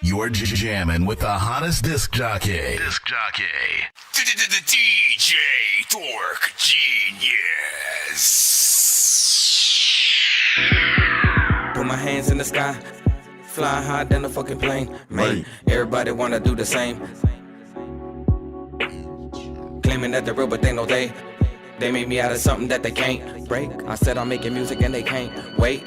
You're jamming with the hottest disc jockey. DJ Dork Genius. Put my hands in the sky, flying higher than a fucking plane. Man, everybody wanna do the same. Claiming that they're real, but they know they made me out of something that they can't break. I said I'm making music and they can't wait.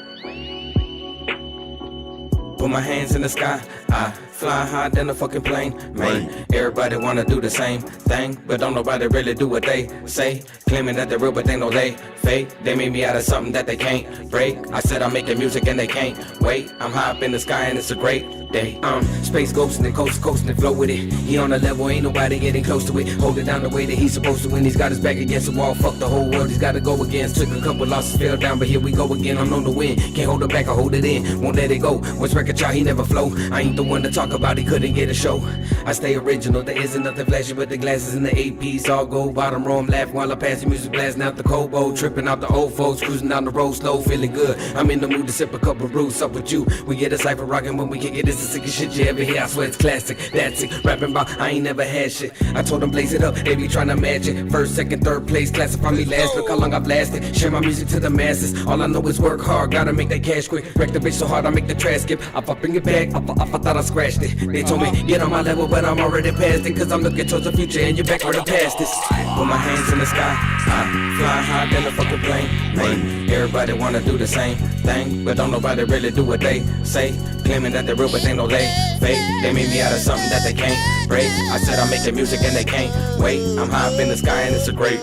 Put my hands in the sky, I fly higher than a fucking plane. Man, everybody wanna do the same thing, but don't nobody really do what they say. Claiming that they're real, but they know they fake. They made me out of something that they can't break. I said I'm making music and they can't wait. I'm high up in the sky and it's a great day. Space ghosting and coasting and flow with it. He on a level, ain't nobody getting close to it. Hold it down the way that he's supposed to when he's got his back against the wall. Fuck the whole world, he's gotta go against. Took a couple losses, fell down, but here we go again. I'm known to win, can't hold it back, I hold it in. Won't let it go, once record y'all, he never flow. I ain't the one to talk about, he couldn't get a show. I stay original, there isn't nothing flashy but the glasses and the AP all gold. Bottom row, I'm laughing while I pass the music, blasting out the Kobo. Tripping out the old folks, cruising down the road slow, feeling good. I'm in the mood to sip a couple brews, up with you. We get a cypher rocking when we kick it, it's the sickest shit you ever hear. I swear it's classic, that's it. Rapping about I ain't never had shit. I told them blaze it up, they be trying to match it. First, second, third place, classify me last. Look how long I've lasted. Share my music to the masses. All I know is work hard, gotta make that cash quick. Wreck the bitch so hard I make the trash skip. I bring it back, I thought I scratched it. They told me get on my level, but I'm already past it. Cause I'm looking towards the future and you're back where the past is. Put my hands in the sky, I fly higher than a fucking plane. Man, everybody wanna do the same thing, but don't nobody really do what they say. Claiming that they're real, but they know they fake. They made me out of something that they can't break. I said I'm making music and they can't wait. I'm high up in the sky and it's a great.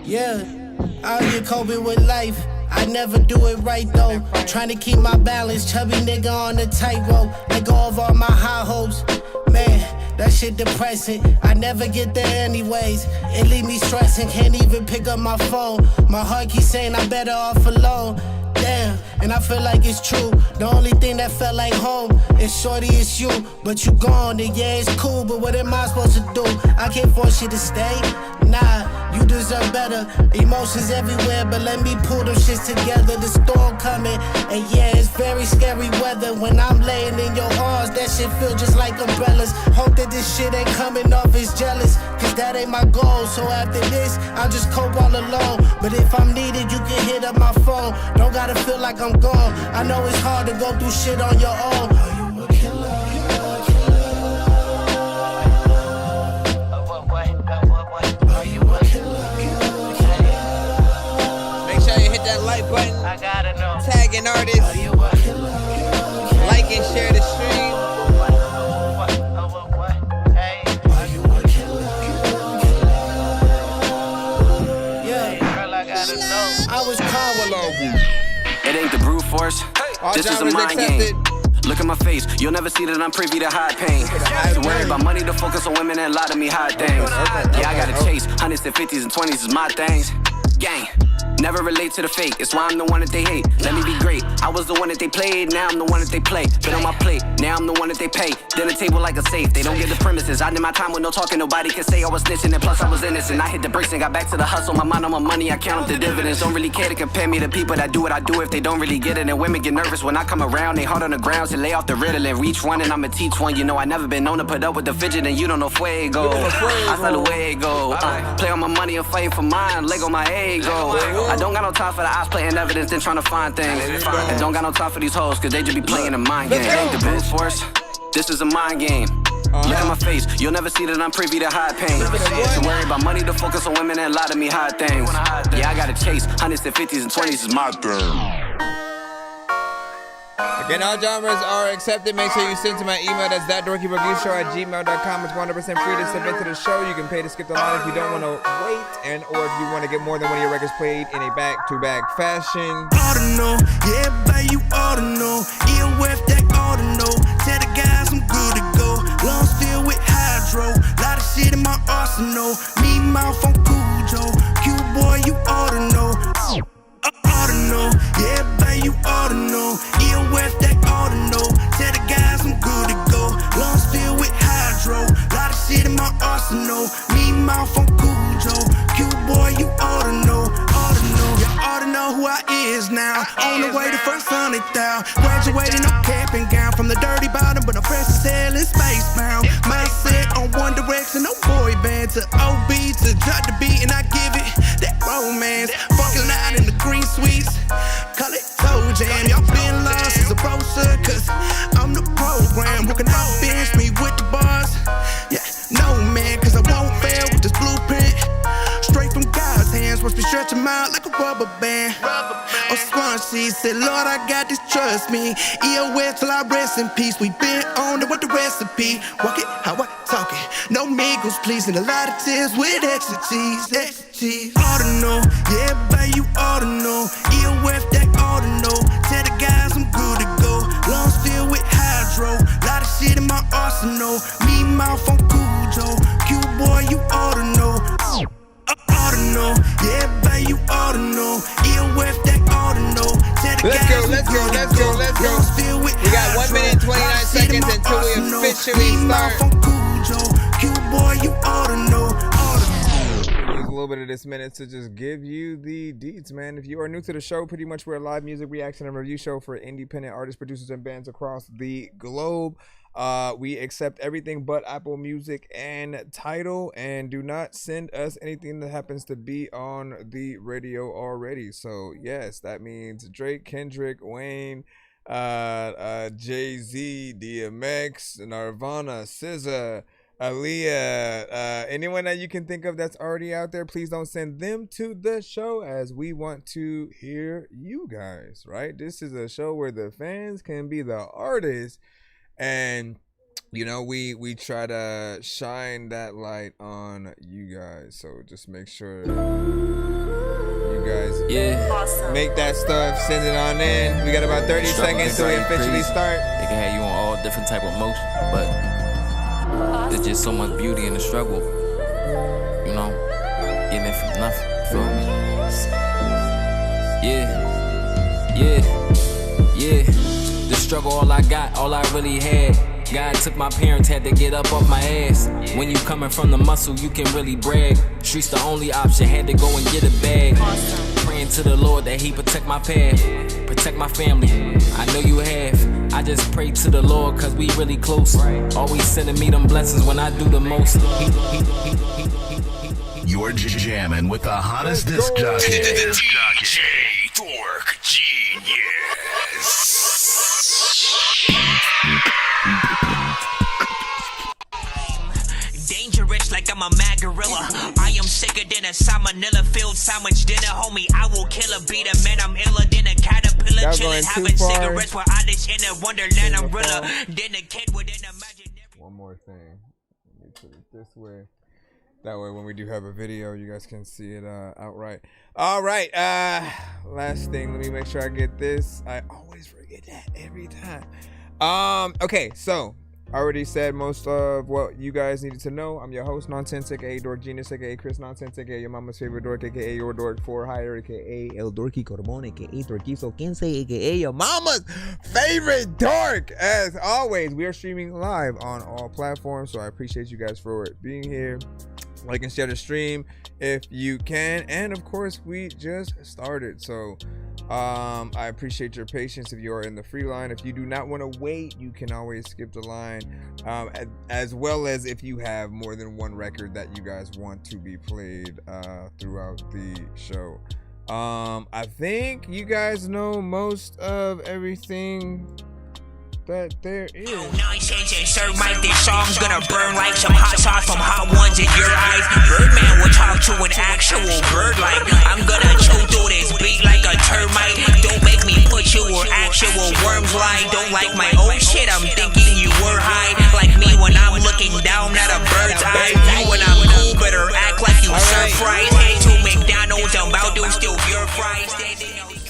Yeah, out here coping with life. I never do it right though. Trying to keep my balance, chubby nigga on the tightrope. Let go of all my high hopes. Man, that shit depressing. I never get there anyways. It leave me stressing, can't even pick up my phone. My heart keeps saying I'm better off alone. Damn, and I feel like it's true. The only thing that felt like home is shorty, it's you. But you gone, and yeah, it's cool. But what am I supposed to do? I can't force you to stay. Nah, you deserve better. Emotions everywhere, but let me pull them shits together. The storm coming, and yeah, it's very scary weather. When I'm laying in your arms, that shit feel just like umbrellas. Hope that this shit ain't coming off as jealous, cause that ain't my goal. So after this, I'll just cope all alone. But if I'm needed, you can hit up my phone. Don't gotta feel like I'm gone. I know it's hard to go through shit on your own. Are you a killer? Like button, I gotta know. Tagging artists, like and share the stream. Yeah, girl, I gotta know. I was Bolow. It ain't the brute force. This is a mind game. Look at my face, you'll never see that I'm privy to hide pain. So worry about money to focus on women and a lot of me hide things. Yeah, I gotta chase hundreds and 50s and 20s is my things. Gang. Never relate to the fake, it's why I'm the one that they hate. Let me be great, I was the one that they played, now I'm the one that they play. Been on my plate, now I'm the one that they pay. Dinner table like a safe, they don't get the premises. I did my time with no talking, nobody can say I was snitching. And plus I was innocent, I hit the bricks and got back to the hustle. My mind on my money, I count up the dividends. Don't really care to compare me to people that do what I do if they don't really get it. And women get nervous when I come around, they hard on the ground. So lay off the Ritalin, reach one and I'ma teach one. You know I never been known to put up with the fidget and you don't know fuego. I saw the way it go, play on my money and fight for mine, leg on my ego. I don't got no time for the eyes playing evidence, then trying to find things. And don't got no time for these hoes, cause they just be playing a mind game. It ain't the brute force, this is a mind game. Look at my face, you'll never see that I'm privy to hide pain. So worry about money to focus on women and a lot of me hide things. Yeah, I gotta chase hundreds and 50s and 20s is my thing. Again, all genres are accepted. Make sure you send to my email. That's ThatDorkyReviewShow@gmail.com. It's 100% free to submit to the show. You can pay to skip the line if you don't want to wait, and or if you want to get more than one of your records played in a back-to-back fashion. Ought to know, yeah, baby, you ought to know. EOF that ought to know. Tell the guys I'm good to go. Lungs filled with hydro. Lot of shit in my arsenal. Me mouth on Cujo. Q-boy, you ought to know. Ought to know, yeah, baby, you ought to know. EOF that ought to know. Tell the guys I'm good to go. Lungs filled with hydro. Lot of shit in my arsenal. Me mouth on Cujo. bands now. On the way to first 100,000. Graduating, no cap and gown. From the dirty bottom, but I'm fresh as hell in spacebound. Mindset on One Direction, no boy band. To OB, to drop the beat, and I give it that romance. Fucking out in the green suites. Call it toe jam. Y'all been lost as a brochure, cause I'm the program. Who can outbench me with the bars? Yeah, no man, cause I won't fail with this blueprint. Straight from God's hands, watch me stretch them out like a rubber band. Oh, Swansea said, Lord, I got this, trust me. EOS till I rest in peace. We been on to what the recipe. Walk it how I talk it. No Migos, please, and a lot of tears with extra cheese. Ought to know, yeah, babe, you ought to know. EOS, that ought to know. Tell the guys I'm good to go. Lungs filled with hydro. Lot of shit in my arsenal. Me mouth on Cujo. Q-boy, you ought to know. Ought to know, yeah, babe, you ought to know. EOF, that ought to know. Let's go. We got 1 minute and 29 seconds until we officially start. Q-boy, you ought to know. Use a little bit of this minute to just give you the deets, man. If you are new to the show, pretty much we're a live music reaction and review show for independent artists, producers, and bands across the globe. We accept everything but Apple Music and Tidal, and do not send us anything that happens to be on the radio already. So yes, that means Drake, Kendrick, Wayne, Jay-Z, DMX, Nirvana, SZA, Aaliyah, anyone that you can think of that's already out there, please don't send them to the show, as we want to hear you guys, right? This is a show where the fans can be the artists. And you know, we try to shine that light on you guys, so just make sure you guys make that stuff, send it on in. We got about 30 seconds till we officially start. They can have you on all different type of emotions, but there's just so much beauty in the struggle, you know, getting it from nothing, feel me? The struggle, all I got, all I really had. God took my parents, had to get up off my ass. When you coming from the muscle, you can really brag. Streets the only option, had to go and get a bag. Praying to the Lord that he protect my path, protect my family. I know you have. I just pray to the Lord cause we really close. Always sending me them blessings when I do the most. You're jamming with the hottest disc jockey. DJ Dork Genius. Dangerous like I'm a mad gorilla. I am sicker than a salmonella filled sandwich dinner, homie. I will kill a beat a man. I'm iller than a caterpillar, chilling, having cigarettes while I just in a wonderland. I'm realer than a kid within a magic. One more thing. Let me put it this way. That way, when we do have a video, you guys can see it outright. All right. Last thing. Let me make sure I get this. I always forget that every time. Okay, so I already said most of what you guys needed to know. I'm your host, Nonsense, aka Dork Genius, aka Chris Nonsense, aka your mama's favorite dork, aka your dork for hire, aka El Dorky Corbon, aka Dorkizo Quince, aka your mama's favorite dork. As always, we are streaming live on all platforms, so I appreciate you guys for being here. Like and share the stream if you can, and of course we just started, so I appreciate your patience if you are in the free line. If you do not want to wait, you can always skip the line, as well as if you have more than one record that you guys want to be played throughout the show. I think you guys know most of everything that there is. Nonsense and Sir Mike, this song's gonna burn like some hot sauce from hot ones in your eyes. Birdman will talk to an actual bird like I'm gonna chew through this beat like a termite. Don't make me put you where actual worms lie. Don't like my own shit, I'm thinking you were high. Like me when I'm looking down at a bird's eye view. When I'm cool, better act like you serve fries. Head to McDonald's, I'm about to steal your fries.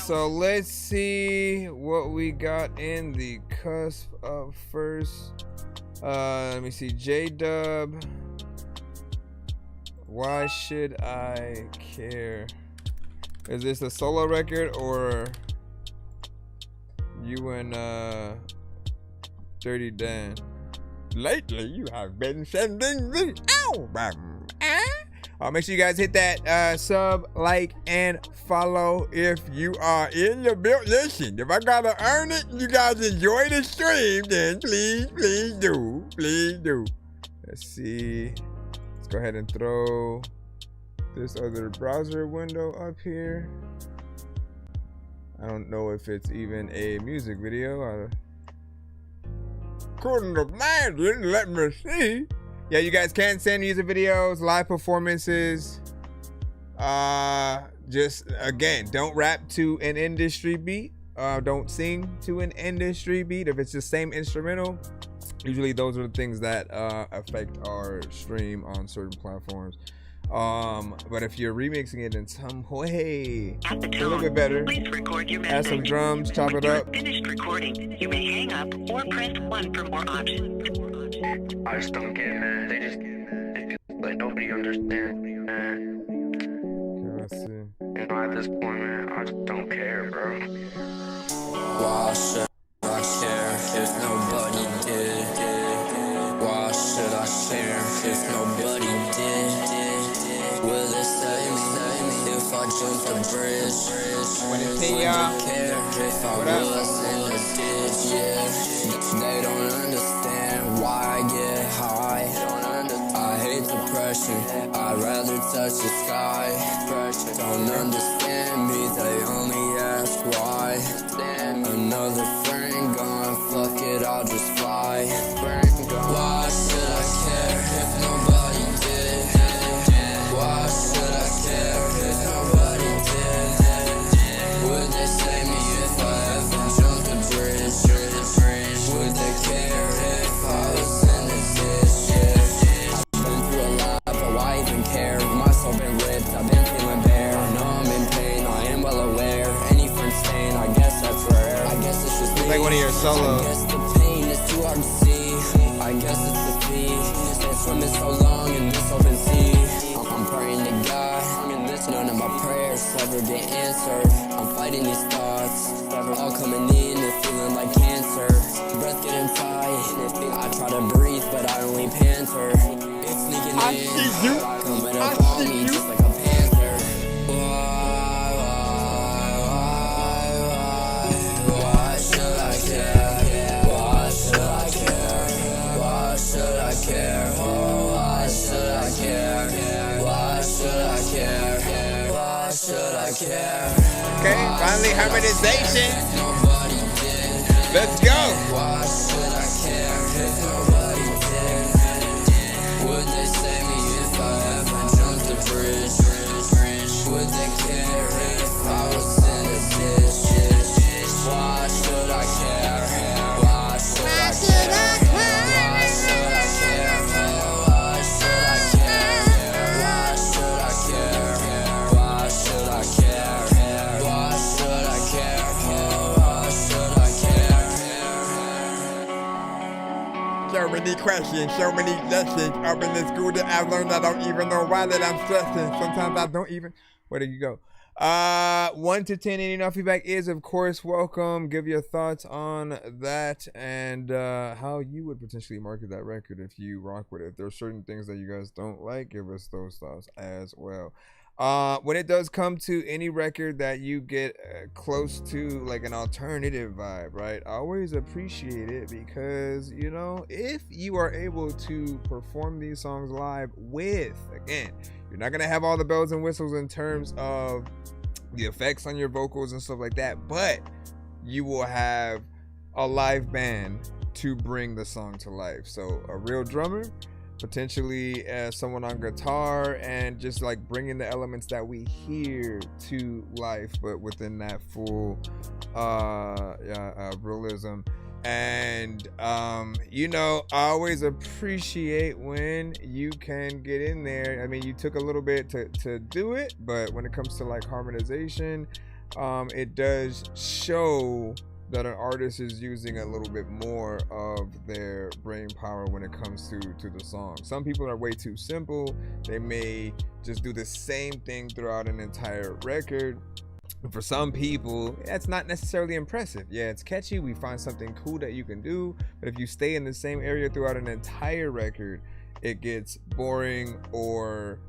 So let's see what we got in the cusp of first. Let me see. J-Dub. Why should I care? Is this a solo record or you and Dirty Dan? Lately, you have been sending the album. Make sure you guys hit that sub, like, and follow if you are in the build. Listen, if I gotta earn it, you guys enjoy the stream, then please do. Please do. Let's see. Let's go ahead and throw this other browser window up here. I don't know if it's even a music video. Couldn't imagine. Let me see. Yeah, you guys can send music videos, live performances. Just again, don't rap to an industry beat. Don't sing to an industry beat. If it's the same instrumental, usually those are the things that affect our stream on certain platforms. But if you're remixing it in some way, a little bit better, add some drums, chop it up. Finished recording. You may hang up or press 1 for more options. I just don't get it, man. They just like nobody understands, man. Let's see. You know, at this point, man, I just don't care, bro. Why should I care if nobody did? Why should I share if nobody did? Will it save me if I jump the bridge? Would you care if I was in the ditch? Yeah, they don't understand why I get high. I hate depression, I'd rather touch the sky. Don't understand me, they only ask why. Another friend gone, fuck it, I'll just fly. Why should I care if nobody did? Why should I care if nobody did? Would they save me if I ever jumped the bridge? Would they care if I was in the ditch? Yeah. I've been through a lot, but why even care? My soul been ripped, I've been feeling bare. I know I'm in pain, I am well aware. Any friend stain, I guess that's rare. I guess it's just me. It's like one of your solos. I guess the pain is too hard to see. I guess it's the fee. It's from it so long in this open sea. I'm praying to God. None of my prayers ever get answered. I'm fighting these thoughts, all coming in and feeling like cancer. Breath getting tight. I try to breathe, but I only panter. It's sneaking in, coming up on me just like a panther. Why should I care? Why should I care? Why should I care? Oh, why should I care? Why should I care? Why should I care? Okay, finally harmonization. Let's go. Why should I care if nobody did? Would they save me if I ever jumped the bridge? Would they care if I was in a ditch? Why should I care? Why should I care? Why should I care? Why should I care? Why should I care? Why should I care? Why should I care? Why should I care? So many questions, so many lessons up in this school that I've learned. I don't even know why that I'm stressing. Sometimes I don't even. Where did you go? 1 to 10, any feedback is of course welcome. Give your thoughts on that and how you would potentially market that record if you rock with it. If there are certain things that you guys don't like, give us those thoughts as well. When it does come to any record that you get close to like an alternative vibe, right? I always appreciate it because, you know, if you are able to perform these songs live with, again, you're not going to have all the bells and whistles in terms of the effects on your vocals and stuff like that, but you will have a live band to bring the song to life. So a real drummer, potentially someone on guitar, and just like bringing the elements that we hear to life, but within that full realism. And you know, I always appreciate when you can get in there. I mean, you took a little bit to do it, but when it comes to like harmonization, it does show that an artist is using a little bit more of their brain power when it comes to the song. Some people are way too simple. They may just do the same thing throughout an entire record. And for some people, that's not necessarily impressive. Yeah, it's catchy. We find something cool that you can do. But if you stay in the same area throughout an entire record, it gets boring or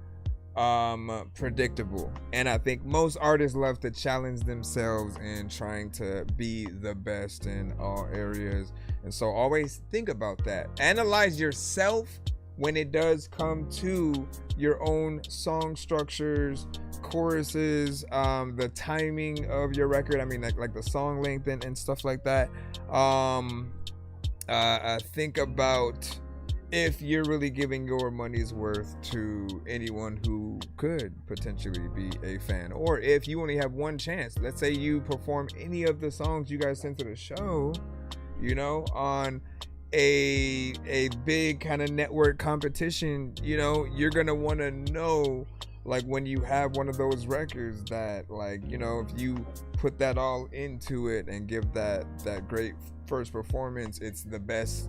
predictable. And I think most artists love to challenge themselves in trying to be the best in all areas. And so always think about that. Analyze yourself when it does come to your own song structures, choruses, the timing of your record. I mean, like the song length and stuff like that. Think about if you're really giving your money's worth to anyone who could potentially be a fan, or if you only have one chance. Let's say you perform any of the songs you guys sent to the show, you know, on a big kind of network competition, you know, you're gonna want to know, like, when you have one of those records that, like, you know, if you put that all into it and give that great first performance, it's the best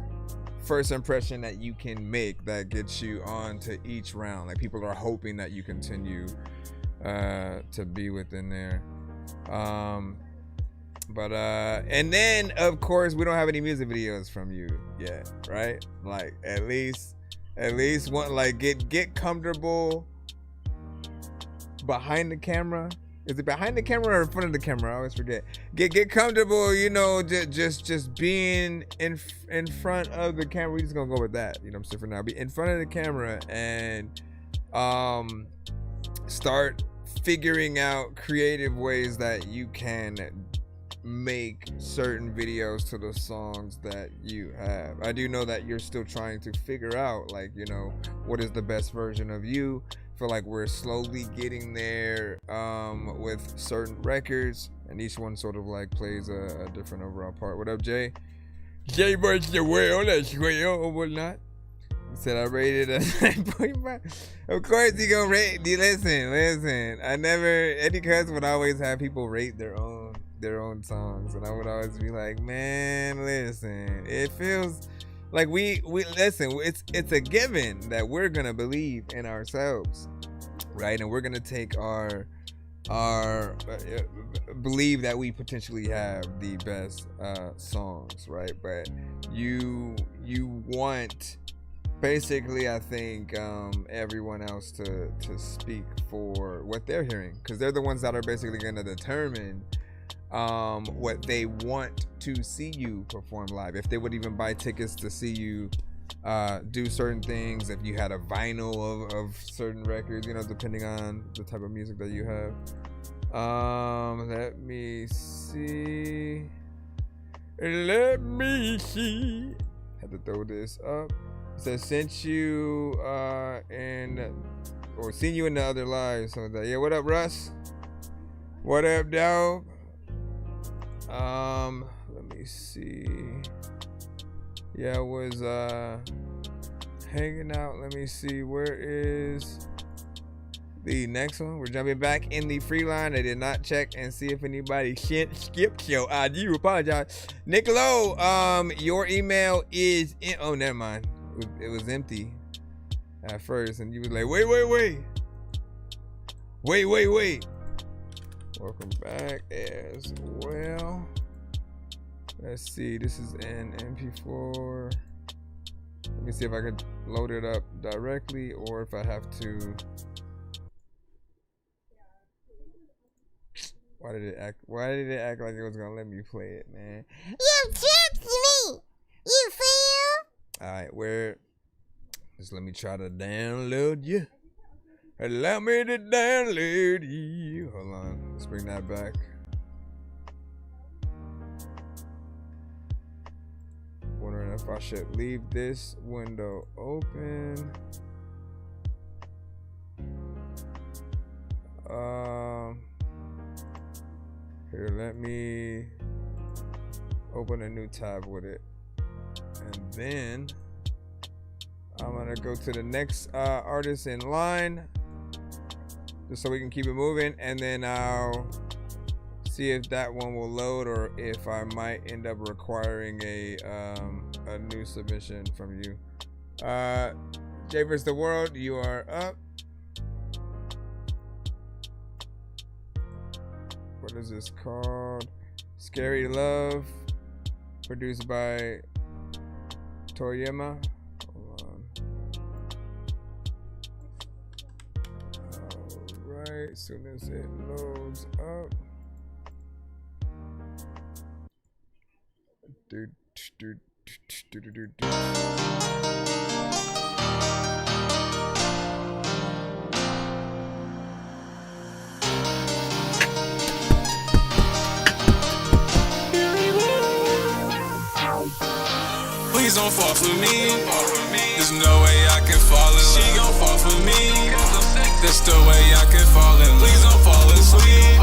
first impression that you can make that gets you on to each round. Like, people are hoping that you continue to be within there. And then of course we don't have any music videos from you yet, right? Like, at least one, like, get comfortable behind the camera. Is it behind the camera or in front of the camera? I always forget. Get comfortable, you know, just being in front of the camera. We're just gonna go with that, you know what I'm saying, for now. Be in front of the camera and start figuring out creative ways that you can make certain videos to the songs that you have. I do know that you're still trying to figure out, like, you know, what is the best version of you. Feel like we're slowly getting there with certain records, and each one sort of like plays a different overall part. What up, Jay? Jay versus the world, that's real or not? He said I rated a 9.5. Of course he gonna rate. Listen. I never, Eddie Cuts would always have people rate their own songs, and I would always be like, man, listen, it feels like we listen, it's a given that we're gonna believe in ourselves, right? And we're gonna take our believe that we potentially have the best songs, right? But you want, basically, I think, everyone else to speak for what they're hearing, because they're the ones that are basically gonna determine what they want to see you perform live. If they would even buy tickets to see you do certain things, if you had a vinyl of certain records, you know, depending on the type of music that you have. Let me see. Had to throw this up. It says sent you seen you in the other live. So that, yeah, what up, Russ? What up, dog? Let me see. Yeah, I was hanging out. Let me see, where is the next one? We're jumping back in the free line. I did not check and see if anybody skipped your ID. Apologize. Nicolo, your email is in. Oh, never mind. It was empty at first, and you was like, wait. Welcome back as well. Let's see, this is an MP4. Let me see if I could load it up directly, or if I have to. Why did it act like it was gonna let me play it, man? You tricked me! You feel? Alright, just let me try to download you. Allow me to download you. Hold on, let's bring that back. Wondering if I should leave this window open. Here, let me open a new tab with it, and then I'm gonna go to the next artist in line, just so we can keep it moving, and then I'll see if that one will load, or if I might end up requiring a new submission from you. Jay vs. the World, you are up. What is this called? Scary Love, produced by Toyama. Hold on. right, as soon as it loads up. Please don't fall for me. There's no way I can fall in love. She gon' fall for me. That's the way I can fall in love. Please don't fall asleep.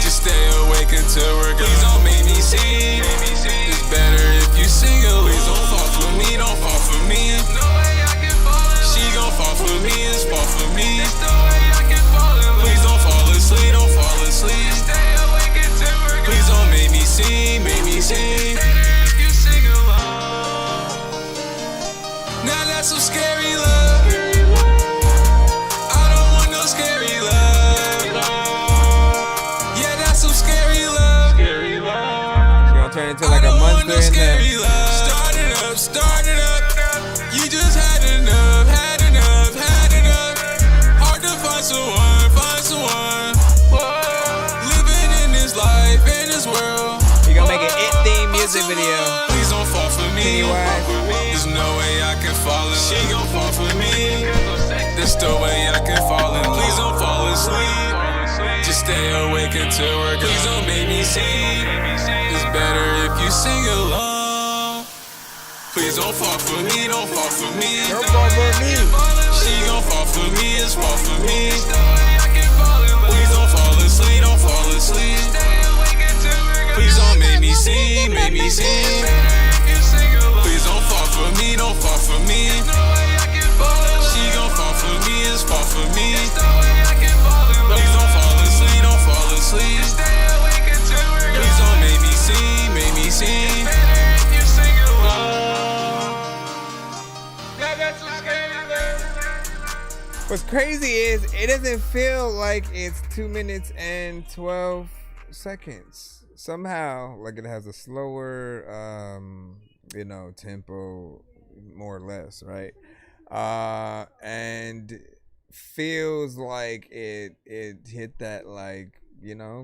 Just stay awake until we're gone. Please don't make me see. It's better if you sing along. Please don't fall for me. Don't fall for me. There's no way I can fall in love. She gon' fall for me. It's fall for me. That's the way I can fall in love. Please don't fall asleep. Don't fall asleep. Just stay awake until we're gone. Please don't make me see. Make me see. Now that's some scary love. I don't want no scary love. Yeah, that's some scary love. It's gonna turn into like a monster in there. Start it up. You just had enough. Hard to find someone. Living in this life, in this world. You gonna make an it-themed music video. Please don't fall for me. There's no way I can fall in love. She gon' fall for me. That's the way I can fall in love. Please don't fall asleep. Just stay awake until we're gone. Please don't make me see. It's better if you sing along. Please don't fall for me. Don't fall for me. Don't fall for me. She gon' fall for me. It's fall for me. Please don't fall asleep. Don't fall asleep. Please don't make me see. Make me see. Please don't fall for me, don't fall for me. She gon' fall for me, it's fall for me. Please don't fall asleep, don't fall asleep. Please don't make me see, make me see. What's crazy is it doesn't feel like it's 2 minutes and 12 seconds. Somehow, like it has a slower tempo, more or less, right? And feels like it hit that, like,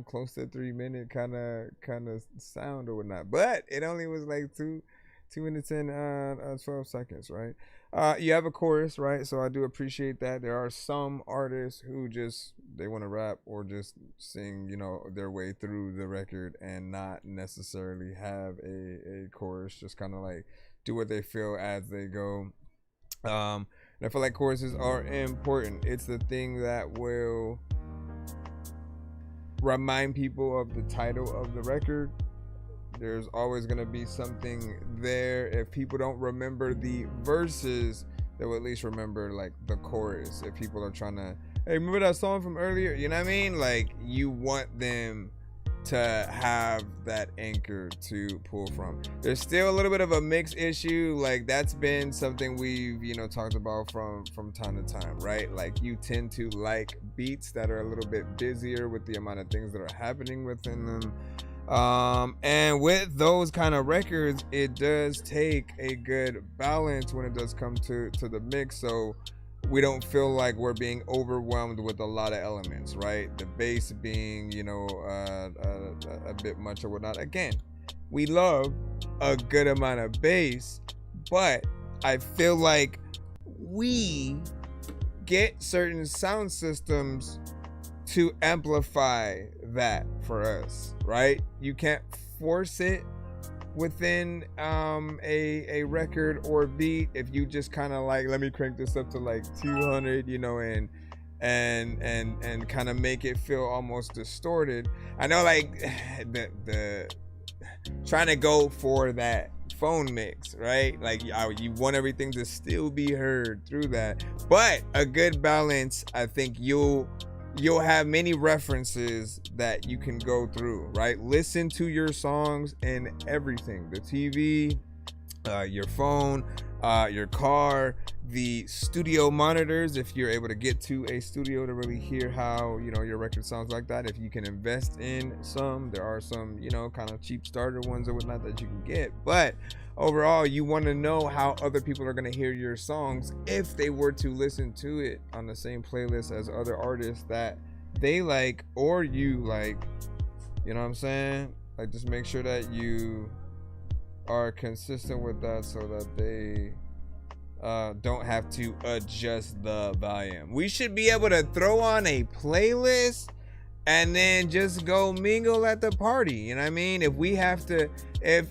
close to 3 minute kind of sound or whatnot. But it only was like 2 minutes and 12 seconds, right? You have a chorus, right? So I do appreciate that. There are some artists who they want to rap or just sing, their way through the record and not necessarily have a chorus, just kind of like do what they feel as they go. And I feel like choruses are important. It's the thing that will remind people of the title of the record. There's always going to be something there. If people don't remember the verses, they will at least remember like the chorus. If people are trying to, hey, remember that song from earlier? You know what I mean? Like, you want them to have that anchor to pull from. There's still a little bit of a mix issue. Like, that's been something we've, talked about from time to time, right? Like, you tend to like beats that are a little bit busier with the amount of things that are happening within them. And with those kind of records, it does take a good balance when it does come to the mix, so we don't feel like we're being overwhelmed with a lot of elements, right? The bass being, a bit much or whatnot. Again, we love a good amount of bass, but I feel like we get certain sound systems to amplify that for us, right? You can't force it within a record or beat. If you just kind of like, let me crank this up to like 200, and kind of make it feel almost distorted. I know, like, the trying to go for that phone mix, right? Like, you want everything to still be heard through that, but a good balance. I think you'll have many references that you can go through, right? Listen to your songs and everything. The TV, your phone, your car, the studio monitors, if you're able to get to a studio to really hear how, your record sounds like that. If you can invest in some, there are some, kind of cheap starter ones or whatnot that you can get. But overall, you want to know how other people are going to hear your songs if they were to listen to it on the same playlist as other artists that they like or you like, you know what I'm saying? Like, just make sure that you are consistent with that so that they don't have to adjust the volume. We should be able to throw on a playlist and then just go mingle at the party. You know what I mean? If we have to, if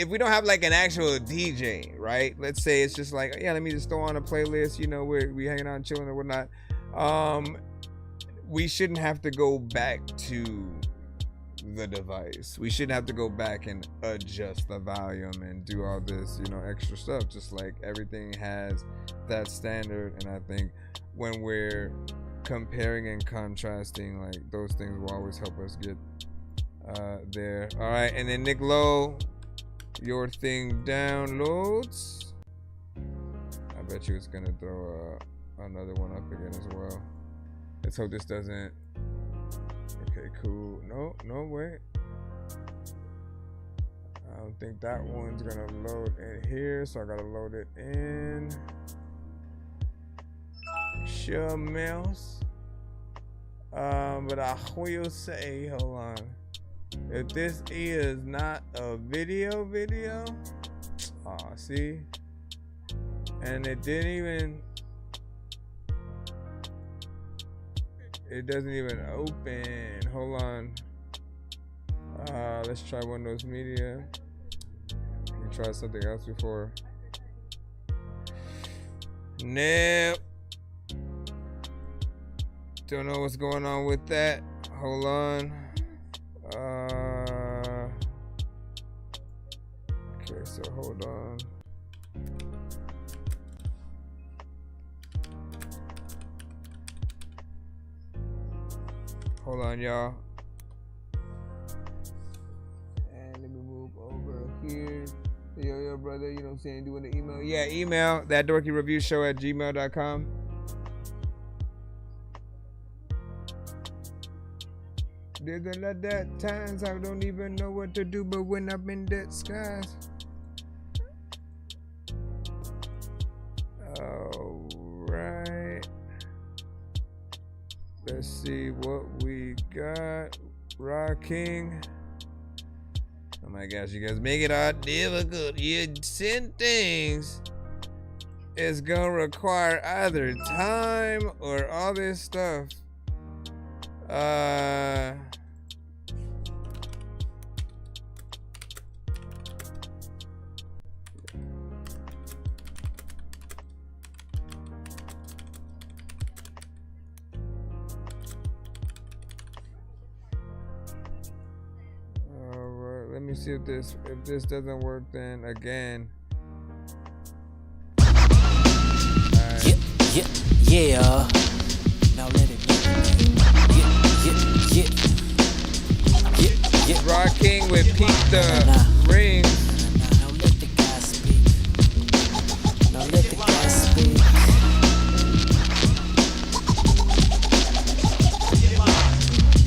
we don't have like an actual DJ, right? Let's say it's just like, yeah, let me just throw on a playlist. You know, we hanging out, chilling or whatnot. We shouldn't have to go back to the device. We shouldn't have to go back and adjust the volume and do all this, you know, extra stuff. Just like everything has that standard, and I think when we're comparing and contrasting, like, those things will always help us get there. All right, and then Nick Lowe, your thing downloads. I bet you it's gonna throw another one up again as well. Let's hope this doesn't. Okay, cool. No, wait. I don't think that one's gonna load in here, so I gotta load it in. Sure, mouse. But I will say, hold on. If this is not a video, see? And it didn't even. It doesn't even open. Hold on. Let's try Windows Media. Let me try something else before. Nope. Don't know what's going on with that. Hold on. Okay, so hold on. Hold on, y'all. And let me move over here. Yo, brother, you know what I'm saying? Doing the email. Yeah, email ThatDorkyReviewShow@gmail.com. There's a lot of times I don't even know what to do, but when I'm in that skies. All right. Let's see what we got. Rocking. Oh my gosh, you guys make it all difficult. You send things. It's gonna require either time or all this stuff. Let me see if this doesn't work, then again. Right. Yeah. Now let it. Yeah. Rocking with Pete the Ring. Now let the guy speak.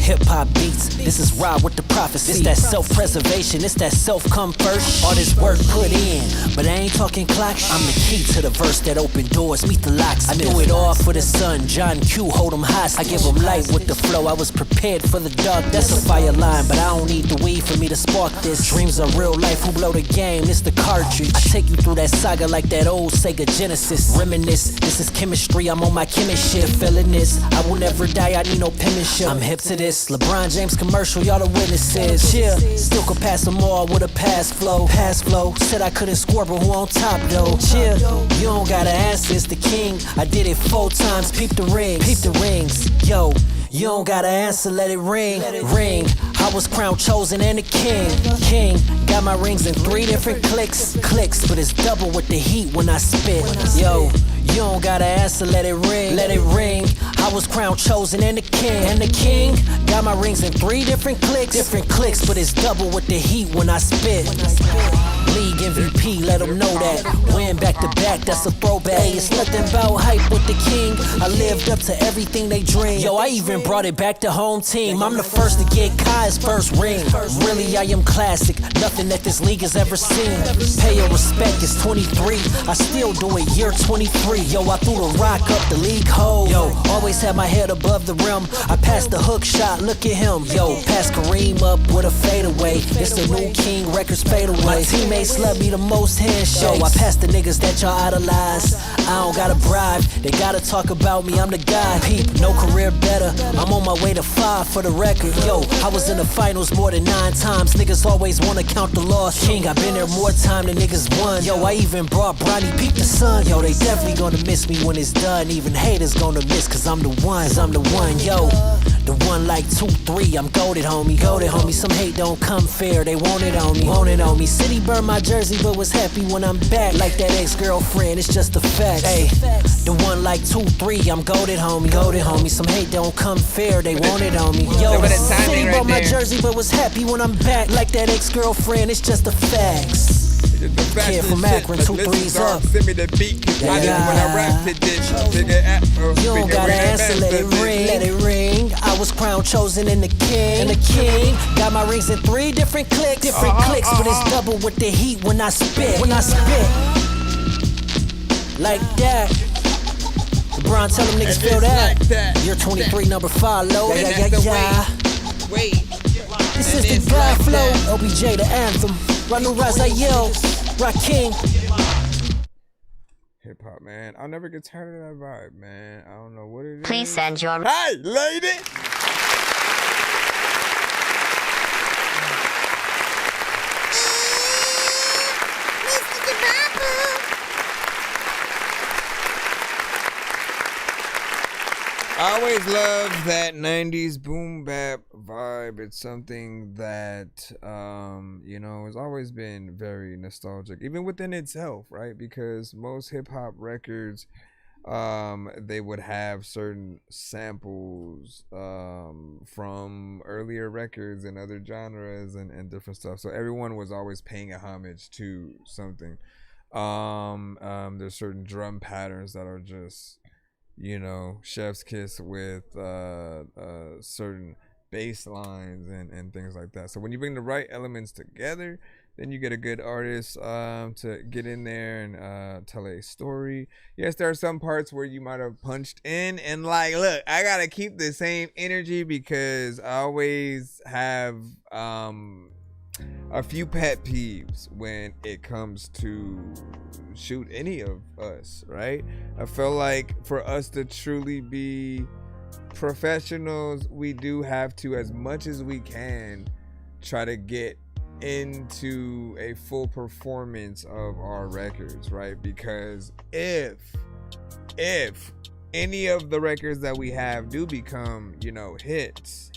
Hip-hop beats, this is raw with the prophecy. It's that self-preservation, it's that self-come first. All this work put in, but I ain't talking clock shit. I'm the key to the verse that open doors, meet the locks. I do it all for the sun, John Q, hold them hostage. I give them light with the flow, I was prepared for the dark. That's a fire line, but I don't need the weed for me to spark this. Dreams are real life, who blow the game, this the cartridge. I take you through that saga like that old Sega Genesis. Reminisce, this is chemistry, I'm on my chemist shit. Feeling this, I will never die, I need no penmanship. I'm hip to this. LeBron James commercial, y'all the witnesses. Chill, still could pass them all with a pass flow. Said I couldn't score, but who on top though? Chill, you don't gotta answer, it's the king. I did it 4 times, peep the rings. Yo, you don't gotta answer, let it ring. I was crowned chosen and a king. Got my rings in 3 different clicks, but it's double with the heat when I spit. Yo, you don't gotta answer, let it ring. I was crowned chosen and the king. Got my rings in 3 different clicks, but it's double with the heat when I spit. League MVP, let them know that. Win back to back, that's a throwback. Hey, it's nothing about hype with the king. I lived up to everything they dream. Yo, I even brought it back to home team. I'm the first to get Kai's last first ring. Really, I am classic, nothing that this league has ever seen. Pay your respect, it's 23. I still do it, year 23. Yo, I threw the rock up the league hole. Yo, always had my head above the rim. I passed the hook shot, look at him. Yo, pass Kareem up with a fadeaway. It's the new King Records fadeaway. My teammates love me the most handshakes. Yo, I passed the niggas that y'all idolize. I don't gotta bribe, they gotta talk about me, I'm the guy. Peep, no career better, I'm on my way to 5 for the record. Yo, I was in the finals more than 9 times. Niggas always wanna count the loss. King, I been there more time than niggas won. Yo, I even brought Bronny, peep the sun. Yo, they definitely gonna miss me when it's done. Even haters gonna miss, cause I'm the one, yo. The one like 2-3, I'm goated, homie. Goated, homie. Some hate don't come fair, they want it on me. Want it on me. City burned my jersey, but was happy when I'm back. Like that ex-girlfriend, it's just a fact. Hey, the one like 2-3, I'm goated, homie. Goated, homie. Some hate don't come fair, they want it on me. Yo, City burned my jersey, but was happy when I'm back. Like that ex-girlfriend, it's just the facts. Kid from Akron, 2-3's up. Send me the beat, cause I just when I rap to this. You don't gotta answer, let it ring. Let it ring. I was crowned chosen and the king. Got my rings in 3 different clicks. Different clicks, but it's double with the heat when I spit. Like that. LeBron, tell them niggas feel that. Like you're 23, number 5, low. Yeah. Wait. This is the God flow. OBJ, the anthem. Ranu Razael, Rakim. Hip hop, man. I'll never get tired of that vibe, man. I don't know what it is. Please send your. Hey, lady! I always loved that 90s boom bap vibe. It's something that, you know, has always been very nostalgic, even within itself, right? Because most hip hop records, they would have certain samples from earlier records and other genres and different stuff. So everyone was always paying a homage to something. There's certain drum patterns that are just, you know, chef's kiss with certain bass lines and things like that. So when you bring the right elements together, then you get a good artist to get in there and tell a story. Yes, there are some parts where you might have punched in and like, look, I gotta keep the same energy because I always have a few pet peeves when it comes to shoot any of us, right? I feel like for us to truly be professionals, we do have to, as much as we can, try to get into a full performance of our records, right? Because if any of the records that we have do become, you know, hits,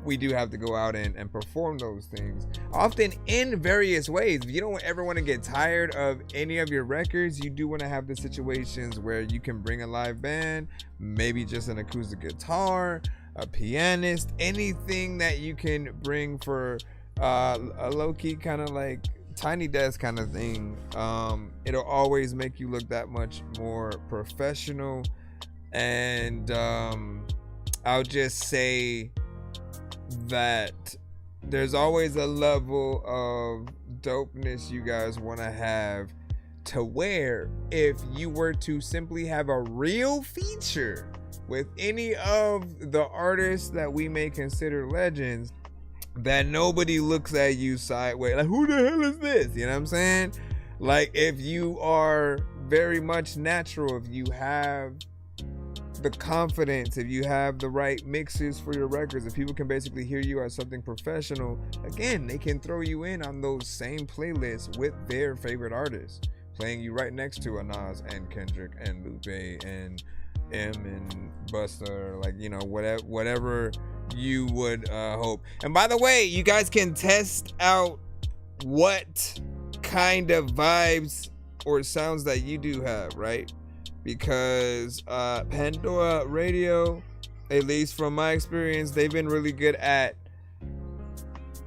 we do have to go out and perform those things, often in various ways. If you don't ever want to get tired of any of your records, you do want to have the situations where you can bring a live band, maybe just an acoustic guitar, a pianist, anything that you can bring for a low-key kind of like tiny desk kind of thing. It'll always make you look that much more professional. And I'll just say that there's always a level of dopeness you guys want to have, to where if you were to simply have a real feature with any of the artists that we may consider legends, that nobody looks at you sideways like, who the hell is this? You know what I'm saying? Like, if you are very much natural, if you have the confidence, if you have the right mixes for your records, if people can basically hear you as something professional, again, they can throw you in on those same playlists with their favorite artists, playing you right next to a Nas and Kendrick and Lupe and M and Busta, like, you know, whatever you would hope. And by the way, you guys can test out what kind of vibes or sounds that you do have, right? Because Pandora Radio, at least from my experience, they've been really good at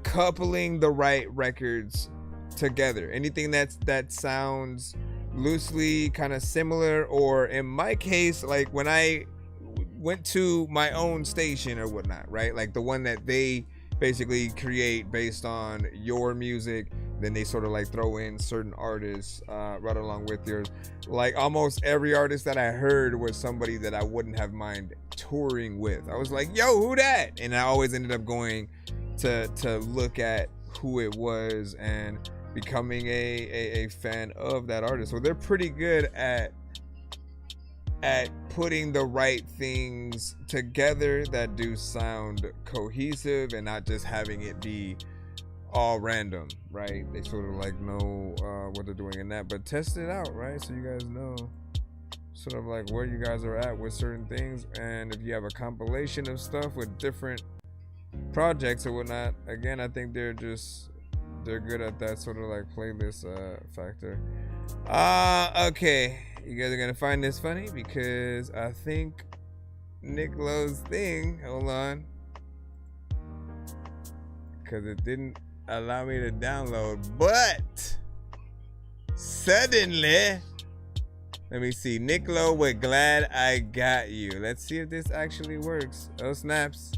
coupling the right records together. Anything that sounds loosely kind of similar, or in my case, like when I went to my own station or whatnot, right? Like the one that they basically create based on your music. Then they sort of like throw in certain artists right along with yours. Like almost every artist that I heard was somebody that I wouldn't have mind touring with. I was like, yo, who that? And I always ended up going to look at who it was and becoming a fan of that artist. So they're pretty good at putting the right things together that do sound cohesive and not just having it be all random, right? They sort of like know what they're doing in that, but test it out, right? So you guys know sort of like where you guys are at with certain things. And if you have a compilation of stuff with different projects or whatnot, again, I think they're good at that sort of like playlist factor. Okay, you guys are gonna find this funny because I think Nick Lowe's thing, hold on, because it didn't allow me to download, but suddenly, let me see, Nick Lowe with Glad I Got You. Let's see if this actually works. Oh snaps,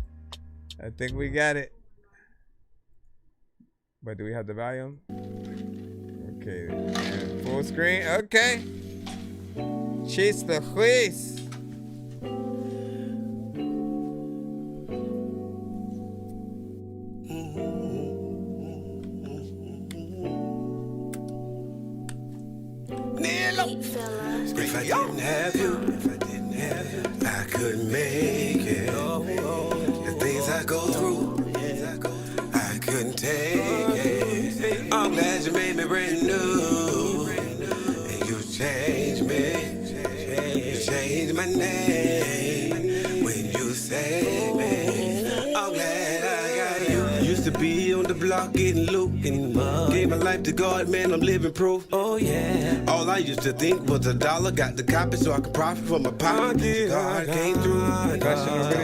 I think we got it. But do we have the volume? Okay, full screen, okay. Chase the juice. If I didn't have you, I couldn't make it. The things I go through, I couldn't take it. I'm glad you made me brand new, and you changed me. You changed my name when you saved me. I'm glad I got you. Used to be on the block getting loot, and gave my life to God, man, I'm living proof. Oh yeah. All I used to think was $1, got the copy so I could profit from my pocket. God came through,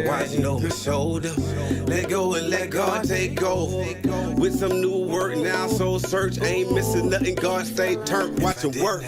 watching over my shoulder. Let go and let God take over. With some new work now, soul search, ain't missing nothing. God stay turned, watch him work.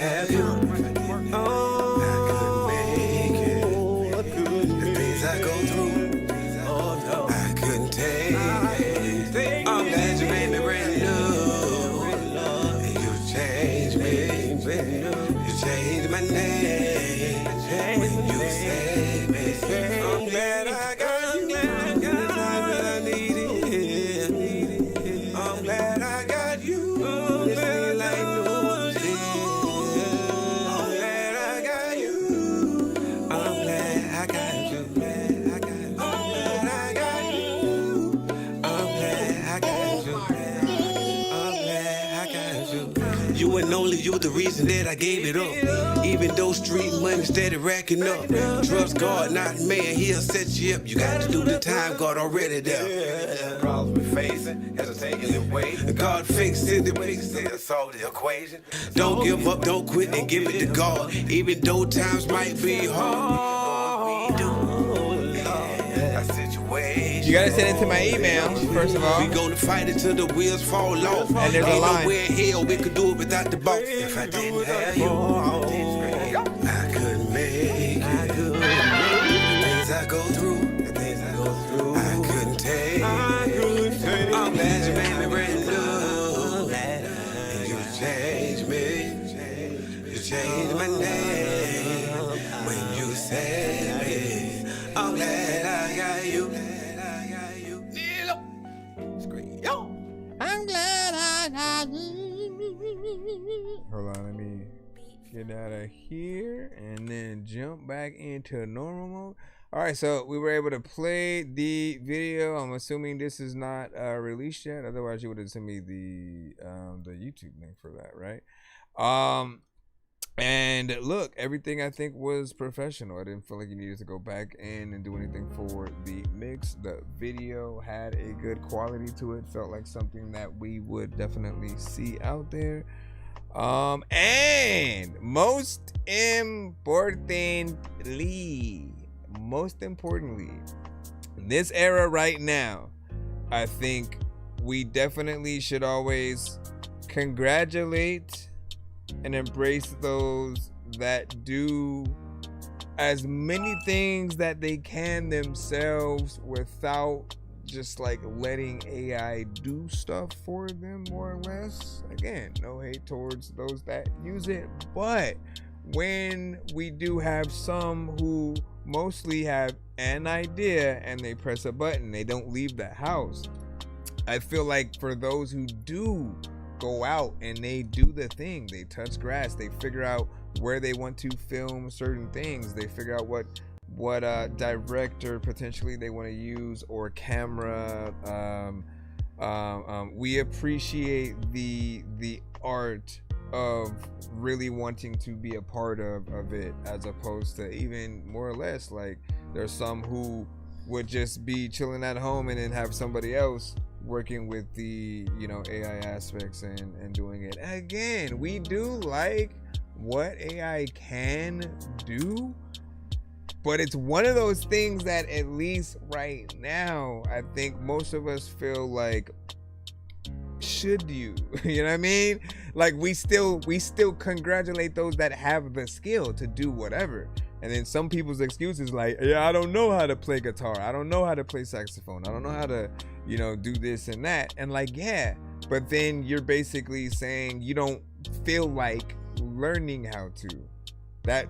Only you the reason that I gave it up. Even though street money steady racking up. Trust God, not man, he'll set you up. You got to do the time, God already there. Problems we facing, hesitating and waiting. God fixed it, they'll solve the equation. Don't give up, don't quit, and give it to God. Even though times might be hard. You gotta send it to my email, first of all. We gonna fight it till the wheels fall off. And there's a line. Nowhere in hell we could do it without the boss. If I didn't have you, I couldn't make it. The things I go through, I couldn't take. I'm glad you made me brand new. And you changed me. You changed my name when you said me. I'm glad I got you. I'm glad I got you. Hold on, let me get out of here and then jump back into normal mode. All right, so we were able to play the video. I'm assuming this is not released yet. Otherwise, you would have sent me the YouTube link for that, right? And look, everything I think was professional. I didn't feel like you needed to go back in and do anything for the mix. The video had a good quality to it. Felt like something that we would definitely see out there. And most importantly, in this era right now, I think we definitely should always congratulate and embrace those that do as many things that they can themselves without just like letting AI do stuff for them more or less. Again, no hate towards those that use it, but when we do have some who mostly have an idea and they press a button, they don't leave the house. I feel like for those who do go out and they do the thing, they touch grass, they figure out where they want to film certain things, they figure out what director potentially they want to use or camera. We appreciate the art of really wanting to be a part of it, as opposed to even more or less like there's some who would just be chilling at home and then have somebody else working with the AI aspects and doing it. Again, we do like what AI can do, but it's one of those things that at least right now I think most of us feel like, should you know what I mean? Like we still congratulate those that have the skill to do whatever. And then some people's excuse is like, yeah, I don't know how to play guitar, I don't know how to play saxophone, I don't know how to do this and that. And like, yeah, but then you're basically saying you don't feel like learning how to. That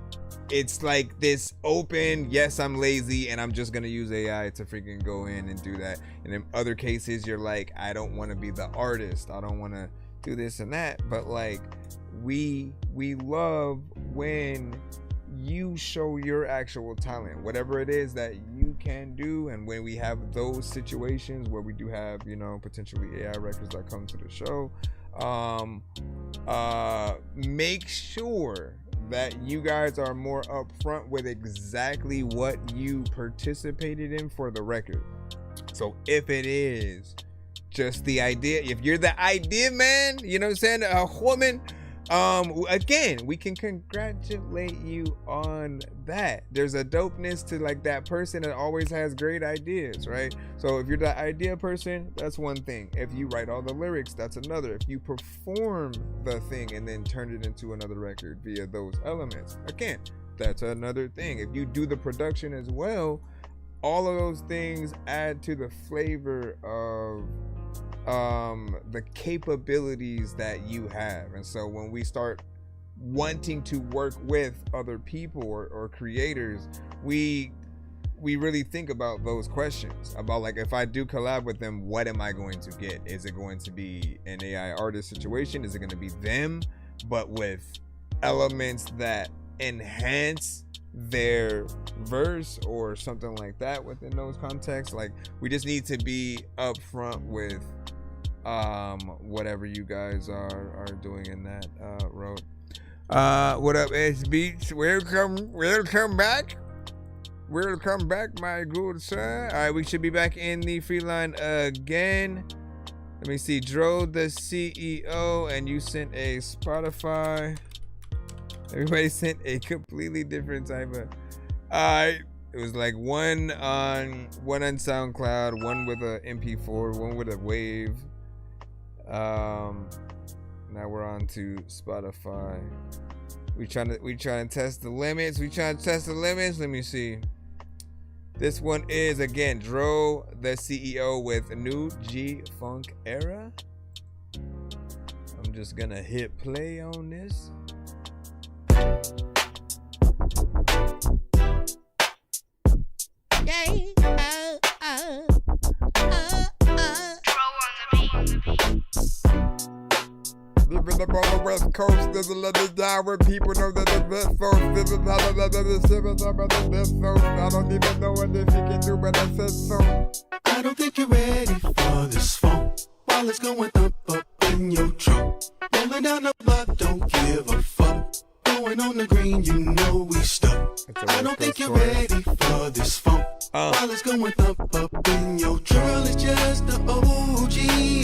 it's like this open, yes, I'm lazy and I'm just gonna use AI to freaking go in and do that. And in other cases you're like, I don't want to be the artist, I don't want to do this and that. But like we love when you show your actual talent, whatever it is that you can do. And when we have those situations where we do have potentially AI records that come to the show, make sure that you guys are more upfront with exactly what you participated in for the record. So if it is just the idea, if you're the idea man, you know what I'm saying, a woman, again, we can congratulate you on that. There's a dopeness to like that person that always has great ideas, right? So if you're the idea person, that's one thing. If you write all the lyrics, that's another. If you perform the thing and then turn it into another record via those elements, again, that's another thing. If you do the production as well, all of those things add to the flavor of the capabilities that you have. And so when we start wanting to work with other people or creators, we really think about those questions about like, if I do collab with them, what am I going to get? Is it going to be an AI artist situation? Is it going to be them but with elements that enhance their verse or something like that within those contexts? Like, we just need to be upfront with whatever you guys are doing in that road. What up, S Beats? Welcome back, my good sir. All right, we should be back in the free line again. Let me see. Dro, the CEO, and you sent a Spotify. Everybody sent a completely different type of. It was like one on SoundCloud, one with a MP4, one with a wave. Now we're on to Spotify. We trying to test the limits. Let me see. This one is again Dro, the CEO, with New G Funk Era. I'm just gonna hit play on this. Living up on the West Coast, there's a little down where people know that the best folks. This is how the shivers up at the best folks. I don't even know what they think it do, but I said so. I don't think you're ready for this phone while it's going up in your trunk. Rolling down the block, don't give a fuck. Going on the green, you know we stuck. I don't think you're ready for this phone while it's going up in your trunk. Girl, it's just the OG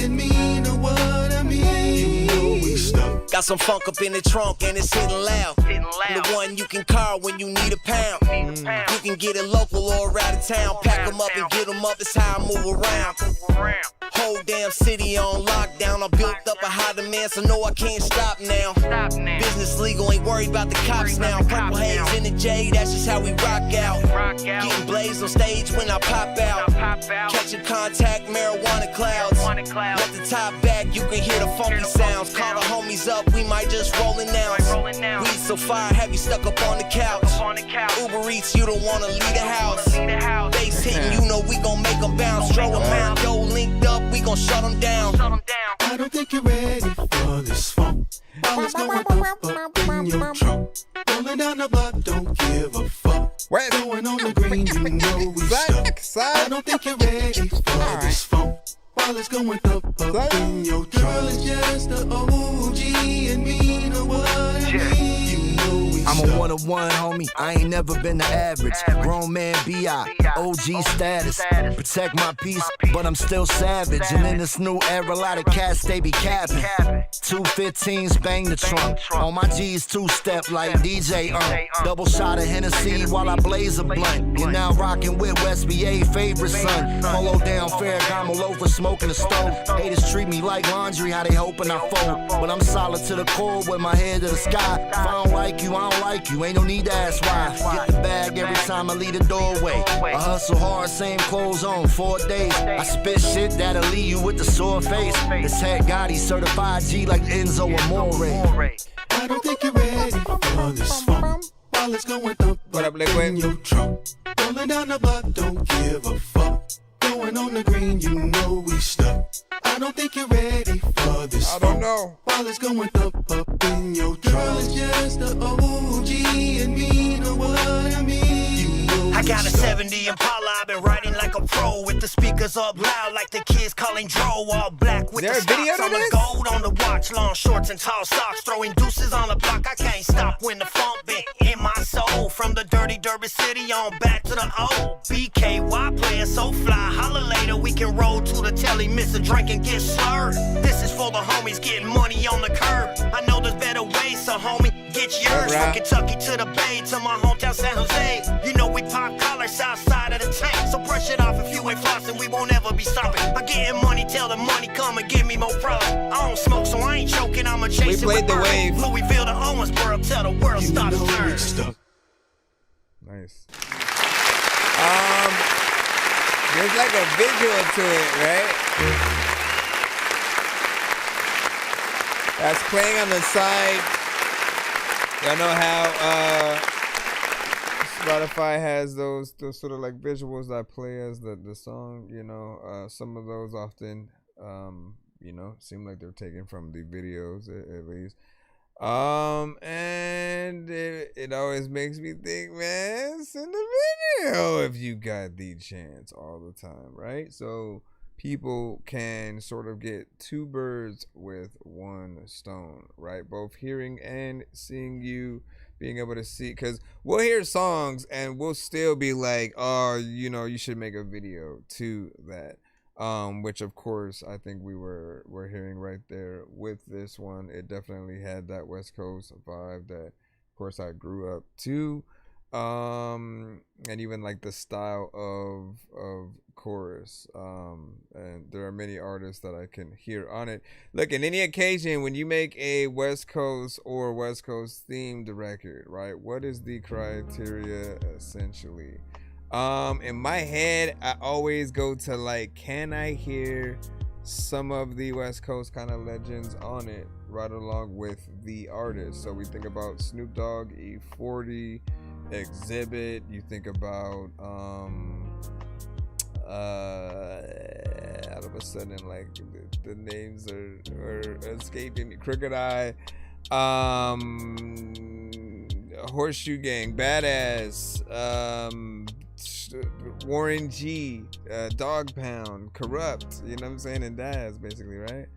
and me, know what I mean. You know we stuck. Got some funk up in the trunk and it's hitting loud. I'm the one you can call when you need a pound. You can get it local or out of town. Pack them up and get them up, it's how I move around. Whole damn city on lockdown. I built up a high demand, so no, I can't stop now. Business legal, ain't worried about the cops now. Purple haze in the J, that's just how we rock out. Getting blazed on stage when I pop out. Catch your contact, marijuana clouds. Let the top back, you can hear the funky sounds. Call the homies up, we might just roll it now. Weed so fire, have you stuck up on the couch. Uber Eats, you don't wanna leave the house. Bass hitting, you know we gon' make them bounce. Throw them out, yo, linked up, we gon' shut them down. I don't think you're ready for this funk. While it's going up in your trunk. Rolling down the block, don't give a fuck. Going on the green, you know we stuck. I don't think you're ready for this funk. While it's going up in your trunk. Girl, it's just the OG and me know what I mean. I'm a one-on-one, homie. I ain't never been the average. Grown man B.I. OG status. Protect my peace, but I'm still savage. And in this new era, a lot of cats, they be capping. 215s bang the trunk. On my G's two-step like DJ Double shot of Hennessy while I blaze a blunt. You're now rocking with West BA favorite son. Polo down Ferragamo loafer smoking the stove. Haters treat me like laundry, how they hoping I fold. But I'm solid to the core with my head to the sky. If I don't like you, I don't like you, ain't no need to ask why. Get the bag every time I leave the doorway. I hustle hard, same clothes on 4 days. I spit shit that'll leave you with the sore face. This head Gotti certified G like Enzo Amore. I don't think you're ready for this funk. While it's going up in your trunk. Rolling down the block, don't give a fuck. Going on the green, you know we stuck. I don't think you're ready for this funk. I don't know. While it's going up in your trunk. Girl, it's just the OG and me know what I mean. You know I got a 70 Impala, I've been riding like a pro with the speakers up loud like the kids calling Dro. All black with the stocks on the gold on the watch, long shorts and tall socks, throwing deuces on the block. I can't stop when the funk bit in my soul. From the dirty Derby City on back to the old BKY player so fly. Holla later, we can roll to the telly, miss a drink and get slurred. This is for the homies getting money on the curb. I know there's better ways, so homie, get yours. From Kentucky to the Bay to my hometown San Jose. You know we pop collars south side of the tank. So brush it off if you ain't flossing, we won't ever be stopping. I'm getting money, tell the money come and give me more profit. I don't smoke, so I ain't choking, I'ma chase it with the wave. Louisville to Owensboro, tell the world stop turn. Nice. There's like a visual to it, right? That's playing on the side. Y'all know how Spotify has those sort of like visuals that play as the song, you know. Some of those often, you know, seem like they're taken from the videos at least. And it always makes me think, man, send a video if you got the chance all the time, right? So people can sort of get two birds with one stone, right? Both hearing and seeing you, being able to see, because we'll hear songs and we'll still be like, oh, you know, you should make a video to that. Which of course I think we're hearing right there with this one. It definitely had that West Coast vibe that of course I grew up to, and even like the style of chorus, and there are many artists that I can hear on it. Look, in any occasion when you make a West Coast or West Coast themed record, right, what is the criteria essentially? In my head, I always go to like, can I hear some of the West Coast kind of legends on it right along with the artist? So we think about Snoop Dogg, E40, Exhibit. You think about out of a sudden, like the names are escaping me. Crooked Eye, Horseshoe Gang, Badass, Warren G, Dog Pound, Corrupt, you know what I'm saying, and Daz, basically, right?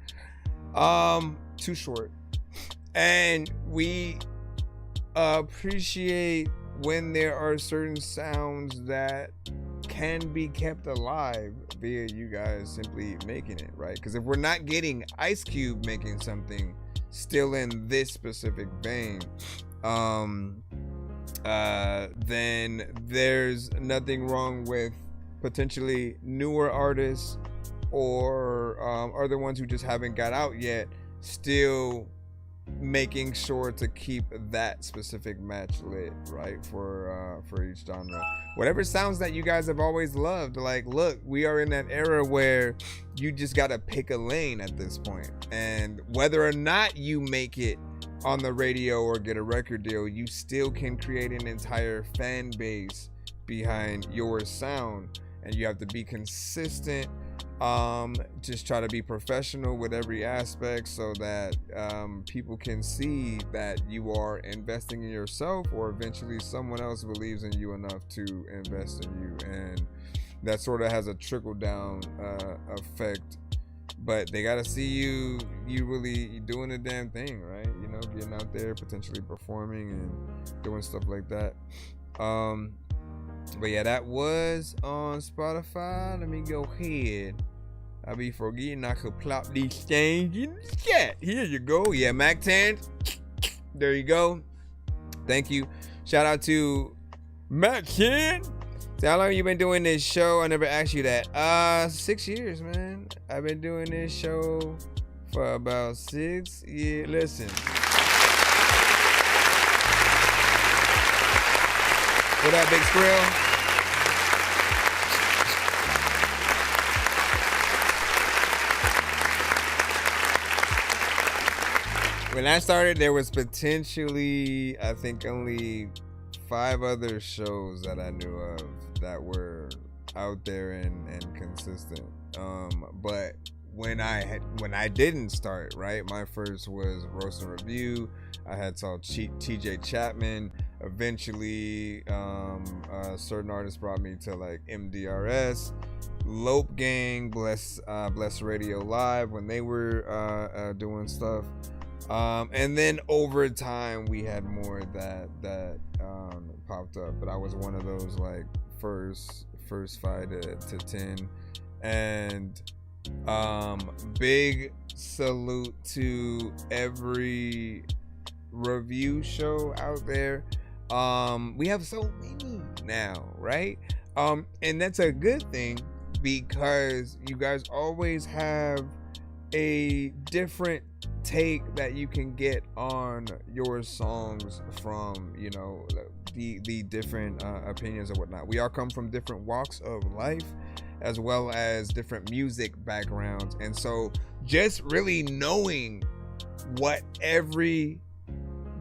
Too Short. And we appreciate when there are certain sounds that can be kept alive via you guys simply making it, right? Because if we're not getting Ice Cube making something still in this specific vein, then there's nothing wrong with potentially newer artists or other ones who just haven't got out yet still making sure to keep that specific match lit, right, for each genre. Whatever sounds that you guys have always loved, like, look, we are in that era where you just gotta pick a lane at this point, and whether or not you make it on the radio or get a record deal, you still can create an entire fan base behind your sound, and you have to be consistent. Just try to be professional with every aspect so that people can see that you are investing in yourself, or eventually someone else believes in you enough to invest in you, and that sort of has a trickle down effect. But they gotta see you really doing the damn thing, right? You know, getting out there, potentially performing and doing stuff like that. But yeah, that was on Spotify. Let me go ahead. I be forgetting I could plop these things in the chat. Here you go. Yeah, Mac 10. There you go. Thank you. Shout out to Mac 10. So how long have you been doing this show? I never asked you that. 6 years, man. I've been doing this show for about 6 years. Listen. What up, Big Skrill? When I started, there was potentially, I think, only 5 other shows that I knew of that were out there and consistent. But when I didn't start, right, my first was Roast and Review. I had saw TJ Chapman. Eventually, certain artists brought me to like MDRS, Lope Gang, Bless Radio Live when they were doing stuff. And then over time we had more that popped up, but I was one of those like first 5 to 10. And big salute to every review show out there. We have so many now, right? And that's a good thing, because you guys always have a different take that you can get on your songs from, you know, the different opinions and whatnot. We all come from different walks of life, as well as different music backgrounds, and so just really knowing what every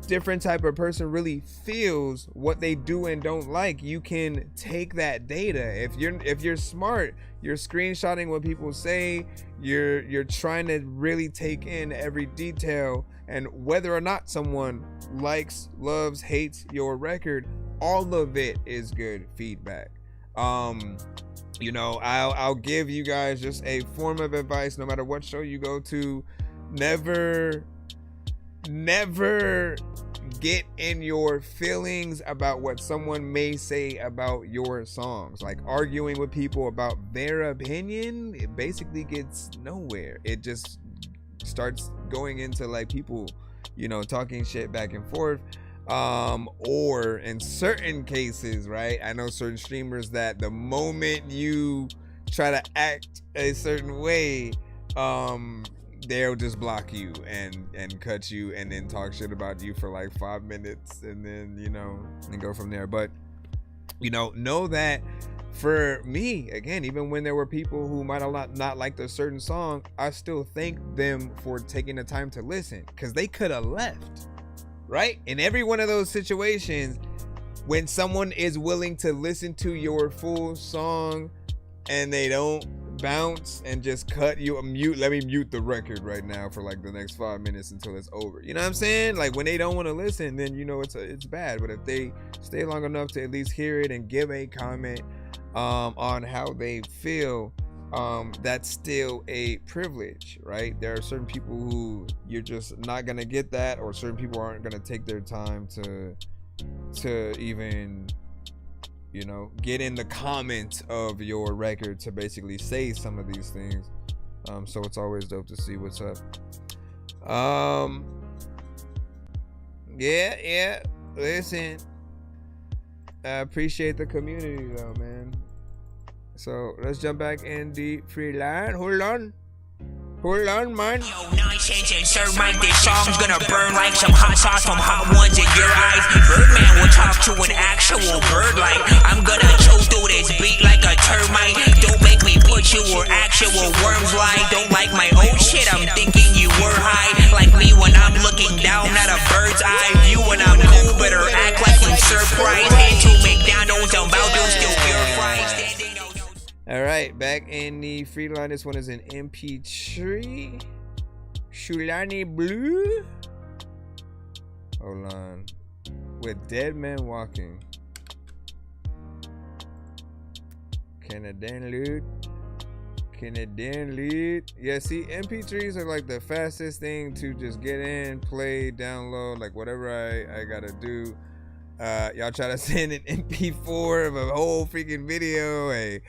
different type of person really feels, what they do and don't like, you can take that data. If you're smart, you're screenshotting what people say, you're trying to really take in every detail, and whether or not someone likes, loves, hates your record, all of it is good feedback. You know, I'll give you guys just a form of advice, no matter what show you go to. Never get in your feelings about what someone may say about your songs. Like arguing with people about their opinion, it basically gets nowhere. It just starts going into like people, you know, talking shit back and forth. Or in certain cases, right, I know certain streamers that the moment you try to act a certain way, they'll just block you and cut you and then talk shit about you for like 5 minutes, and then, you know, and go from there. But, you know that for me, again, even when there were people who might have not liked a certain song, I still thank them for taking the time to listen, because they could have left, right? In every one of those situations, when someone is willing to listen to your full song and they don't bounce and just cut you, let me mute the record right now for like the next 5 minutes until it's over. You know what I'm saying? Like when they don't want to listen, then you know it's bad. But if they stay long enough to at least hear it and give a comment on how they feel, that's still a privilege, right? There are certain people who you're just not gonna get that, or certain people aren't gonna take their time to even, you know, get in the comments of your record to basically say some of these things. So it's always dope to see what's up. Yeah, listen, I appreciate the community though, man. So let's jump back in the free line. Hold on. Hold on, man. Nonsense and serve my this song's gonna burn like some hot sauce from hot ones in your eyes. Birdman will talk to an actual bird like I'm gonna chew through this beat like a termite. Don't make me put you where actual worms lie. Don't like my own shit, I'm thinking you were high. Like me when I'm looking down at a bird's eye view. When I'm cool, better act like you surprised. Head to McDonald's, I'm about to steal your fries. All right, back in the free line. This one is an MP3. Shulani Blue. Hold on. With Dead Man Walking. Canadian loot. Yeah, see, MP3s are like the fastest thing to just get in, play, download, like whatever I gotta do. Y'all try to send an MP4 of a whole freaking video, a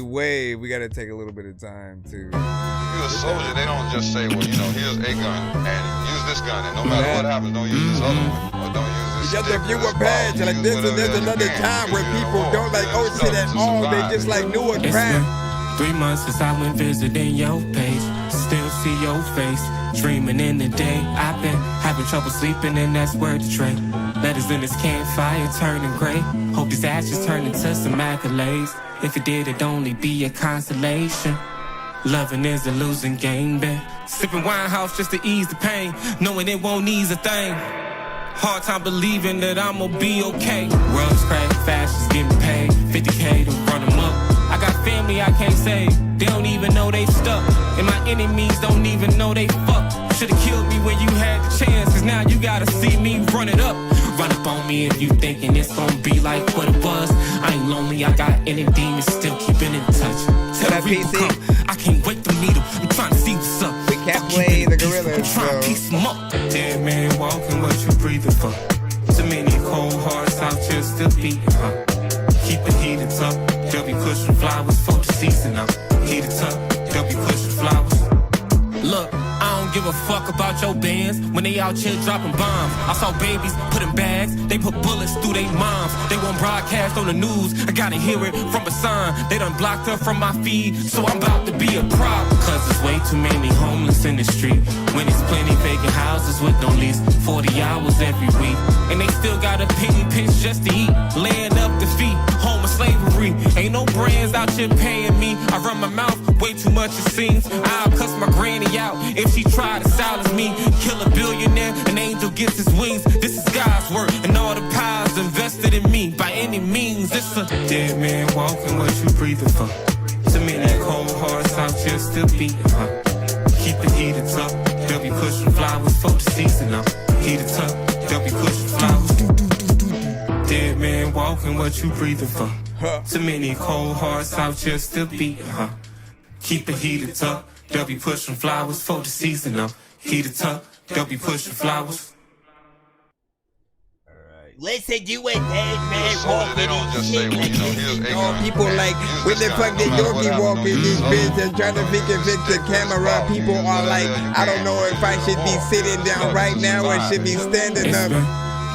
wave. We gotta take a little bit of time to. You're a soldier. They don't just say, well, you know, here's a gun and use this gun, and no matter what happens, don't use this other one, or don't use this. Just if you were bad, like this, and there's another time where people don't like shit at all. They just like knew a crap. 3 months since I went visiting your page. Still see your face, dreaming in the day. I've been having trouble sleeping, and that's word to trade. Letters in this campfire turning gray. Hope these ashes turn into some accolades. If it did, it'd only be a consolation. Loving is a losing game, babe. Sipping wine house just to ease the pain, knowing it won't ease a thing. Hard time believing that I'ma be okay. World is crazy, fashions getting paid. 50K to run them up. I got family I can't save. They don't even know they stuck. And my enemies don't even know they fucked. Should've killed me when you had the chance, cause now you gotta see me run it up. Run up on me if you thinking it's gonna be like what it was. I ain't lonely, I got any demons still keeping in touch. Tell the people come, I can't wait to meet them. I'm trying to see what's up. We can't play the gorillas, I'm trying to piece them up. Dead man walking, what you breathing for? Too many cold hearts out here still beating, huh? Keep it heated up. They'll be pushing flowers for the season up. Heated up, they'll be pushing flowers. Look, I don't give a fuck about your bands when they out here dropping bombs. I saw babies put in bags, they put bullets through their moms. They won't broadcast on the news, I gotta hear it from a sign. They done blocked her from my feed, so I'm about to be a problem. Cause there's way too many homeless in the street, when there's plenty vacant houses with no lease, 40 hours every week. And they still got a penny pinch just to eat, laying up the feet, home of slavery. Ain't no brands out here paying me, I run my mouth way too much it seems. I'll cuss my granny out if she try to silence me. Kill a billionaire, an angel gets his wings. This is God's work, and all the powers invested in me. By any means, it's a dead man walking, what you breathing for? Too many cold hearts out here still beating, huh? Keep it heated up, they'll be pushing flowers for the season up. Heated up, they'll be pushing flowers. Dead man walking, what you breathing for? Too many cold hearts out here still beating, huh? Keep it heated up, they'll be pushing flowers for the season up. Heated up, they'll be pushing flowers. Listen, you a dead man walking. They don't just say, well, you know, here's a gun. People like when they fuck the Dorky walk in this bitch and trying to fix the camera. People are like, I don't know if I should be sitting down right now or should be standing up.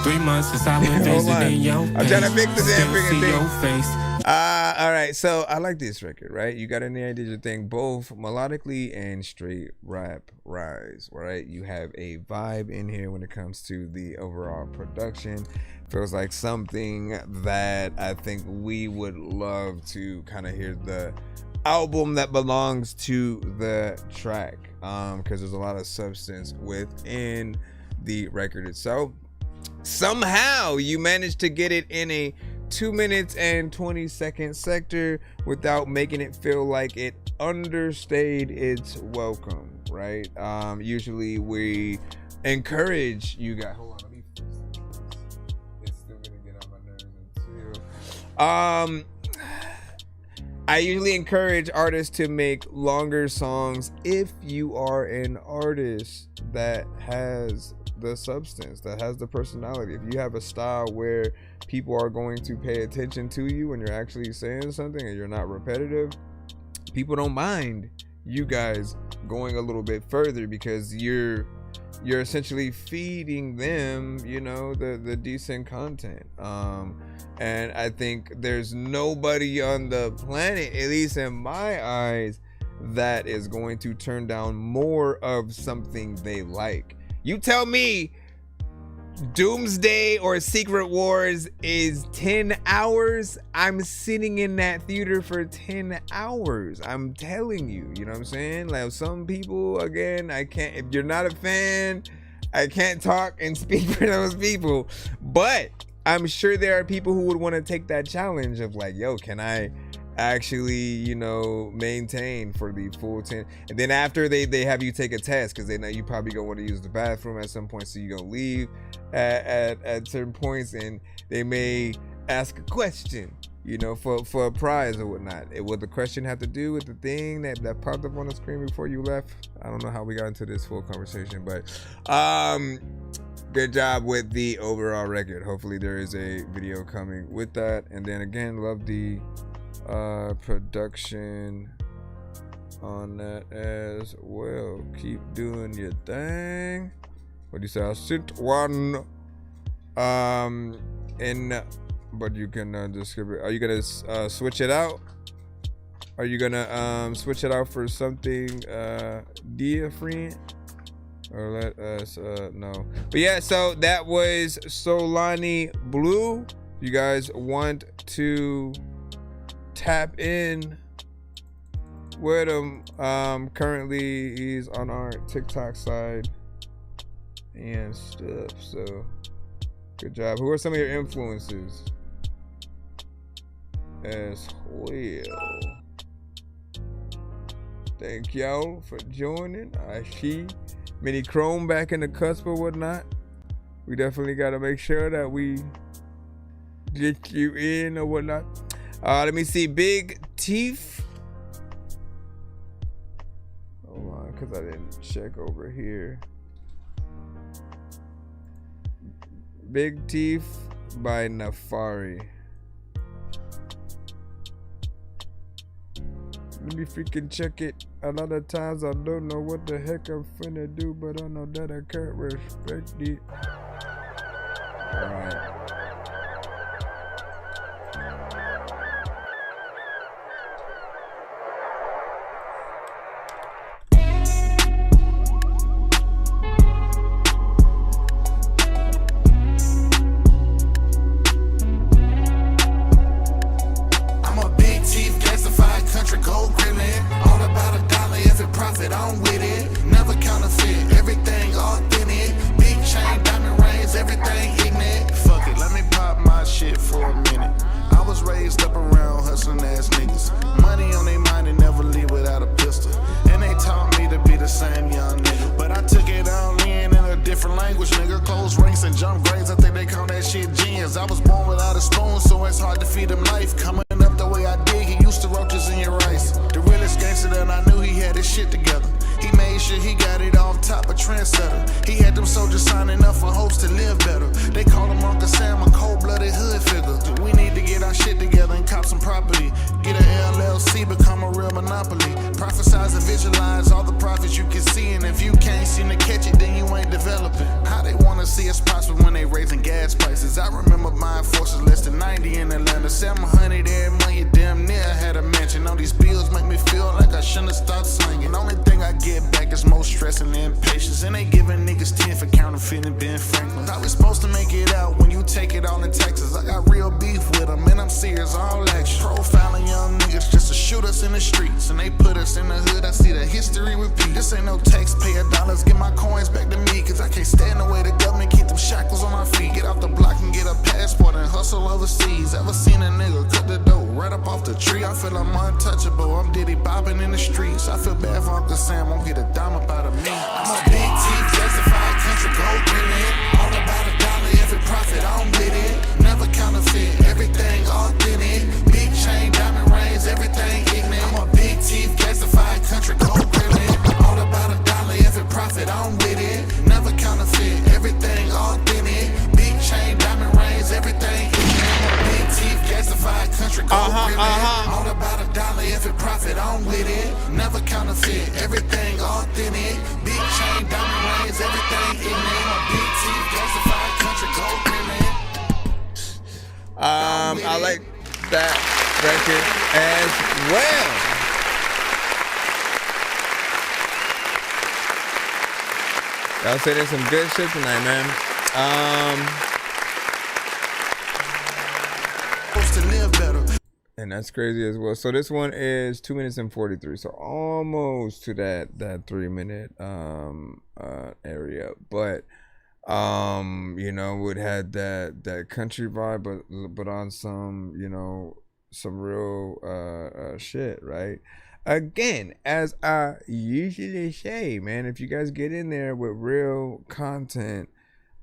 3 months since I went visiting your I'm trying to fix the damn freaking thing. Your face. All right, so I like this record, right? You got in there and did your thing, both melodically and straight rap rise, right? You have a vibe in here when it comes to the overall production. Feels like something that I think we would love to kind of hear the album that belongs to the track, because there's a lot of substance within the record itself. Somehow you managed to get it in a 2 minutes and 20-second sector without making it feel like it understayed its welcome, right? Usually we encourage you guys. Hold on, let me fix this. It's still gonna get on my nerves too. I usually encourage artists to make longer songs if you are an artist that has the substance, that has the personality. If you have a style where people are going to pay attention to you when you're actually saying something and you're not repetitive, people don't mind you guys going a little bit further because you're essentially feeding them, you know, the decent content. And I think there's nobody on the planet, at least in my eyes, that is going to turn down more of something they like. You tell me Doomsday or Secret Wars is 10 hours. I'm sitting in that theater for 10 hours. I'm telling you, you know what I'm saying? Like some people, again, I can't, if you're not a fan, I can't talk and speak for those people, but I'm sure there are people who would want to take that challenge of like, yo, can I actually, you know, maintain for the full 10? And then after they have you take a test, because they know you probably gonna want to use the bathroom at some point, so you're gonna leave at certain points, and they may ask a question, you know, for a prize or whatnot. What the question have to do with the thing that popped up on the screen before you left? I don't know how we got into this full conversation, but good job with the overall record. Hopefully there is a video coming with that. And then again, love the production on that as well. Keep doing your thing. What do you say? I sent one but you can just skip it. Are you gonna switch it out? Are you gonna switch it out for something dear friend? Or let us know. But yeah, so that was Solani Blue. You guys want to tap in with him? Currently he's on our TikTok side and stuff, so good job. Who are some of your influences as well? Thank y'all for joining. I see Mini Chrome back in the cusp or whatnot. We definitely got to make sure that we get you in or whatnot. Let me see. Big Teeth. Hold on, because I didn't check over here. Big Teeth by Nafari. Let me freaking check it. A lot of times I don't know what the heck I'm finna do, but I know that I can't respect it. Alright. On with it, never counterfeit, everything authentic. Big chain, diamond rings, everything ignorant. Fuck it, let me pop my shit for a minute. I was raised up around hustling ass niggas. Money on their mind and never leave without a pistol. And they taught me to be the same young nigga. But I took it all in a different language, nigga. Close ranks and jump grades, I think they call that shit genius. I was born without a spoon, so it's hard to feed him life. Coming up the way I did, he used to roaches in your rice. The realest gangster that I knew, he had his shit together. He made sure he got it off top of trendsetter. He had them soldiers signing up for hopes to live better. They call him Uncle Sam, a cold-blooded hood figure. We need to get our shit together and cop some property. Get an LLC, become a real monopoly. Prophesize and visualize all the profits you can see. And if you can't seem to catch it, then you ain't developing. How they wanna see us prosper when they raising gas prices? I remember buying forces less than 90 in Atlanta. 700 every month, you damn near had a mansion. All these bills make me feel like I shouldn't have stopped slinging. The only thing I get back is more stress and impatience. And they giving niggas 10 for counterfeiting Ben Franklin. How we supposed to make it out when you take it all in Texas? I got real beef with them and I'm serious, all action. Profiling young niggas just to shoot us in the streets. And they put us in the hood, I see the history repeat. This ain't no taxpayer dollars, get my coins back to me. Cause I can't stand the way the government keep them shackles on my feet. Get off the block and get a passport and hustle overseas. Ever seen a nigga cut the dough right up off the tree? I feel I'm untouchable, I'm Diddy bopping in the streets. I feel bad for Uncle Sam, won't get a dime up out of me. I'm a big teeth, justified country, gold brilliant. All about a dollar, every profit, I'm with it. Never counterfeit, everything authentic. Big chain, diamond rings, everything ignorant. I'm a big teeth, justified country, gold brilliant. All about a dollar, every profit, I'm with it. Never counterfeit, everything authentic. Big chain, diamond rings, everything ignorant. I'm a big teeth, justified country, gold brilliant. All about a dollar, every profit, I'm with it. Never counterfeit, everything authentic. Big chain, diamond rings, everything ignorant. I'm a big teeth, justified country, gold brilliant. I like that record as well. Y'all say there's some good shit tonight, man. Supposed to live better. And that's crazy as well. So this one is 2 minutes and 43. So almost to that 3 minute area. But you know, it had that country vibe, but on some, you know, some real shit, right? Again, as I usually say, man, if you guys get in there with real content,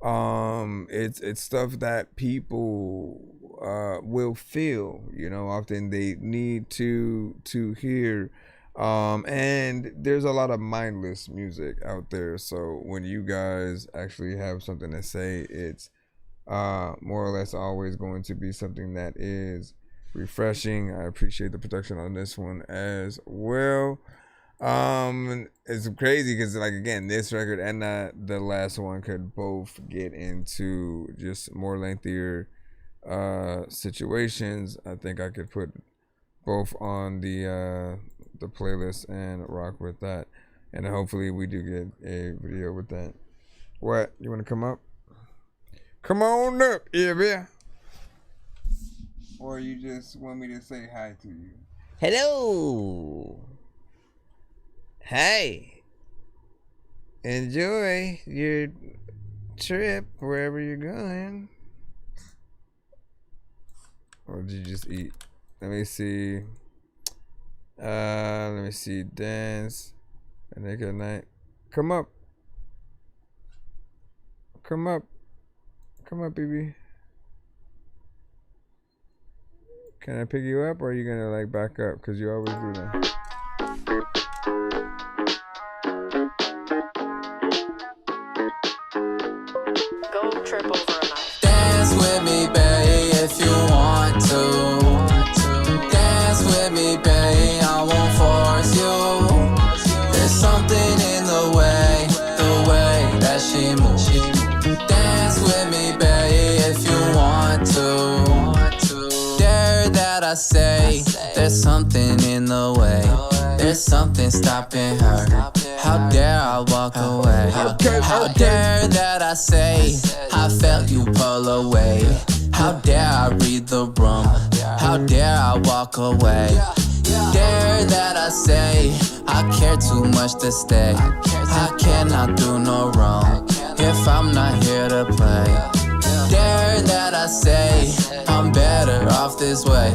it's stuff that people will feel, you know, often they need to hear. And there's a lot of mindless music out there, so when you guys actually have something to say, it's more or less always going to be something that is refreshing. I appreciate the production on this one as well. It's crazy because, like, again, this record and the last one could both get into just more lengthier situations. I think I could put both on the playlist and rock with that, and hopefully we do get a video with that. What, you want to come up? Come on up, Evie. Or you just want me to say hi to you? Hello. Hey. Enjoy your trip wherever you're going. Or did you just eat? Let me see. Dance. A naked night. Come up. Come up, baby. Can I pick you up, or are you gonna like back up? Cause you always do that. Go trip over a night. Dance with me, babe, if you want to. Dance with me, babe, I won't force you. There's something in the way that she moves. Dance with me, babe, if you want to. I say, there's something in the way. There's something stopping her. How dare I walk away? How dare that I say, I felt you pull away. How dare I read the room? How dare I walk away? Dare that I say, I care too much to stay. I cannot do no wrong if I'm not here to play. Dare that I say, I'm better off this way.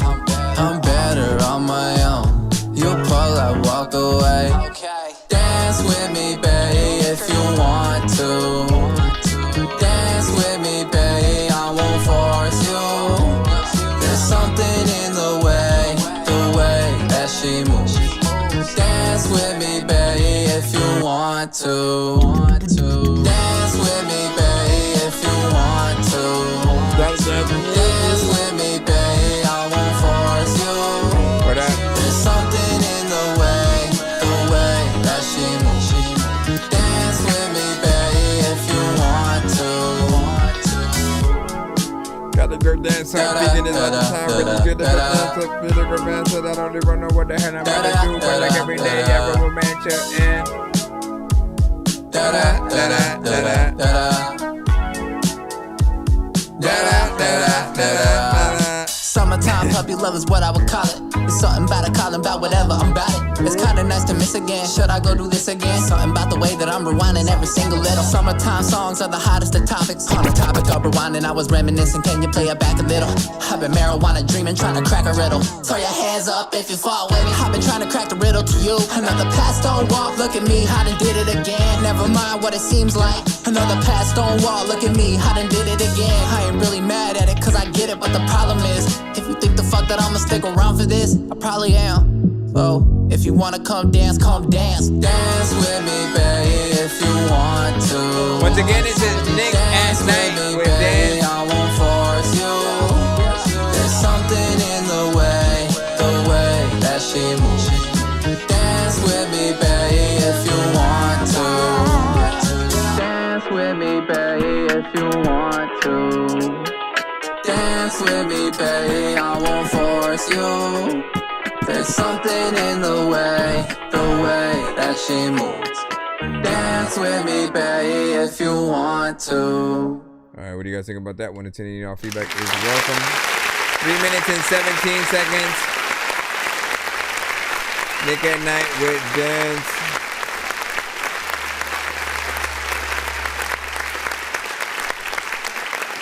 I'm better on my own. You pull, I walk away. Dance with me, babe, if you want to. Dance with me, babe, I won't force you. There's something in the way that she moves. Dance with me, babe, if you want to. Dance with me, babe, if you want to. Dance with me, babe, I won't force you. There's something in the way that she moves. Dance with me, babe, if you want to. Got the girl dance on thinking it's all the time. Really good to dance up, feel the romance, so I don't even know what the hell I'm about to do. But like every day, every romance and Summertime puppy love is what I would call it. It's something about it, calling about whatever, I'm about it. It's kinda nice to miss again. Should I go do this again? Something about the way that I'm rewinding every single little. Summertime songs are the hottest of topics. On the topic of rewinding, I was reminiscing. Can you play it back a little? I've been marijuana dreaming, trying to crack a riddle. Throw your hands up if you fall with me. I've been trying to crack the riddle to you. Another past stone wall, look at me, I done did it again. Never mind what it seems like. Another past stone wall, look at me, I done did it again. I ain't really mad at it, cause I get it, but the problem is, if you think the fuck that I'ma stick around for this, I probably am. So, if you wanna come dance, come dance. Dance with me, babe, if you want to. Once again, it's a Nick at Night with Dan. I won't force you. There's something in the way that she moves. Dance with me, babe, if you want to. Dance with me, babe, if you want to. Dance with me, babe, I won't force you. There's something in the way that she moves. Dance with me, baby, if you want to. All right, what do you guys think about that? 1 to 10, y'all feedback is welcome. 3 minutes and 17 seconds. Nick at Night with Dance.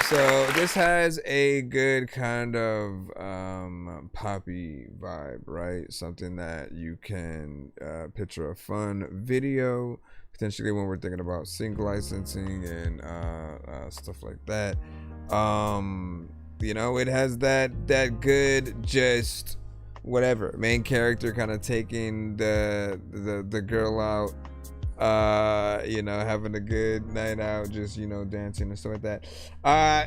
So this has a good kind of poppy vibe, right? Something that you can picture a fun video, potentially when we're thinking about sync licensing and stuff like that. You know, it has that good just whatever main character kind of taking the girl out, you know, having a good night out, just, you know, dancing and stuff like that.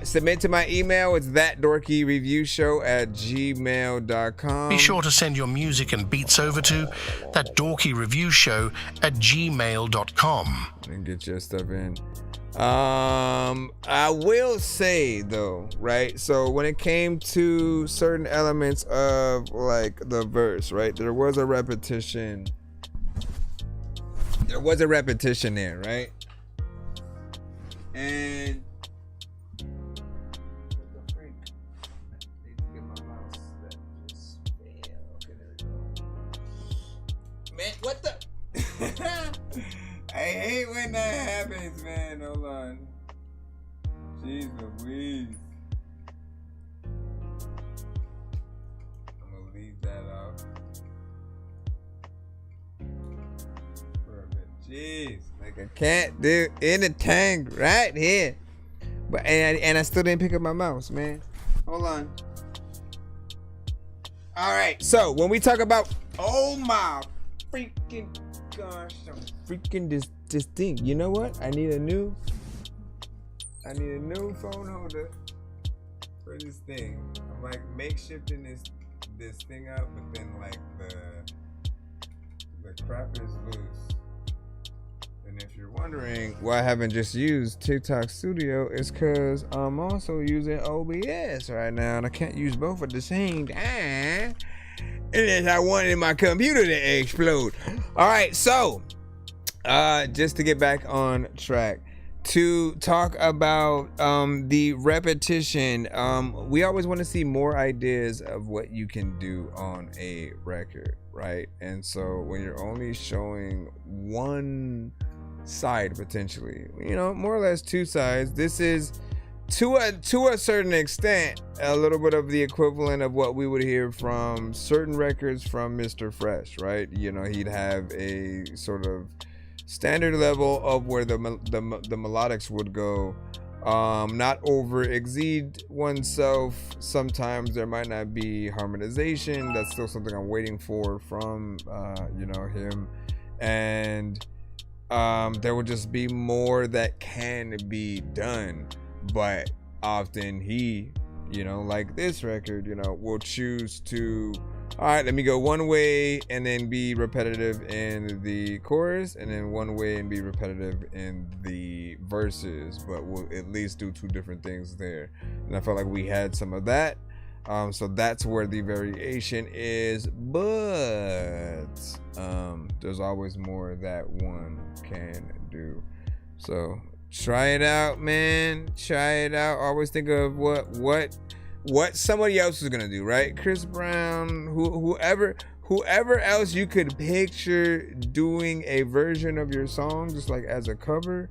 Submit to my email. It's ThatDorkyReviewShow@gmail.com. Be sure to send your music and beats over to ThatDorkyReviewShow@gmail.com. And get your stuff in. I will say though, right? So when it came to certain elements of like the verse, right? There was a repetition. There was a repetition there, right? And what the freak? I need to get my mouse that just failed. Okay, there we go. Man, what the? I hate when that happens, man. Hold on. Jeez Louise. I'm gonna leave that out for a bit. Jeez, like I can't do anything right here. But and I still didn't pick up my mouse, man. Hold on. All right. So when we talk about, oh my freaking gosh, I'm freaking this thing. You know what? I need a new phone holder for this thing. I'm like makeshifting this thing out, but then like the crap is loose. And if you're wondering why I haven't just used TikTok Studio, it's because I'm also using OBS right now, and I can't use both at the same time. Unless I wanted my computer to explode. All right, so just to get back on track, to talk about the repetition, we always want to see more ideas of what you can do on a record, right? And so when you're only showing one side, potentially, you know, more or less two sides, this is to a certain extent a little bit of the equivalent of what we would hear from certain records from Mr. Fresh, right? You know, he'd have a sort of standard level of where the melodics would go, not over exceed oneself. Sometimes there might not be harmonization. That's still something I'm waiting for from you know, him. And there will just be more that can be done, but often he, you know, like this record, you know, will choose to, all right, let me go one way and then be repetitive in the chorus, and then one way and be repetitive in the verses, but we'll at least do two different things there. And I felt like we had some of that. So that's where the variation is, but there's always more that one can do. So try it out, man. Try it out. Always think of what somebody else is gonna do, right? Chris Brown, whoever else you could picture doing a version of your song, just like as a cover.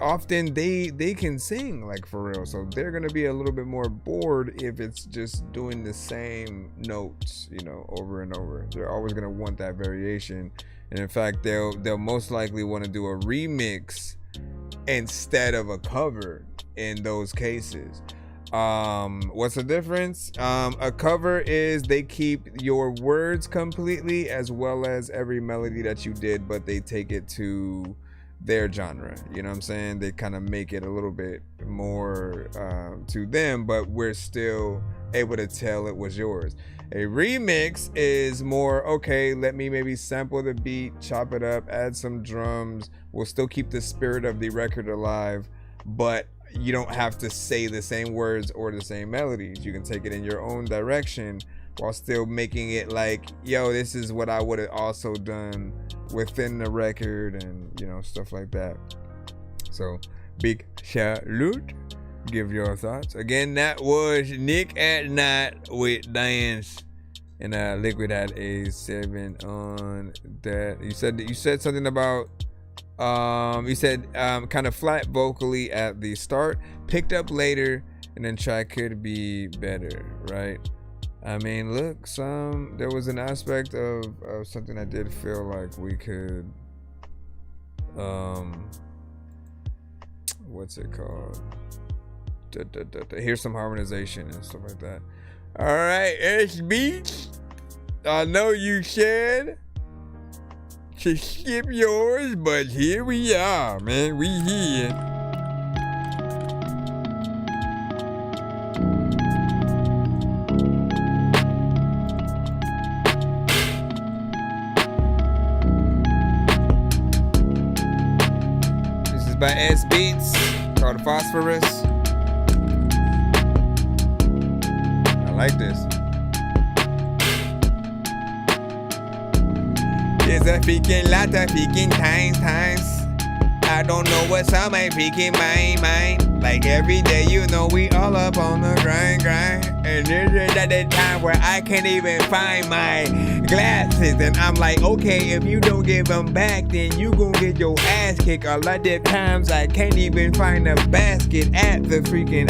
Often they can sing, like, for real, so they're gonna be a little bit more bored if it's just doing the same notes, you know, over and over. They're always gonna want that variation, and in fact they'll most likely want to do a remix instead of a cover in those cases. What's the difference? A cover is they keep your words completely as well as every melody that you did, but they take it to their genre, you know what I'm saying? They kind of make it a little bit more to them, but we're still able to tell it was yours. A remix is more, okay, let me maybe sample the beat, chop it up, add some drums. We'll still keep the spirit of the record alive, but you don't have to say the same words or the same melodies. You can take it in your own direction, while still making it like, yo, this is what I would have also done within the record, and you know, stuff like that. So big salute. Give your thoughts. Again, that was Nick at Night with Dance, and Liquid had a 7 on that. You said something about you said kind of flat vocally at the start, picked up later, and then track could be better, right? I mean, look, there was an aspect of something I did feel like we could what's it called? Here's some harmonization and stuff like that. All right, S Beats. I know you said to skip yours, but here we are, man. We here. This is by S Beats, called Phosphorus. I like this. There's a freaking lot of freaking times. I don't know what's on my freaking mind. Like every day, you know, we all up on the grind. And there's another time where I can't even find my glasses. And I'm like, okay, if you don't give them back, then you gon' get your ass kicked. A lot of times I can't even find a basket at the freaking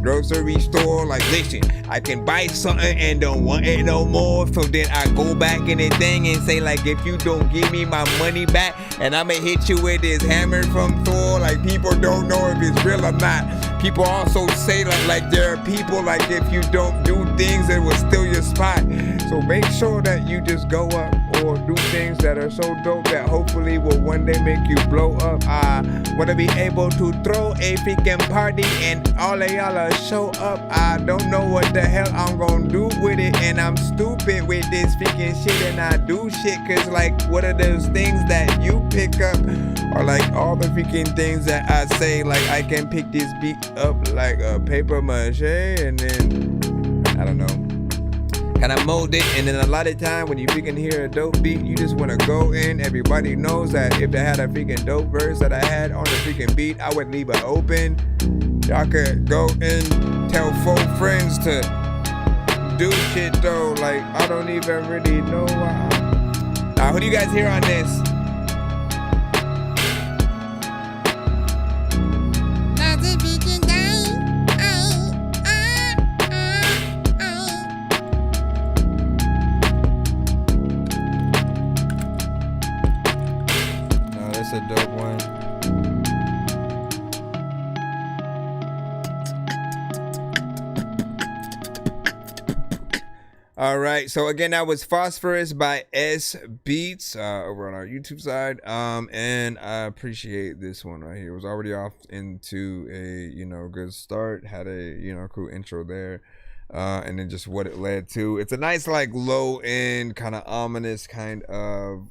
grocery store. Like, listen, I can buy something and don't want it no more. So then I go back in the thing and say, like, if you don't give me my money back, and I'ma hit you with this hammer from Thor. Like, people don't know if it's real or not. People also say like there are people, like, if you don't do things, it will steal your spot. So make sure that you just go up or do things that are so dope that hopefully will one day make you blow up. I wanna be able to throw a freaking party and all of y'all show up. I don't know what the hell I'm gonna do with it, and I'm stupid with this freaking shit, and I do shit cause, like, what are those things that you pick up, or like all the freaking things that I say, like I can pick this beat up like a paper mache and then I don't know, kind of mold it. And then a lot of time when you freaking hear a dope beat, you just want to go in. Everybody knows that if they had a freaking dope verse that I had on the freaking beat, I would leave it open. Y'all could go and tell 4 friends to do shit though. Like, I don't even really know why. Now, who do you guys hear on this? A dope one. All right, so again, that was Phosphorus by S Beats over on our YouTube side, and I appreciate this one right here. It was already off into a, you know, good start, had a, you know, cool intro there, and then just what it led to. It's a nice, like, low end kind of ominous kind of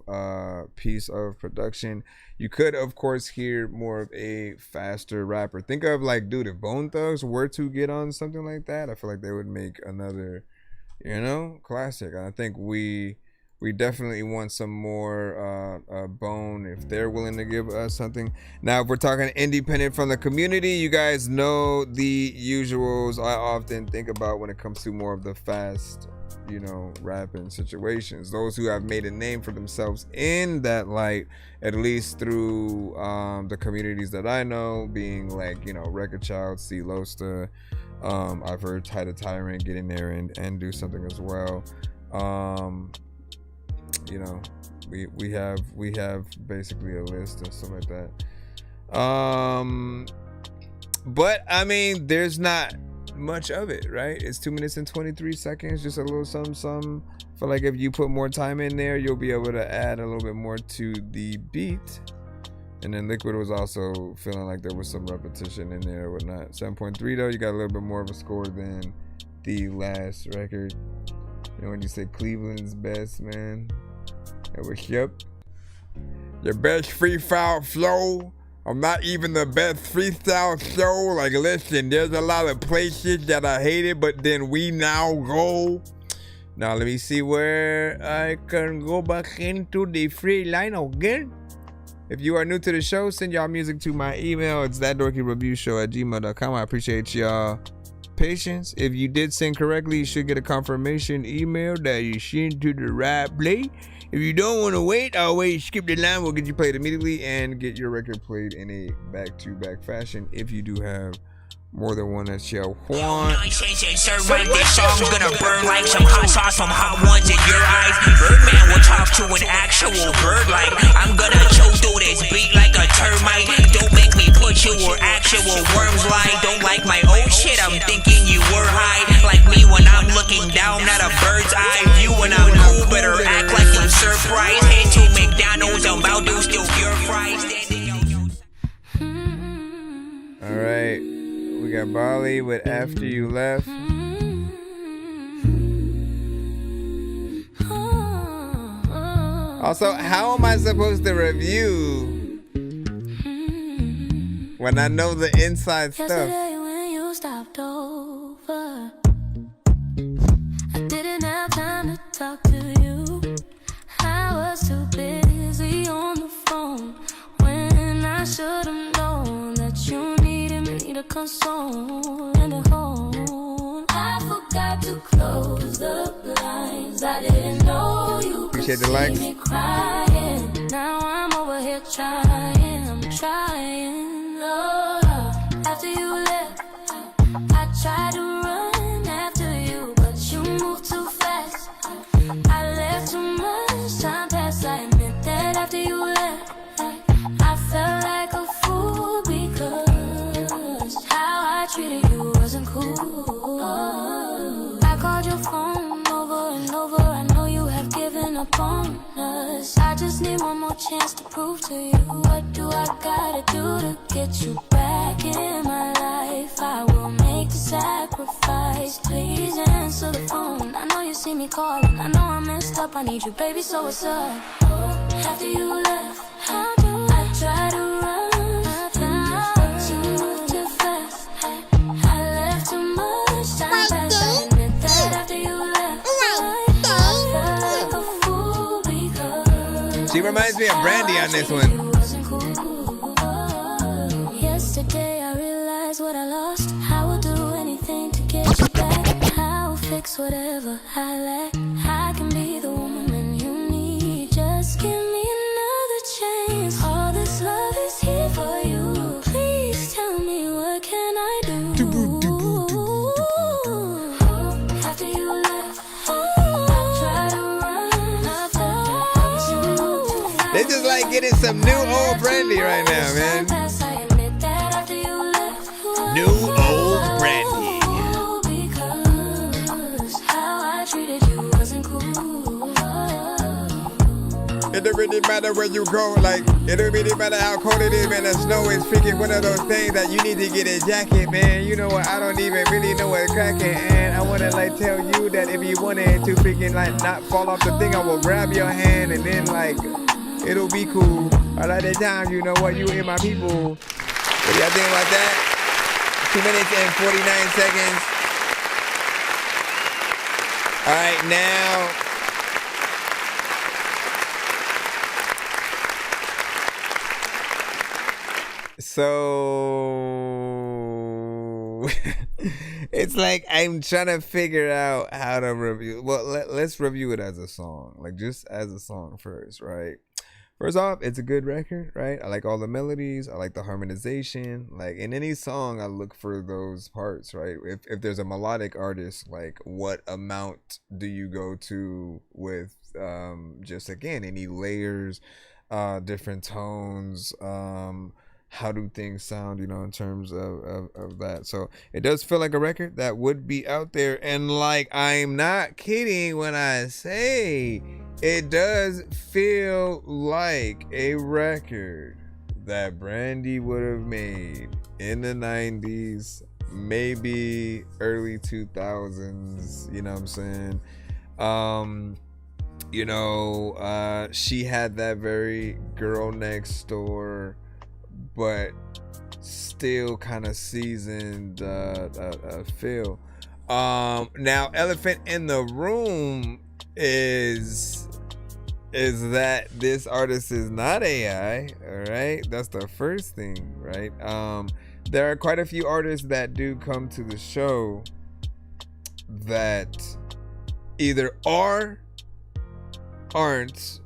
piece of production. You could, of course, hear more of a faster rapper. Think of, like, dude, if Bone Thugs were to get on something like that, I feel like they would make another, you know, classic. I think we definitely want some more Bone if they're willing to give us something. Now, if we're talking independent from the community, you guys know the usuals I often think about when it comes to more of the fast, you know, rapping situations. Those who have made a name for themselves in that light, at least through the communities that I know, being like, you know, Record Child, C. Losta. I've heard Ty the Tyrant get in there and do something as well. You know, we have basically a list and stuff like that. But I mean, there's not much of it, right? It's 2 minutes and 23 seconds, just a little something. I feel like if you put more time in there, you'll be able to add a little bit more to the beat. And then Liquid was also feeling like there was some repetition in there or whatnot. 7.3 though, you got a little bit more of a score than the last record. You know, when you say Cleveland's best, man, it was, yep, your best freestyle flow. I'm not even the best freestyle show. Like, listen, there's a lot of places that I hated, but then we now go. Now let me see where I can go back into the free line again. If you are new to the show, send y'all music to my email. It's ThatDorkyReviewShow@gmail.com. I appreciate y'all patience. If you did send correctly, you should get a confirmation email that you sent to the right place. If you don't want to wait, I'll wait. Skip the line. We'll get you played immediately and get your record played in a back-to-back fashion if you do have more than one that you want. This song's gonna burn like some hot sauce from hot ones in your eyes. Birdman will talk to an actual bird like I'm gonna choke through this beat like a termite. Don't make me put you where actual worms lie. Don't like my old shit, I'm thinking you were high. Like me when I'm looking down at a bird's eye view. When I'm cool, better act like you surprised. Head to McDonald's, I'm about to steal your fries. Alright. We got Bolow with After You Left. Also, how am I supposed to review when I know the inside stuff? Yesterday when you stopped over, I didn't have time to talk to you. I was too busy on the phone when I should have known that you needed me to console and to hold. I forgot to close the blinds. I didn't know you could see me crying. Now I'm over here trying, I'm trying. Oh, after you left, I tried to run after you, but you moved too fast. I left too much time past. I admit that after you left, I felt like a fool because how I treated you wasn't cool. I called your phone over and over. I know you have given up on us. I just need one more chance to prove to you. What do I gotta do to get you back in my life? I will make the sacrifice. Please answer the phone. I know you see me calling. I know I messed up. I need you, baby, so what's up? After you left, I tried to run. You moved too fast. I left too much time past. I admit that after you left, I felt like a fool because She reminds me of Brandy on this one. yesterday I realized what I lost. I will do anything to get you back. I will fix whatever I lack. I can be the woman you need. Just give me another chance. All this love is here for you. Please tell me, what can I do? After you left, I tried to run. They just like getting some new old Brandy right now, man. New old Brandy. Because how I treated you wasn't cool. It don't really matter where you go, like, it don't really matter how cold it is, man. The snow is freaking one of those things that you need to get a jacket, man. You know what, I don't even really know what's cracking, and I wanna like tell you that if you wanted to freaking like not fall off the thing, I will grab your hand and then like, it'll be cool. A lot of the time, you know what, you and my people. What do y'all think about that? 2 minutes and 49 seconds. All right, now. So it's like I'm trying to figure out how to review. Well, let's review it as a song, like just as a song first, right? First off, it's a good record, right? I like all the melodies. I like the harmonization. Like in any song, I look for those parts, right? If there's a melodic artist, like what amount do you go to with just again any layers, different tones, how do things sound, you know, in terms of that. So it does feel like a record that would be out there, and like I'm not kidding when I say it does feel like a record that Brandy would have made in the 90s, maybe early 2000s, you know what I'm saying? You know, she had that very girl next door but still kind of seasoned feel. Now, elephant in the room is that this artist is not AI. All right, that's the first thing, right? There are quite a few artists that do come to the show that either are, aren't,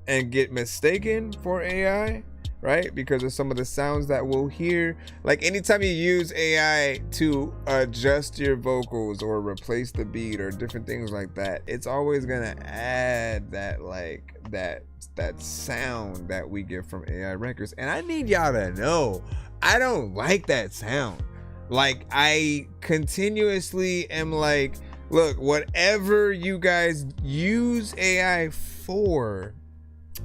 and get mistaken for AI, right? Because of some of the sounds that we'll hear. Like anytime you use AI to adjust your vocals or replace the beat or different things like that, it's always gonna add that like that sound that we get from AI records. And I need y'all to know, I don't like that sound. Like, I continuously am like, look, whatever you guys use AI for,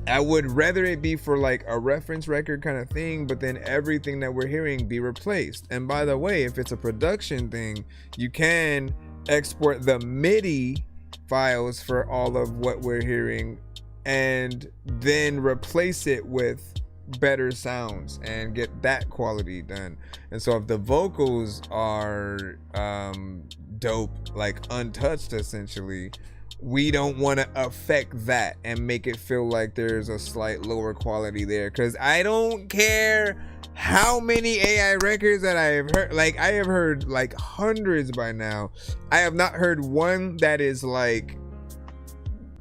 I would rather it be for like a reference record kind of thing, but then everything that we're hearing be replaced. And by the way, if it's a production thing, you can export the MIDI files for all of what we're hearing and then replace it with better sounds and get that quality done. And so if the vocals are dope, like untouched essentially, we don't want to affect that and make it feel like there's a slight lower quality there. Because I don't care how many AI records that I have heard. Like, I have heard like hundreds by now. I have not heard one that is like,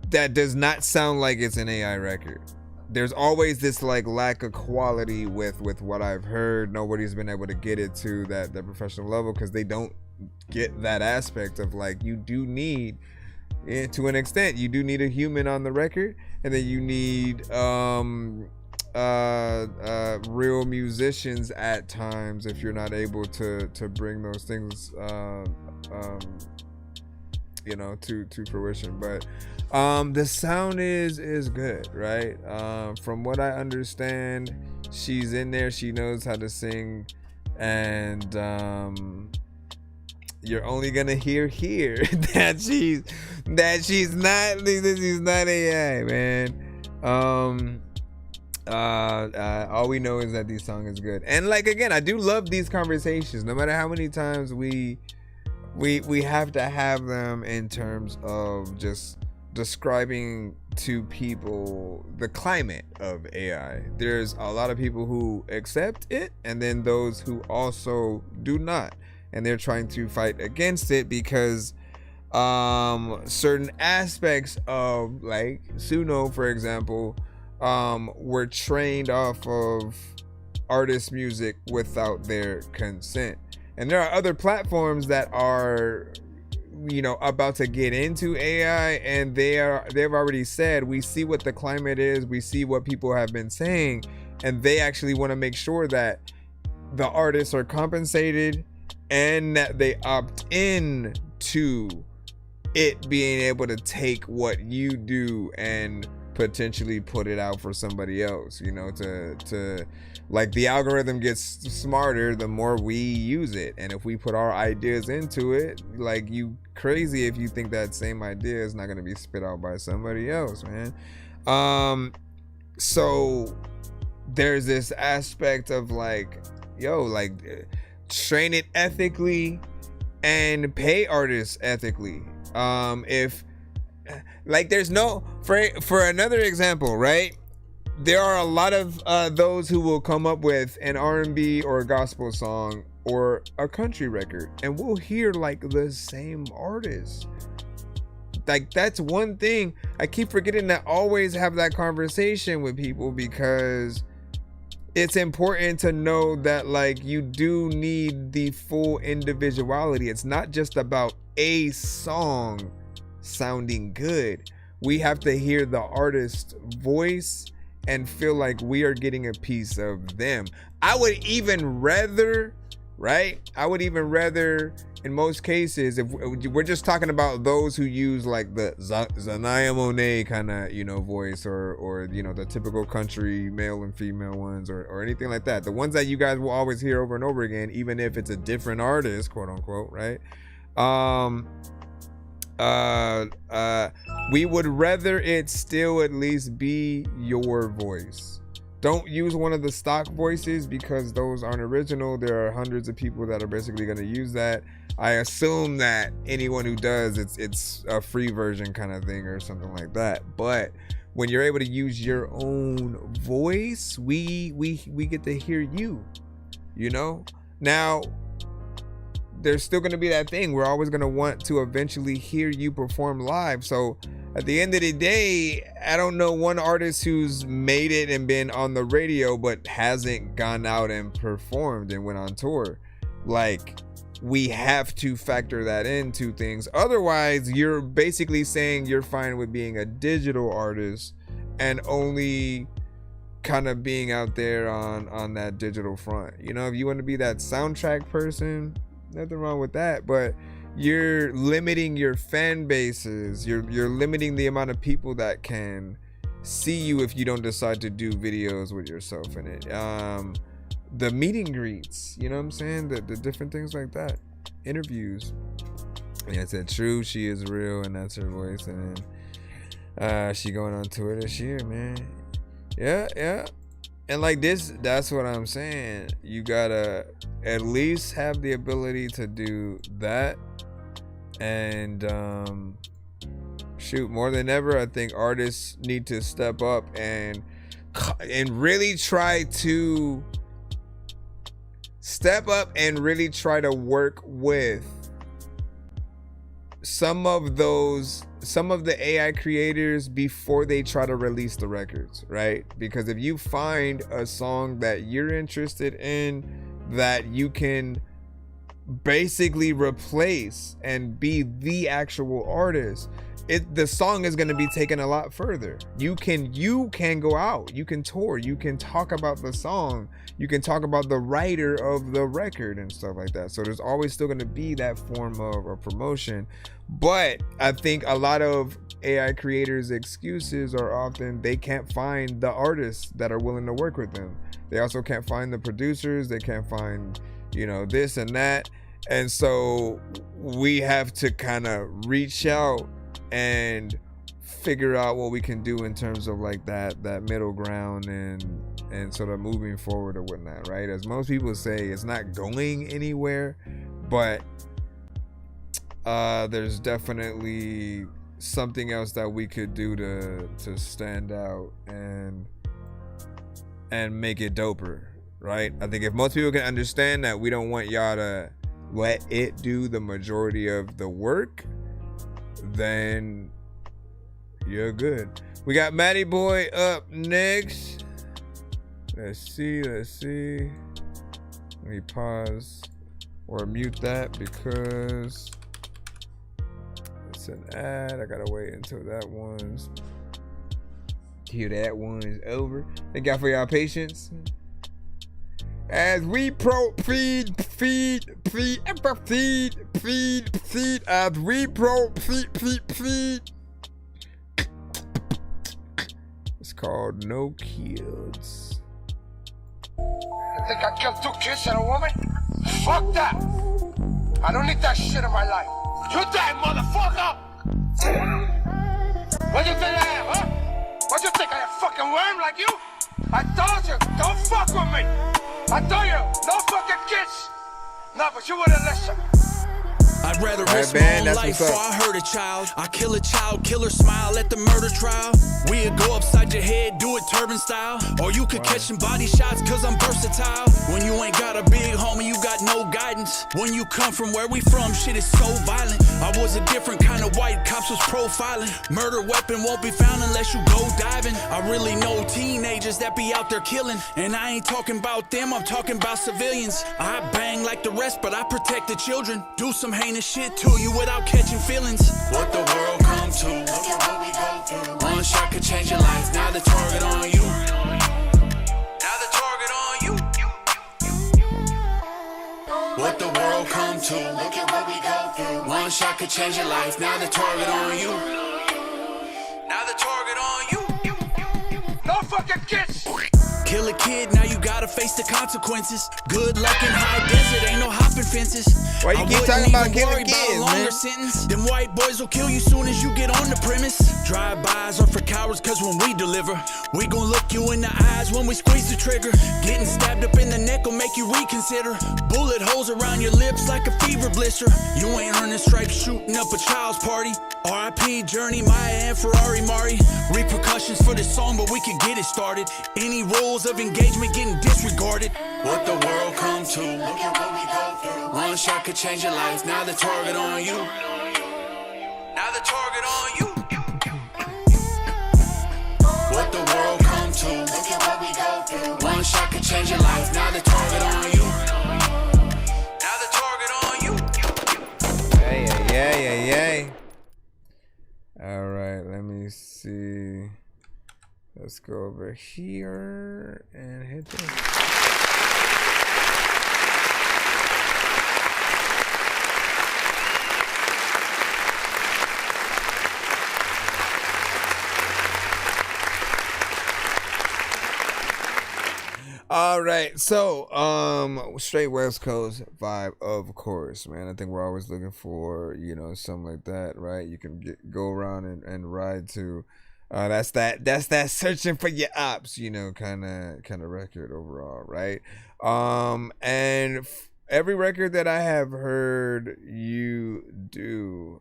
that does not sound like it's an AI record. There's always this like lack of quality with what I've heard. Nobody's been able to get it to that professional level because they don't get that aspect of like, you do need, to an extent, you do need a human on the record, and then you need real musicians at times if you're not able to bring those things to fruition. But the sound is good, right? From what I understand, she's in there, she knows how to sing, and you're only gonna hear that she's not AI, man. All we know is that this song is good. And like, again, I do love these conversations, no matter how many times we have to have them in terms of just describing to people the climate of AI. There's a lot of people who accept it, and then those who also do not, and they're trying to fight against it because certain aspects of, like Suno, for example, were trained off of artist music without their consent. And there are other platforms that are, about to get into AI, and they've already said, we see what the climate is, we see what people have been saying, and they actually want to make sure that the artists are compensated and that they opt in to it being able to take what you do and potentially put it out for somebody else, to like, the algorithm gets smarter the more we use it. And if we put our ideas into it, like, you crazy if you think that same idea is not going to be spit out by somebody else, man. So there's this aspect of like, train it ethically and pay artists ethically. If like, there's no, for another example, right? There are a lot of those who will come up with an R&B or a gospel song or a country record, and we'll hear like the same artist. Like, that's one thing I keep forgetting to always have that conversation with people, because it's important to know that, like, you do need the full individuality. It's not just about a song sounding good. We have to hear the artist's voice and feel like we are getting a piece of them. I would even rather, in most cases, if we're just talking about those who use like the Zanaya Monet kind of, voice, or the typical country male and female ones, or anything like that. The ones that you guys will always hear over and over again, even if it's a different artist, quote unquote, right? We would rather it still at least be your voice, Don't use one of the stock voices because those aren't original. There are hundreds of people that are basically going to use that. I assume that anyone who does, it's a free version kind of thing or something like that. But when you're able to use your own voice, we get to hear you, you know? Now, there's still going to be that thing. We're always going to want to eventually hear you perform live. So at the end of the day, I don't know one artist who's made it and been on the radio but hasn't gone out and performed and went on tour. Like, we have to factor that into things. Otherwise, you're basically saying you're fine with being a digital artist and only kind of being out there on that digital front. You know, if you want to be that soundtrack person, nothing wrong with that, but you're limiting your fan bases. You're limiting the amount of people that can see you if you don't decide to do videos with yourself in it. The meet and greets, you know what I'm saying? The different things like that. Interviews. Yeah, I said true, she is real, and that's her voice. And then she going on tour this year, man. Yeah. And like this, that's what I'm saying. You gotta at least have the ability to do that. And shoot, more than ever, I think artists need to step up and really try to work with some of the AI creators before they try to release the records, right? Because if you find a song that you're interested in that you can basically replace and be the actual artist, the song is going to be taken a lot further. You can go out, you can tour, you can talk about the song, you can talk about the writer of the record and stuff like that. So there's always still going to be that form of a promotion. But I think a lot of AI creators' excuses are often they can't find the artists that are willing to work with them. They also can't find the producers. They can't find, you know, this and that. And so we have to kind of reach out and figure out what we can do in terms of like that middle ground and sort of moving forward or whatnot, right? As most people say, it's not going anywhere, but there's definitely something else that we could do to stand out and make it doper, right? I think if most people can understand that we don't want y'all to let it do the majority of the work, then you're good. We got Matty Boy up next. Let's see. Let me pause or mute that because it's an ad. I gotta wait until that one's over. Thank y'all for y'all patience. As we proceed, as we proceed. It's called No Kids. I think I killed 2 kids and a woman? Fuck that! I don't need that shit in my life. You die, motherfucker! What you think I am, huh? What you think I am, fucking worm like you? I told you, don't fuck with me! I told you, no fucking kids! No, but you wouldn't listen. I'd rather risk my own life before I hurt a child. I kill a child, kill her smile at the murder trial. We'd go upside your head, do it turban style. Or you could catch some body shots cause I'm versatile. When you ain't got a big homie, you got no guidance. When you come from where we from, shit is so violent. I was a different kind of white, cops was profiling. Murder weapon won't be found unless you go diving. I really know teenagers that be out there killing. And I ain't talking about them, I'm talking about civilians. I bang like the rest, but I protect the children. Do some heinous shit to you without catching feelings. What the world come to, look at what we go through. One shot could change your life, now the target on you. Now the target on you. What the world come to, look at what we go through. One shot could change your life, now the target on you. Now the target on you. No fucking kids! Kill a kid, now you gotta face the consequences. Good luck in high desert, ain't no hopping fences. Why you keep talking about killing kids, man? Sentence. Them white boys will kill you soon as you get on the premise. Drive-bys are for cowards, cause when we deliver, We gon' look you in the eyes when we squeeze the trigger. Getting stabbed up in the neck will make you reconsider. Bullet holes around your lips like a fever blister. You ain't earning stripes shooting up a child's party. R.I.P. Journey, Maya and Ferrari Mari. Repercussions for this song, but we can get it started. Any rules of engagement getting disregarded. What the world come to. Look at what we go through. One shot could change your life. Now the target on you. Now the target on you. What the world come to. Look at what we go through. One shot could change your life. Now the target on you. Now the target on you. Yay. All right, let me see. Let's go over here and hit this. All right, so straight West Coast vibe, of course, man. I think we're always looking for, you know, something like that, right? You can go around and ride to. That's that searching for your ops, you know, kind of record overall, right? And every record that I have heard you do,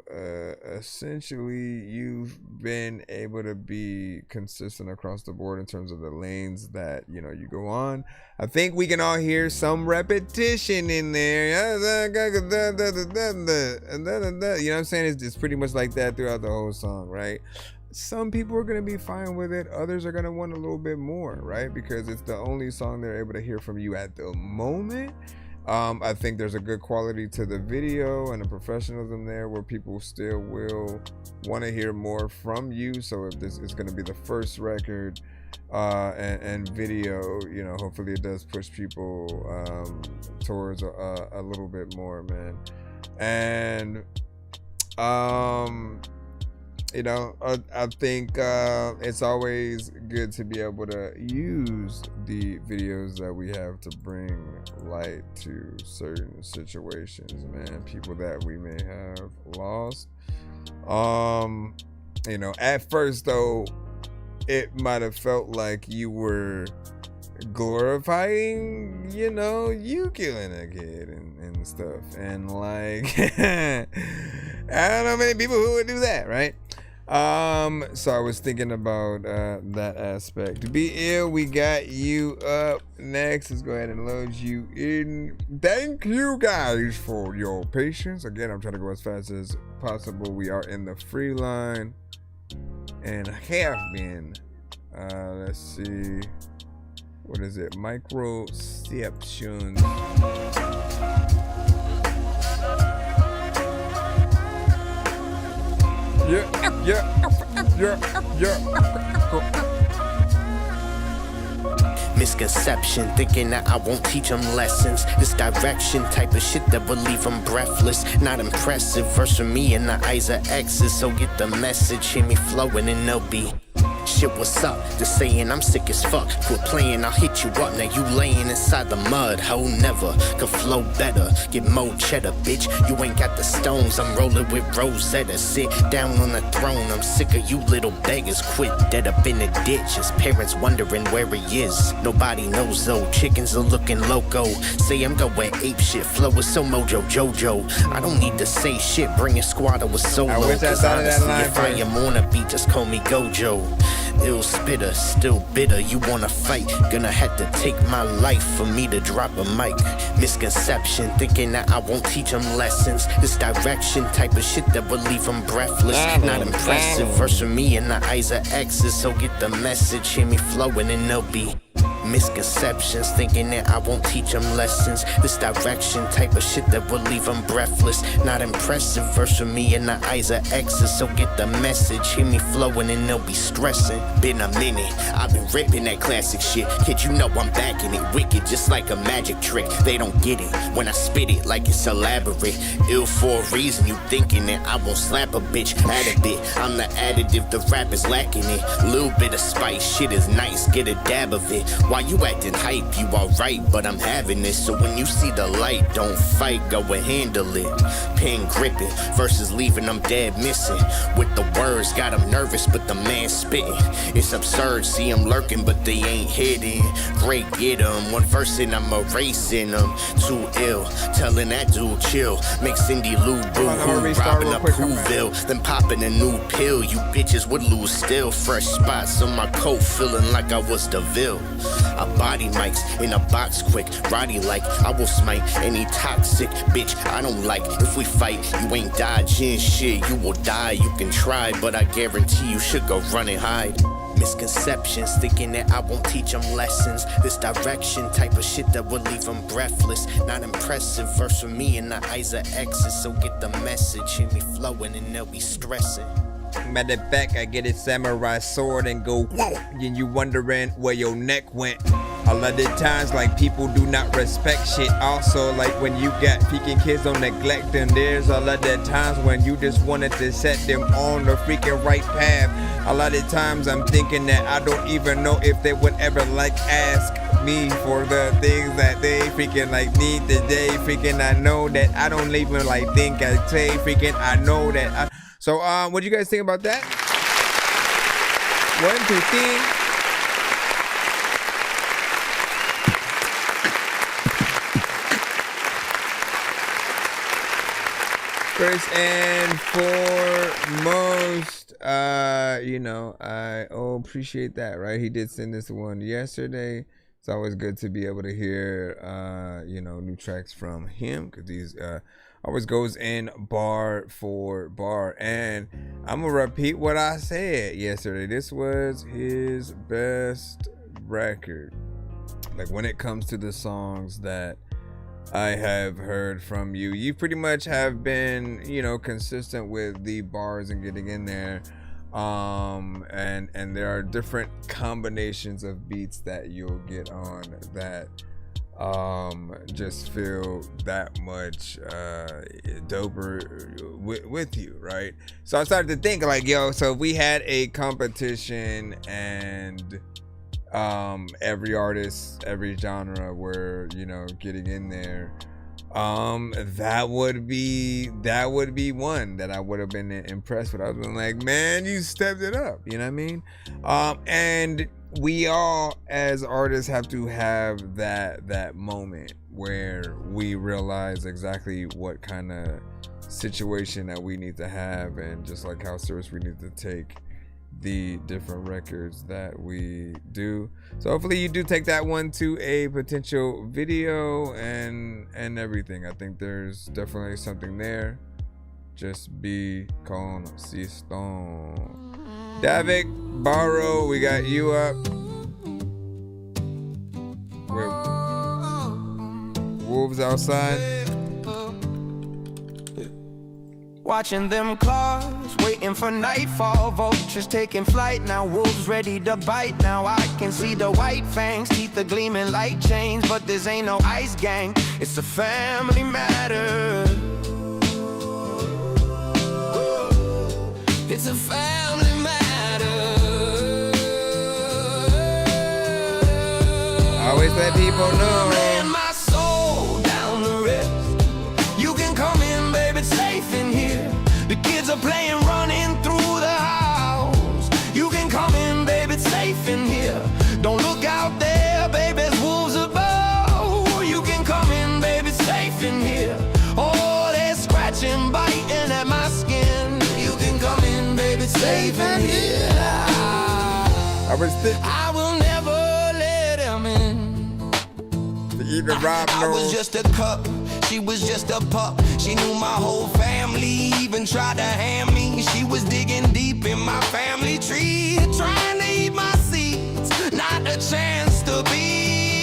essentially you've been able to be consistent across the board in terms of the lanes that, you know, you go on. I think we can all hear some repetition in there. You know what I'm saying? It's pretty much like that throughout the whole song, right? Some people are going to be fine with it. Others are going to want a little bit more, right? Because it's the only song they're able to hear from you at the moment. I think there's a good quality to the video and the professionalism there where people still will want to hear more from you. So if this is going to be the first record and video, you know, hopefully it does push people towards a little bit more, man. And you know, I think it's always good to be able to use the videos that we have to bring light to certain situations, man. People that we may have lost. You know, at first though, it might have felt like you were glorifying, you know, you killing a kid and stuff. And like, I don't know many people who would do that, right? So I was thinking about that aspect. Be ill, we got you up next. Let's go ahead and load you in. Thank you guys for your patience. Again, I'm trying to go as fast as possible. We are in the free line and have been. Let's see. What is it? Microceptions. Yeah. Misconception, thinking that I won't teach them lessons. This direction, type of shit that will leave them breathless. Not impressive, verse from me in the eyes of exes. So get the message, hear me flowing and they'll be shit, what's up? Just saying I'm sick as fuck. Quit playing, I'll hit you up. Now you laying inside the mud. Ho, never could flow better. Get more cheddar, bitch. You ain't got the stones. I'm rolling with Rosetta. Sit down on the throne. I'm sick of you little beggars. Quit dead up in the ditch. His parents wondering where he is. Nobody knows though. Chickens are looking loco. Say I'm going ape shit. Flow is so mojo jojo. I don't need to say shit. Bring a squad with solo. Cause honestly, if I am on a beat, just call me Gojo. Ill spitter, still bitter, you wanna fight. Gonna have to take my life for me to drop a mic. Misconception, thinking that I won't teach them lessons. This direction, type of shit that would leave them breathless. Not impressive, verse from me in the eyes of exes. So get the message, hear me flowing and they'll be misconceptions, thinking that I won't teach them lessons. This direction, type of shit that will leave them breathless. Not impressive, verse from me in the eyes of exes. So get the message, hear me flowing and they'll be stressing. Been a minute, I've been ripping that classic shit. Kid, you know I'm backing it wicked, just like a magic trick. They don't get it when I spit it like it's elaborate. Ill for a reason, you thinking that I won't slap a bitch. Add a bit, I'm the additive, the rap is lacking it. Little bit of spice, shit is nice, get a dab of it. Why you acting hype? You alright, but I'm having this. So when you see the light, don't fight, go and handle it. Pen gripping versus leaving them dead missing. With the words, got them nervous, but the man spitting. It's absurd, see them lurking, but they ain't hidden. Great, get them. One verse and I'm erasing them. Too ill, telling that dude chill. Make Cindy Lou boo-hoo, robbing up Whoville. Then popping a new pill. You bitches would lose still. Fresh spots on my coat, feeling like I was DeVille. I body mics in a box quick, Roddy like I will smite any toxic bitch I don't like. If we fight, you ain't dodging shit, you will die. You can try, but I guarantee you should go run and hide. Misconceptions, thinking that I won't teach them lessons. This direction type of shit that would leave them breathless. Not impressive, verse for me in the eyes of exes. So get the message, hear me flowing and they'll be stressing. Matter of fact, I get a samurai sword and go whoa, and you wondering where your neck went. A lot of times, like, people do not respect shit. Also, like, when you got peeking kids on neglect, and there's a lot of times when you just wanted to set them on the freaking right path. A lot of times I'm thinking that I don't even know if they would ever like ask me for the things that they freaking like need today. Freaking I know that I don't even like think I say freaking I know that I. So what do you guys think about that? 1, 2, 3. First and foremost, you know, I appreciate that, right? He did send this one yesterday. It's always good to be able to hear, you know, new tracks from him, because these always goes in bar for bar. And I'm gonna repeat what I said yesterday. This was his best record. Like, when it comes to the songs that I have heard from you, you pretty much have been, you know, consistent with the bars and getting in there. And there are different combinations of beats that you'll get on that just feel that much doper with you, right? So I started to think, like, yo, so if we had a competition and every artist, every genre were, you know, getting in there, that would be one that I would have been impressed with. I was like, man, you stepped it up, you know what I mean? And we all as artists have to have that moment where we realize exactly what kind of situation that we need to have, and just like how serious we need to take the different records that we do. So hopefully you do take that one to a potential video and everything. I think there's definitely something there. Just be consistent. Davik, Bolow, we got you up. Wolves outside. Watching them claws, waiting for nightfall. Vultures taking flight, now wolves ready to bite. Now I can see the white fangs, teeth are gleaming like chains. But this ain't no ice gang, it's a family matter. It's a family matter. Always let people know. Ran my soul down the rest. You can come in, baby, it's safe in here. The kids are playing, running through the house. You can come in, baby, it's safe in here. Don't look out there, baby, there's wolves above. You can come in, baby, it's safe in here. Oh, they're scratching, biting at my skin. You can come in, baby, it's safe in here. I will never let him in. Even Rob I was just a cup, she was just a pup. She knew my whole family, even tried to hand me. She was digging deep in my family tree, trying to eat my seeds, not a chance to be.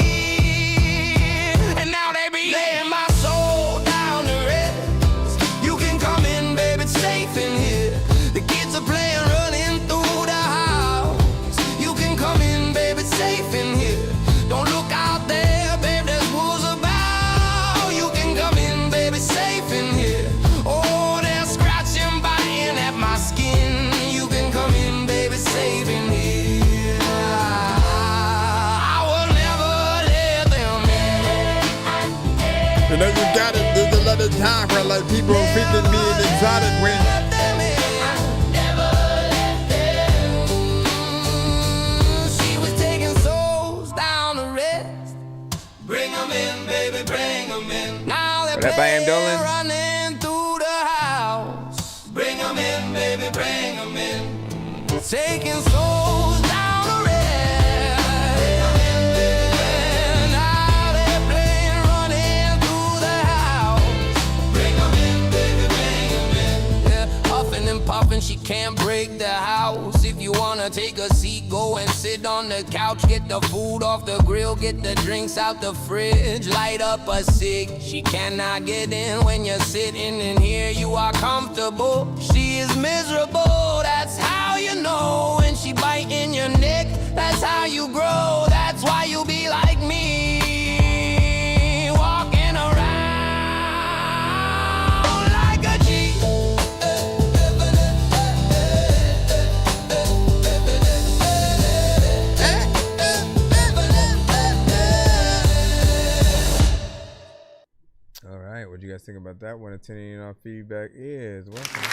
And now they be laying my soul down to rest. You can come in, baby, it's safe in here. The kids are playing, running through the house. You can come in, baby, it's safe in here. Don't look out there, baby, there's wolves about. You can come in, baby, safe in here. Oh, they're scratching, biting at my skin. You can come in, baby, safe in here. I will never the genre like people freaking being exotic when. She was taking souls down the rest. Bring 'em in, baby, bring 'em in. Now they're running through the house. Bring 'em in, baby, bring 'em in. Taking souls down the rail. Now they're playing, running through the house. Bring 'em in, baby, bring 'em in. Yeah, huffing and puffing, she can't break the house. If you wanna take a seat, go and sit on the couch. Get the food off the grill, get the drinks out the fridge. Light up a cig. She cannot get in when you're sitting in here. You are comfortable. She is miserable. That's how you know when she biting your neck. That's how you grow. That's why you be like me, walking around like a G. All right, what do you guys think about that one? 10 off feedback is welcome.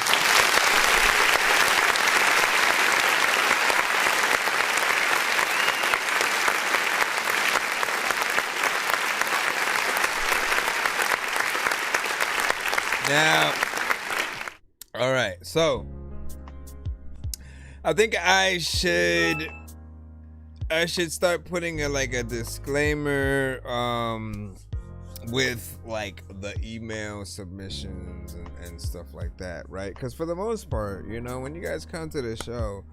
Now, all right, so I think I should start putting a disclaimer with like the email submissions and stuff like that, right? Because for the most part, you know, when you guys come to the show,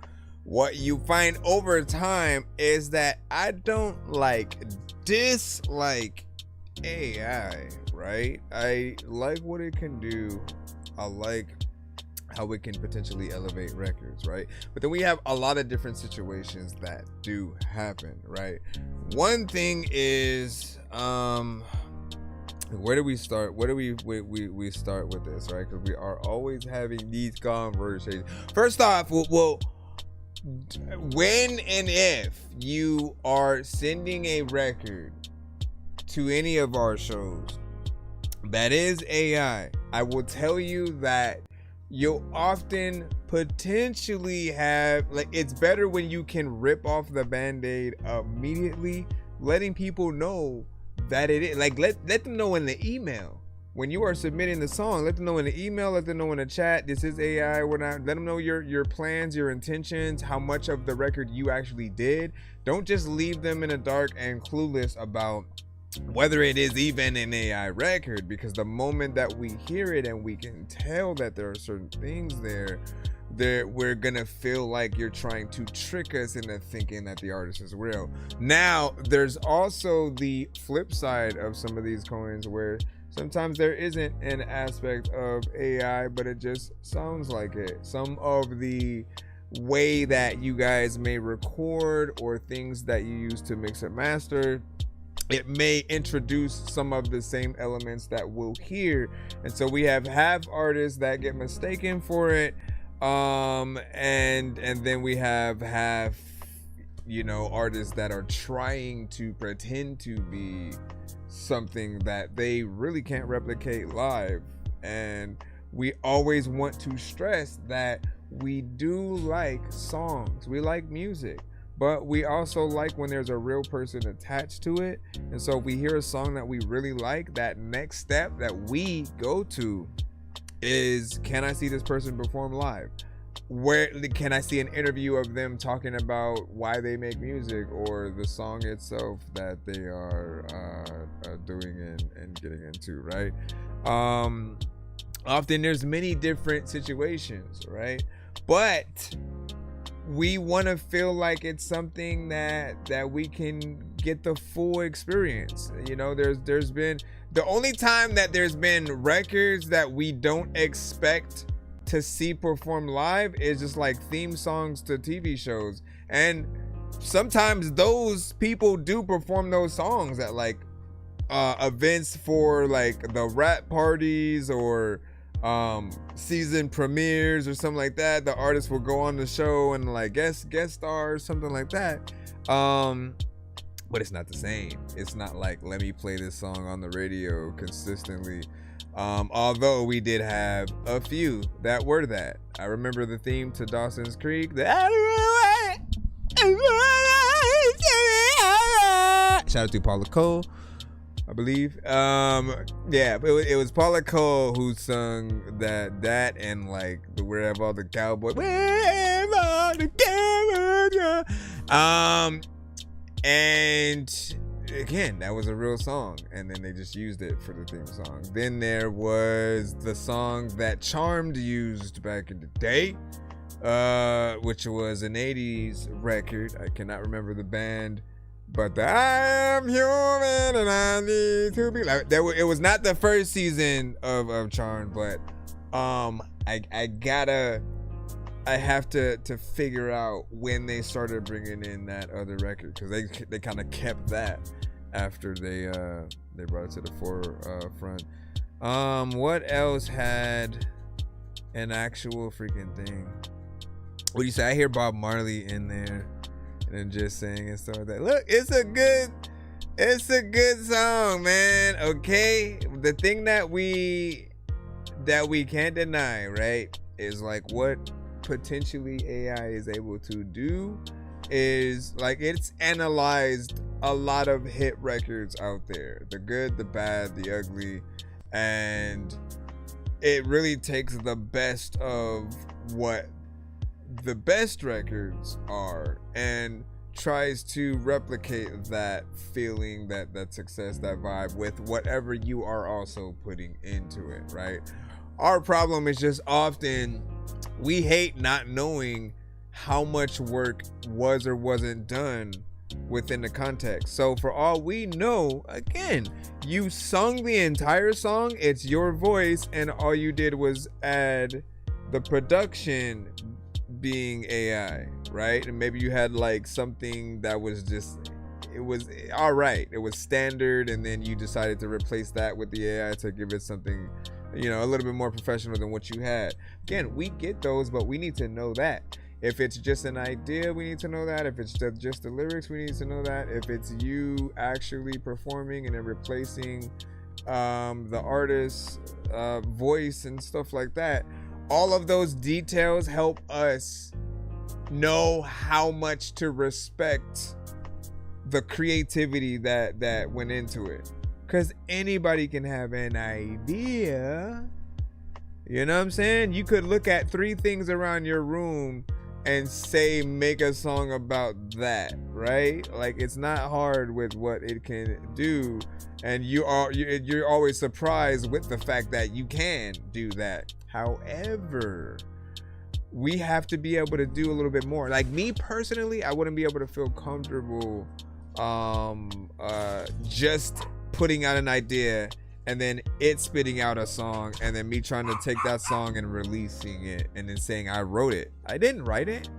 what you find over time is that I don't dislike AI, right? I like what it can do. I like how it can potentially elevate records, right? But then we have a lot of different situations that do happen, right? One thing is, where do we start? Where do we start with this, right? Because we are always having these conversations. First off, well, when and if you are sending a record to any of our shows that is AI, I will tell you that you'll often potentially have, it's better when you can rip off the band-aid immediately, letting people know that it is, let them know in the email. When you are submitting the song, let them know in the email, let them know in the chat, this is AI, we're not, let them know your plans, your intentions, how much of the record you actually did. Don't just leave them in the dark and clueless about whether it is even an AI record, because the moment that we hear it and we can tell that there are certain things there, we're gonna feel like you're trying to trick us into thinking that the artist is real. Now, there's also the flip side of some of these coins where sometimes there isn't an aspect of AI, but it just sounds like it. Some of the way that you guys may record or things that you use to mix and master, it may introduce some of the same elements that we'll hear. And so we have artists that get mistaken for it. And then we have artists that are trying to pretend to be something that they really can't replicate live. And we always want to stress that we do like songs, we like music, but we also like when there's a real person attached to it. And so if we hear a song that we really like, that next step that we go to is, can I see this person perform live? Where can I see an interview of them talking about why they make music or the song itself that they are doing and getting into, right? Often there's many different situations, right? But we want to feel like it's something that we can get the full experience. You know, there's been, the only time that there's been records that we don't expect to see perform live is just like theme songs to TV shows. And sometimes those people do perform those songs at like events for like the rap parties or season premieres or something like that. The artist will go on the show and like guest star or something like that. But it's not the same. It's not like, let me play this song on the radio consistently. Although we did have a few that were that. I remember the theme to Dawson's Creek. Shout out to Paula Cole, I believe. Yeah, it was Paula Cole who sung that and like the Where Have All the Cowboys. Where have all the cowboys? And again, that was a real song, and then they just used it for the theme song. Then there was the song that Charmed used back in the day, which was an 80s record. I cannot remember the band, but I am human and I need to be like that. It was not the first season of Charmed, but I have to figure out when they started bringing in that other record, because they kind of kept that after they brought it to the forefront. What else had an actual freaking thing? What do you say? I hear Bob Marley in there and just saying and stuff like that. Look, it's a good song, man. Okay, the thing that we can't deny, right, is like what potentially AI is able to do is like it's analyzed a lot of hit records out there, the good, the bad, the ugly, and it really takes the best of what the best records are and tries to replicate that feeling, that success, that vibe with whatever you are also putting into it, right? Our problem is just often we hate not knowing how much work was or wasn't done within the context. So for all we know, again, you sung the entire song, it's your voice, and all you did was add the production being AI, right? And maybe you had like something that was just, it was all right, it was standard, and then you decided to replace that with the AI to give it something, you know, a little bit more professional than what you had. Again, we get those, but we need to know that. If it's just an idea, we need to know that. If it's just the lyrics, we need to know that. If it's you actually performing and then replacing the artist's voice and stuff like that, all of those details help us know how much to respect the creativity that went into it. Because anybody can have an idea. You know what I'm saying? You could look at 3 things around your room and say, make a song about that, right? Like, it's not hard with what it can do. And you're always surprised with the fact that you can do that. However, we have to be able to do a little bit more. Like me personally, I wouldn't be able to feel comfortable just putting out an idea and then it spitting out a song and then me trying to take that song and releasing it and then saying I wrote it. I didn't write it.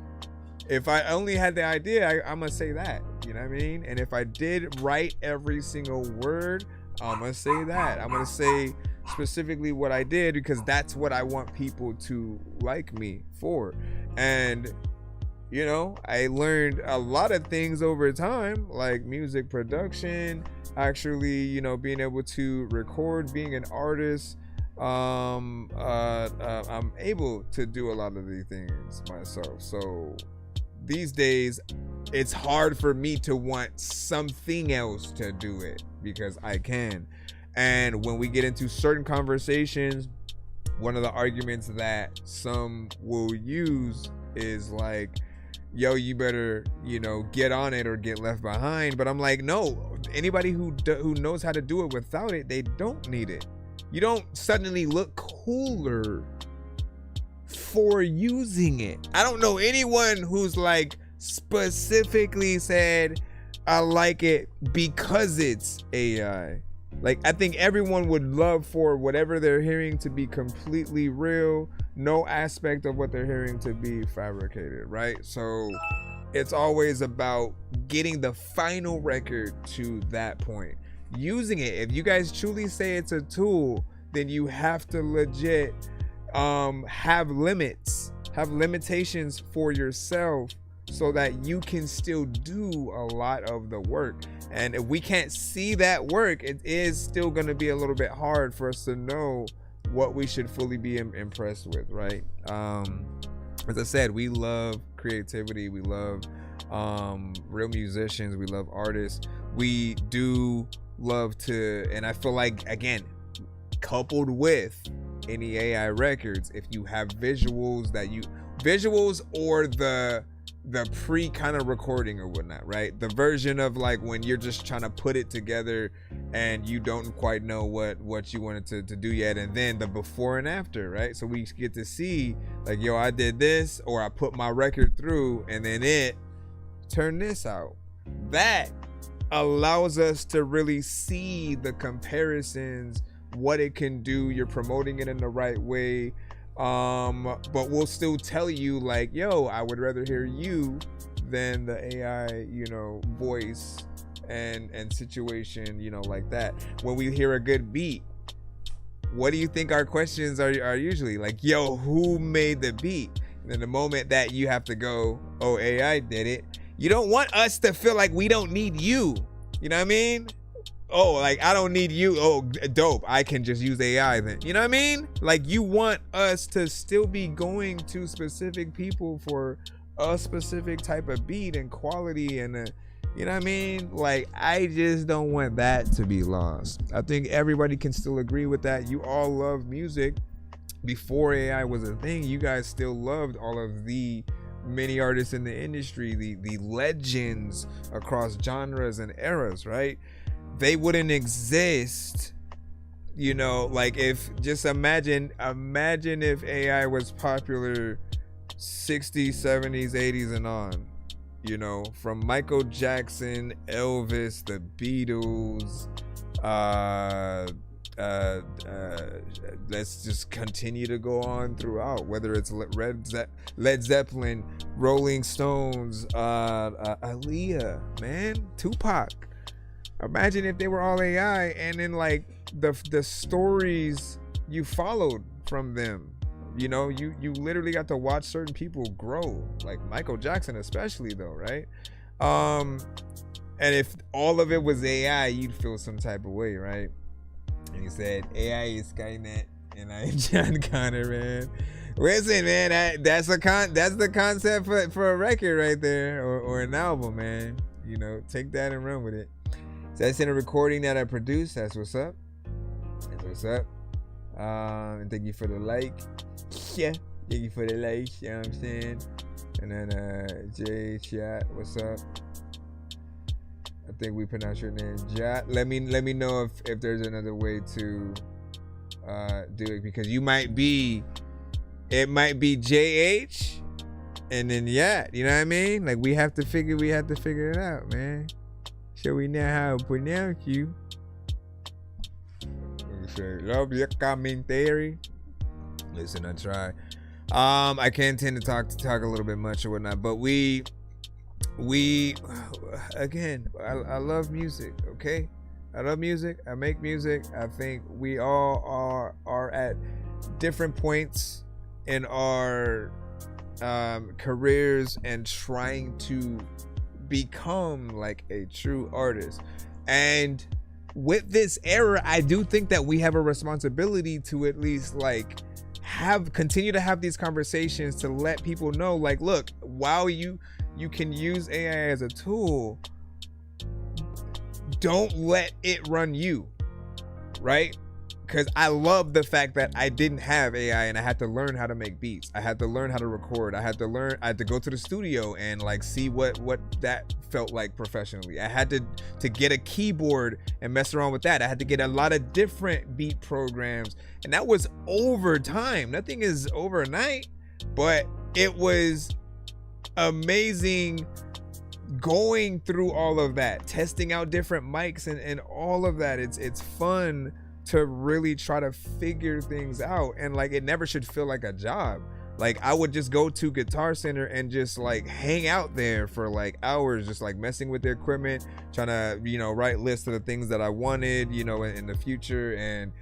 If I only had the idea, I'm gonna say that, you know what I mean? And if I did write every single word, I'm gonna say that. I'm gonna say specifically what I did because that's what I want people to like me for. And you know, I learned a lot of things over time, like music production, actually, you know, being able to record, being an artist. I'm able to do a lot of these things myself. So these days, it's hard for me to want something else to do it because I can. And when we get into certain conversations, one of the arguments that some will use is like, yo, you better, you know, get on it or get left behind. But I'm like, no, anybody who knows how to do it without it, they don't need it. You don't suddenly look cooler for using it. I don't know anyone who's like specifically said, I like it because it's AI. Like, I think everyone would love for whatever they're hearing to be completely real, no aspect of what they're hearing to be fabricated, right? So it's always about getting the final record to that point. Using it, if you guys truly say it's a tool, then you have to legit have limits, have limitations for yourself so that you can still do a lot of the work. And if we can't see that work, it is still going to be a little bit hard for us to know what we should fully be impressed with, right? As I said, we love creativity. We love real musicians. We love artists. We do love to, and I feel like, again, coupled with any AI records, if you have visuals or the pre kind of recording or whatnot, right? The version of like when you're just trying to put it together and you don't quite know what you wanted to do yet, and then the before and after, right? So we get to see like, yo, I did this, or I put my record through and then it turned this out. That allows us to really see the comparisons, what it can do. You're promoting it in the right way. But we'll still tell you like, yo, I would rather hear you than the AI, voice and situation, like that. When we hear a good beat, what do you think our questions are usually? Like, yo, who made the beat? And then the moment that you have to go, oh, AI did it, you don't want us to feel like we don't need you. You know what I mean? Oh, like, I don't need you. Oh, dope. I can just use AI then. You know what I mean? Like, you want us to still be going to specific people for a specific type of beat and quality and, you know what I mean? Like, I just don't want that to be lost. I think everybody can still agree with that. You all love music. Before AI was a thing, you guys still loved all of the many artists in the industry, the legends across genres and eras, right? They wouldn't exist, like if, just imagine if AI was popular 60s, 70s, 80s and on, from Michael Jackson, Elvis, the Beatles, let's just continue to go on throughout, whether it's Led Zeppelin, Rolling Stones, Aaliyah, man, Tupac. Imagine if they were all AI and then like the stories you followed from them, you literally got to watch certain people grow, like Michael Jackson especially though, right? And if all of it was AI, you'd feel some type of way, right? And he said, AI is Skynet and I am John Connor, man. Listen, man, that's the concept for a record right there, or an album, man. Take that and run with it. So that's in a recording that I produced. That's what's up. That's what's up. And thank you for the like. Yeah. Thank you for the like. You know what I'm saying? And then Jay Chat, what's up? I think we pronounce your name Jat. Let me know if there's another way to do it, because it might be JH and then Yat. You know what I mean? Like we have to figure it out, man. So we know how to pronounce you. Love your commentary. Listen, I try. I can tend to talk a little bit much or whatnot, but we again, I love music. Okay, I love music. I make music. I think we all are at different points in our careers and trying to become like a true artist. And with this era, I do think that we have a responsibility to at least like continue to have these conversations to let people know, like, look, while you can use AI as a tool, don't let it run you, right? Because I love the fact that I didn't have AI and I had to learn how to make beats. I had to learn how to record. I had to go to the studio and like see what that felt like professionally. I had to get a keyboard and mess around with that. I had to get a lot of different beat programs, and that was over time. Nothing is overnight, but it was amazing going through all of that, testing out different mics and all of that. It's fun to really try to figure things out, and like it never should feel like a job. Like I would just go to Guitar Center and just like hang out there for like hours, just like messing with the equipment, trying to write lists of the things that I wanted in the future, and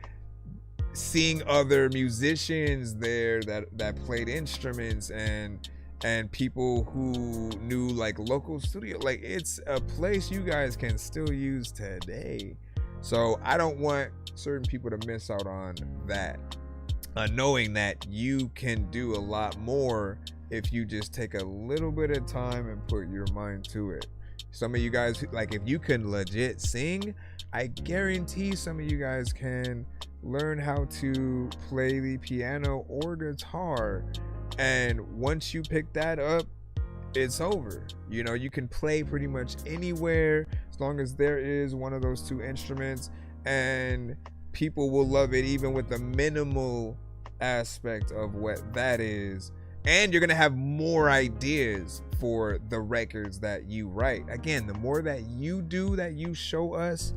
seeing other musicians there that played instruments and and people who knew like local studio. Like, it's a place you guys can still use today. So I don't want certain people to miss out on that, knowing that you can do a lot more if you just take a little bit of time and put your mind to it. Some of you guys, like, if you can legit sing, I guarantee some of you guys can learn how to play the piano or guitar, and once you pick that up, it's over. You know, you can play pretty much anywhere as long as there is one of those two instruments, and people will love it even with the minimal aspect of what that is. And you're gonna have more ideas for the records that you write. Again, the more that you do, that you show us,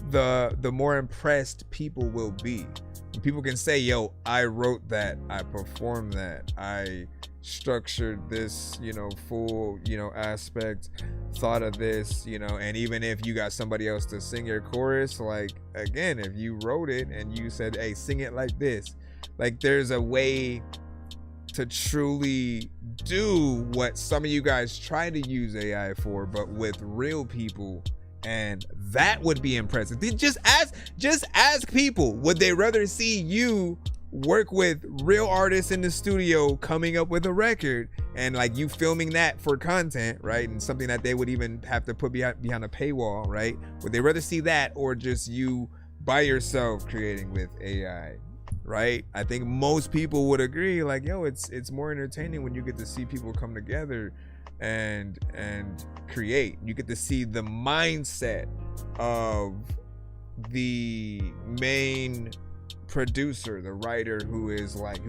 the more impressed people will be. And people can say, yo, I wrote that, I performed that, I structured this, you know, full, you know, aspect, thought of this, you know. And even if you got somebody else to sing your chorus, like, again, if you wrote it and you said, hey, sing it like this, like, there's a way to truly do what some of you guys try to use AI for, but with real people, and that would be impressive. Just ask people, would they rather see you work with real artists in the studio coming up with a record and like you filming that for content, right? And something that they would even have to put behind a paywall, right? Would they rather see that, or just you by yourself creating with AI, right? I think most people would agree, like, yo, it's more entertaining when you get to see people come together and create. You get to see the mindset of the main producer, the writer, who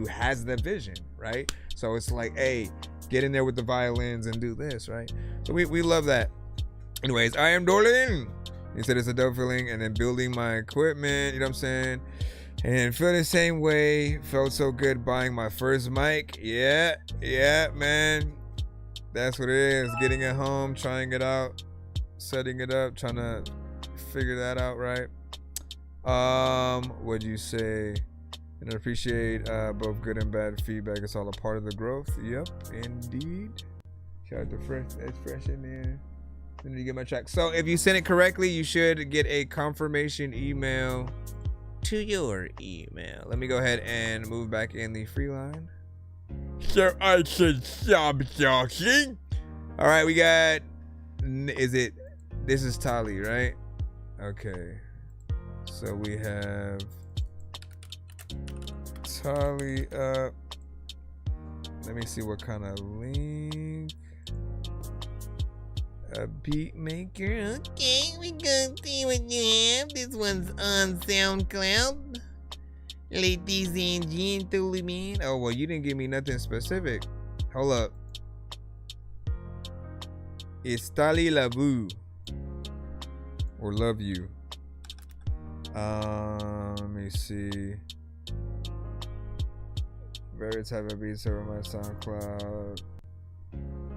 has the vision, right? So it's like, hey, get in there with the violins and do this, right? So we love that. Anyways, I am Dorky. He said it's a dope feeling, and then building my equipment, you know what I'm saying? And feel the same way. Felt so good buying my first mic. Yeah, man. That's what it is. Getting it home, trying it out, setting it up, trying to figure that out, right? What'd you say? And I appreciate both good and bad feedback. It's all a part of the growth. Yep, indeed. Shout out to Fresh. That's fresh in there. I need to get my track. So if you send it correctly, you should get a confirmation email to your email. Let me go ahead and move back in the free line. So I should stop talking. All right, we got, this is Tali, right? Okay. So we have Tali up. Let me see what kind of link. A beat maker. Okay, we gonna see what you have. This one's on SoundCloud. Ladies and gentlemen. Oh, well, you didn't give me nothing specific. Hold up. It's Tali Labu. Or Love You. Let me see. Various type of beats over my SoundCloud.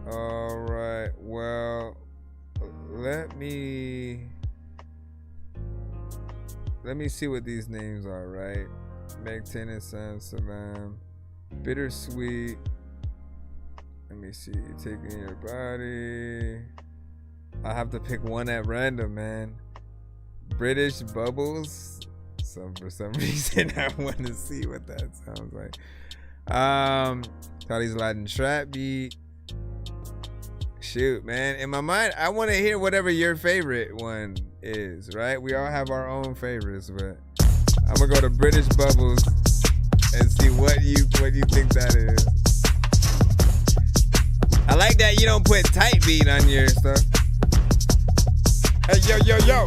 Alright, well, let me see what these names are, right? Meg Tennis, Sam Savam, Bittersweet. Let me see. Taking Your Body. I have to pick one at random, man. British Bubbles. So for some reason I want to see what that sounds like. Tali's Latin Trap Beat. Shoot, man. In my mind, I want to hear whatever your favorite one is, right? We all have our own favorites, but I'm gonna go to British Bubbles and see what you think that is. I like that you don't put tight beat on your stuff. Hey, yo.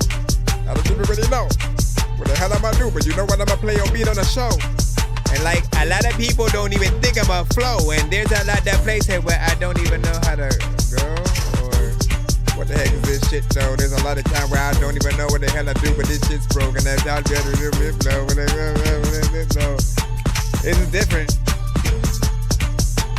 I don't even really know what the hell I'ma do, but you know what I'ma play on beat on the show. And like, a lot of people don't even think I'm a flow, and there's a lot that place here where I don't even know how to go, or what the heck is this shit though. There's a lot of time where I don't even know what the hell I do, but this shit's broken. That's how to do it flow. It's different.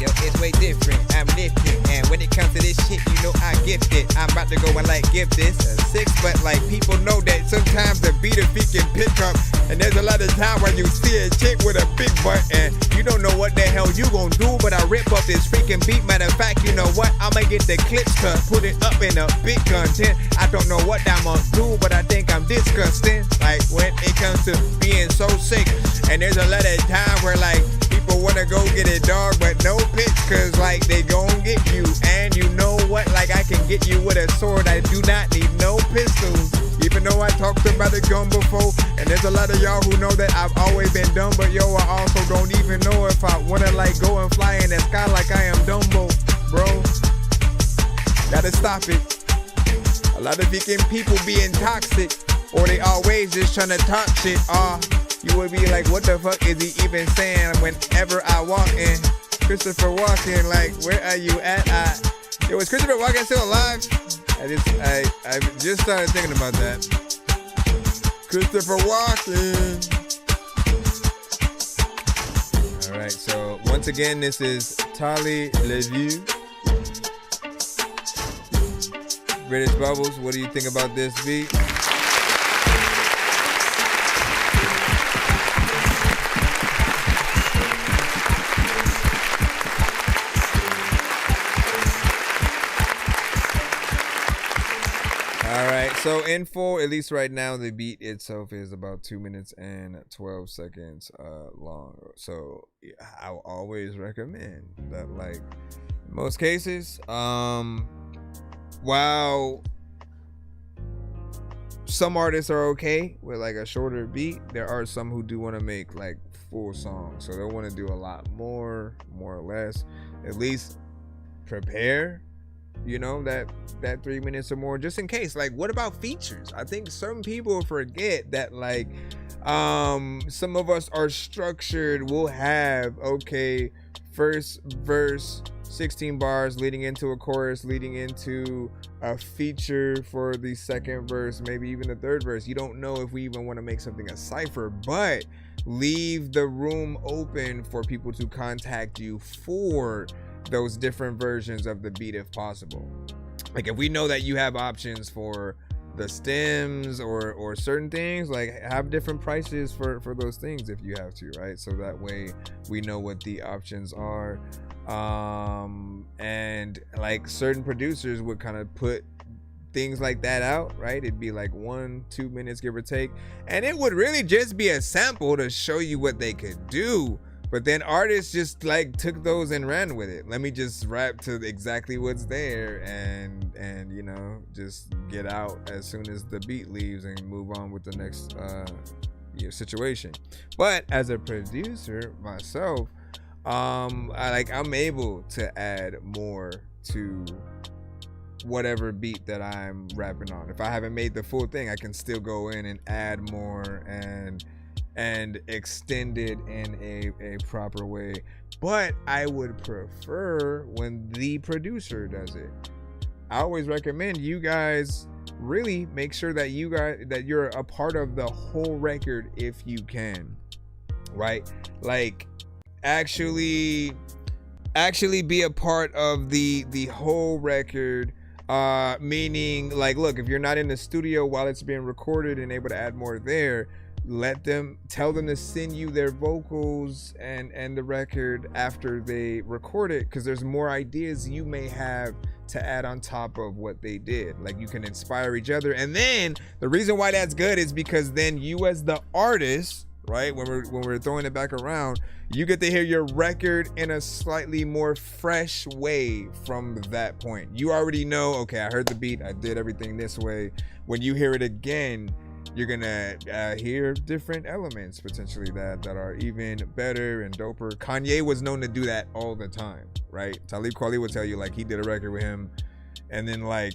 yo, it's way different. I'm lifted, and when it comes to this shit, you know I gift it. I'm about to go and like gift this a 6, but like people know that sometimes the beat of feet can pick up, and there's a lot of time where you see a chick with a big butt, and you don't know what the hell you gon' do, but I rip up this freaking beat. Matter of fact, you know what? I'ma get the clips to put it up in a big content. I don't know what I'm gonna do, but I think I'm disgusting. Like when it comes to being so sick, and there's a lot of time where like people wanna go get a dog, but no pitch, cause like they gon' get you. And you know what? Like I can get you with a sword. I do not need no pistols. Even though I talked about a gun before, and there's a lot of y'all who know that I've always been dumb, but yo, I also don't even know if I wanna like go and fly in the sky like I am Dumbo, bro. Gotta stop it. A lot of freaking people being toxic, or they always just trying to talk shit. You would be like, what the fuck is he even saying whenever I walk in? Christopher Walken, like, where are you at? Yo, is Christopher Walken still alive? I just started thinking about that. Christopher Walken. All right, so once again, this is Tali Leview. British Bubbles, what do you think about this beat? Alright, so in full, at least right now, the beat itself is about 2 minutes and 12 seconds long. So yeah, I'll always recommend that, like, in most cases, while some artists are okay with like a shorter beat, there are some who do want to make like full songs. So they'll want to do a lot more or less. At least prepare, you know, that 3 minutes or more, just in case. Like, what about features? I think some people forget that, like, some of us are structured. We'll have, okay, first verse, 16 bars leading into a chorus, leading into a feature for the second verse, maybe even the third verse. You don't know if we even want to make something a cipher, but leave the room open for people to contact you for those different versions of the beat if possible. Like, if we know that you have options for the stems or certain things, like, have different prices for those things if you have to, right? So that way we know what the options are. And like certain producers would kind of put things like that out, right? It'd be like 1-2 minutes, give or take, and it would really just be a sample to show you what they could do. But then artists just like took those and ran with it. Let me just rap to exactly what's there and you know, just get out as soon as the beat leaves and move on with the next situation. But as a producer myself, I'm able to add more to whatever beat that I'm rapping on. If I haven't made the full thing, I can still go in and add more and extend it in a proper way. But I would prefer when the producer does it. I always recommend you guys really make sure that you're a part of the whole record if you can, right? Like, actually be a part of the whole record, meaning, like, look, if you're not in the studio while it's being recorded and able to add more there, tell them to send you their vocals and the record after they record it, because there's more ideas you may have to add on top of what they did. Like, you can inspire each other. And then the reason why that's good is because then you as the artist, right, when we're throwing it back around, you get to hear your record in a slightly more fresh way from that point. You already know, okay, I heard the beat, I did everything this way. When you hear it again, you're gonna hear different elements potentially that are even better and doper. Kanye was known to do that all the time, right? Talib Kweli would tell you, like, he did a record with him, and then like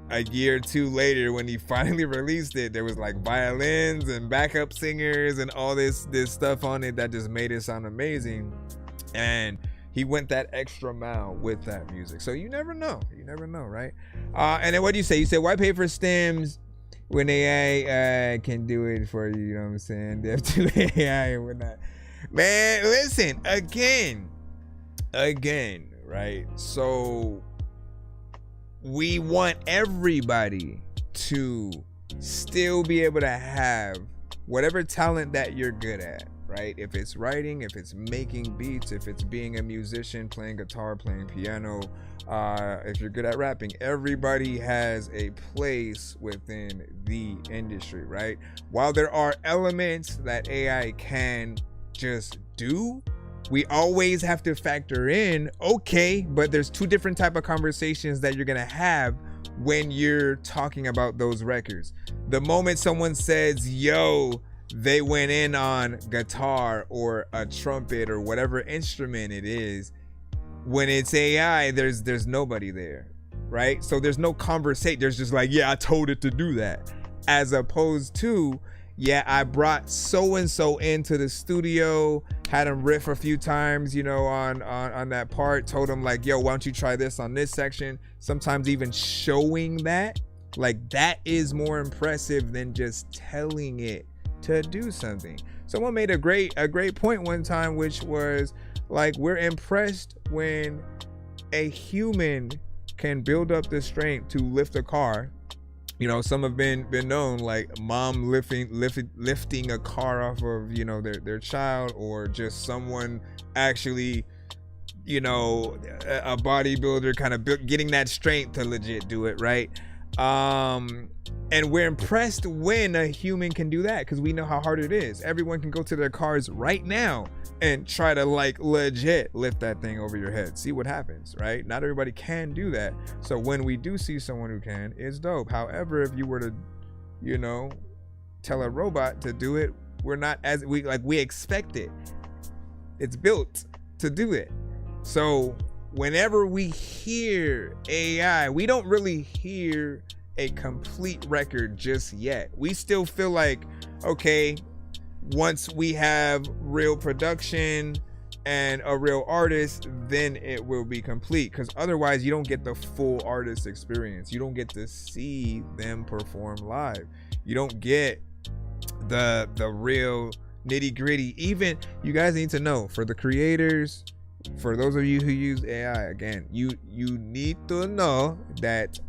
a year or two later, when he finally released it, there was like violins and backup singers and all this stuff on it that just made it sound amazing. And he went that extra mile with that music. So you never know, right? And then what do you say? You said, why pay for stems when AI can do it for you? You know what I'm saying? They have to AI and whatnot. Man, listen, again, again, right? So we want everybody to still be able to have whatever talent that you're good at, right? If it's writing, if it's making beats, if it's being a musician, playing guitar, playing piano, if you're good at rapping, everybody has a place within the industry, right? While there are elements that AI can just do, we always have to factor in, okay, but there's two different type of conversations that you're gonna have when you're talking about those records. The moment someone says, yo, they went in on guitar or a trumpet or whatever instrument it is, when it's AI, there's nobody there, right? So there's no conversation. There's just like, yeah, I told it to do that. As opposed to, yeah, I brought so-and-so into the studio, had him riff a few times, you know, on that part, told him like, yo, why don't you try this on this section? Sometimes even showing that, like, that is more impressive than just telling it to do something. Someone made a great point one time, which was like, we're impressed when a human can build up the strength to lift a car. You know, some have been known, like mom lifting a car off of, you know, their child, or just someone actually, you know, a bodybuilder kind of getting that strength to legit do it, right? And we're impressed when a human can do that, because we know how hard it is. Everyone can go to their cars right now and try to like legit lift that thing over your head. See what happens, right? Not everybody can do that. So when we do see someone who can, it's dope. However, if you were to, you know, tell a robot to do it, we're not as we expect it. It's built to do it. So whenever we hear AI, we don't really hear a complete record just yet. We still feel like, okay, once we have real production and a real artist, then it will be complete, because otherwise you don't get the full artist experience. You don't get to see them perform live. You don't get the real nitty gritty. Even, you guys need to know, for the creators, for those of you who use AI, again, you need to know that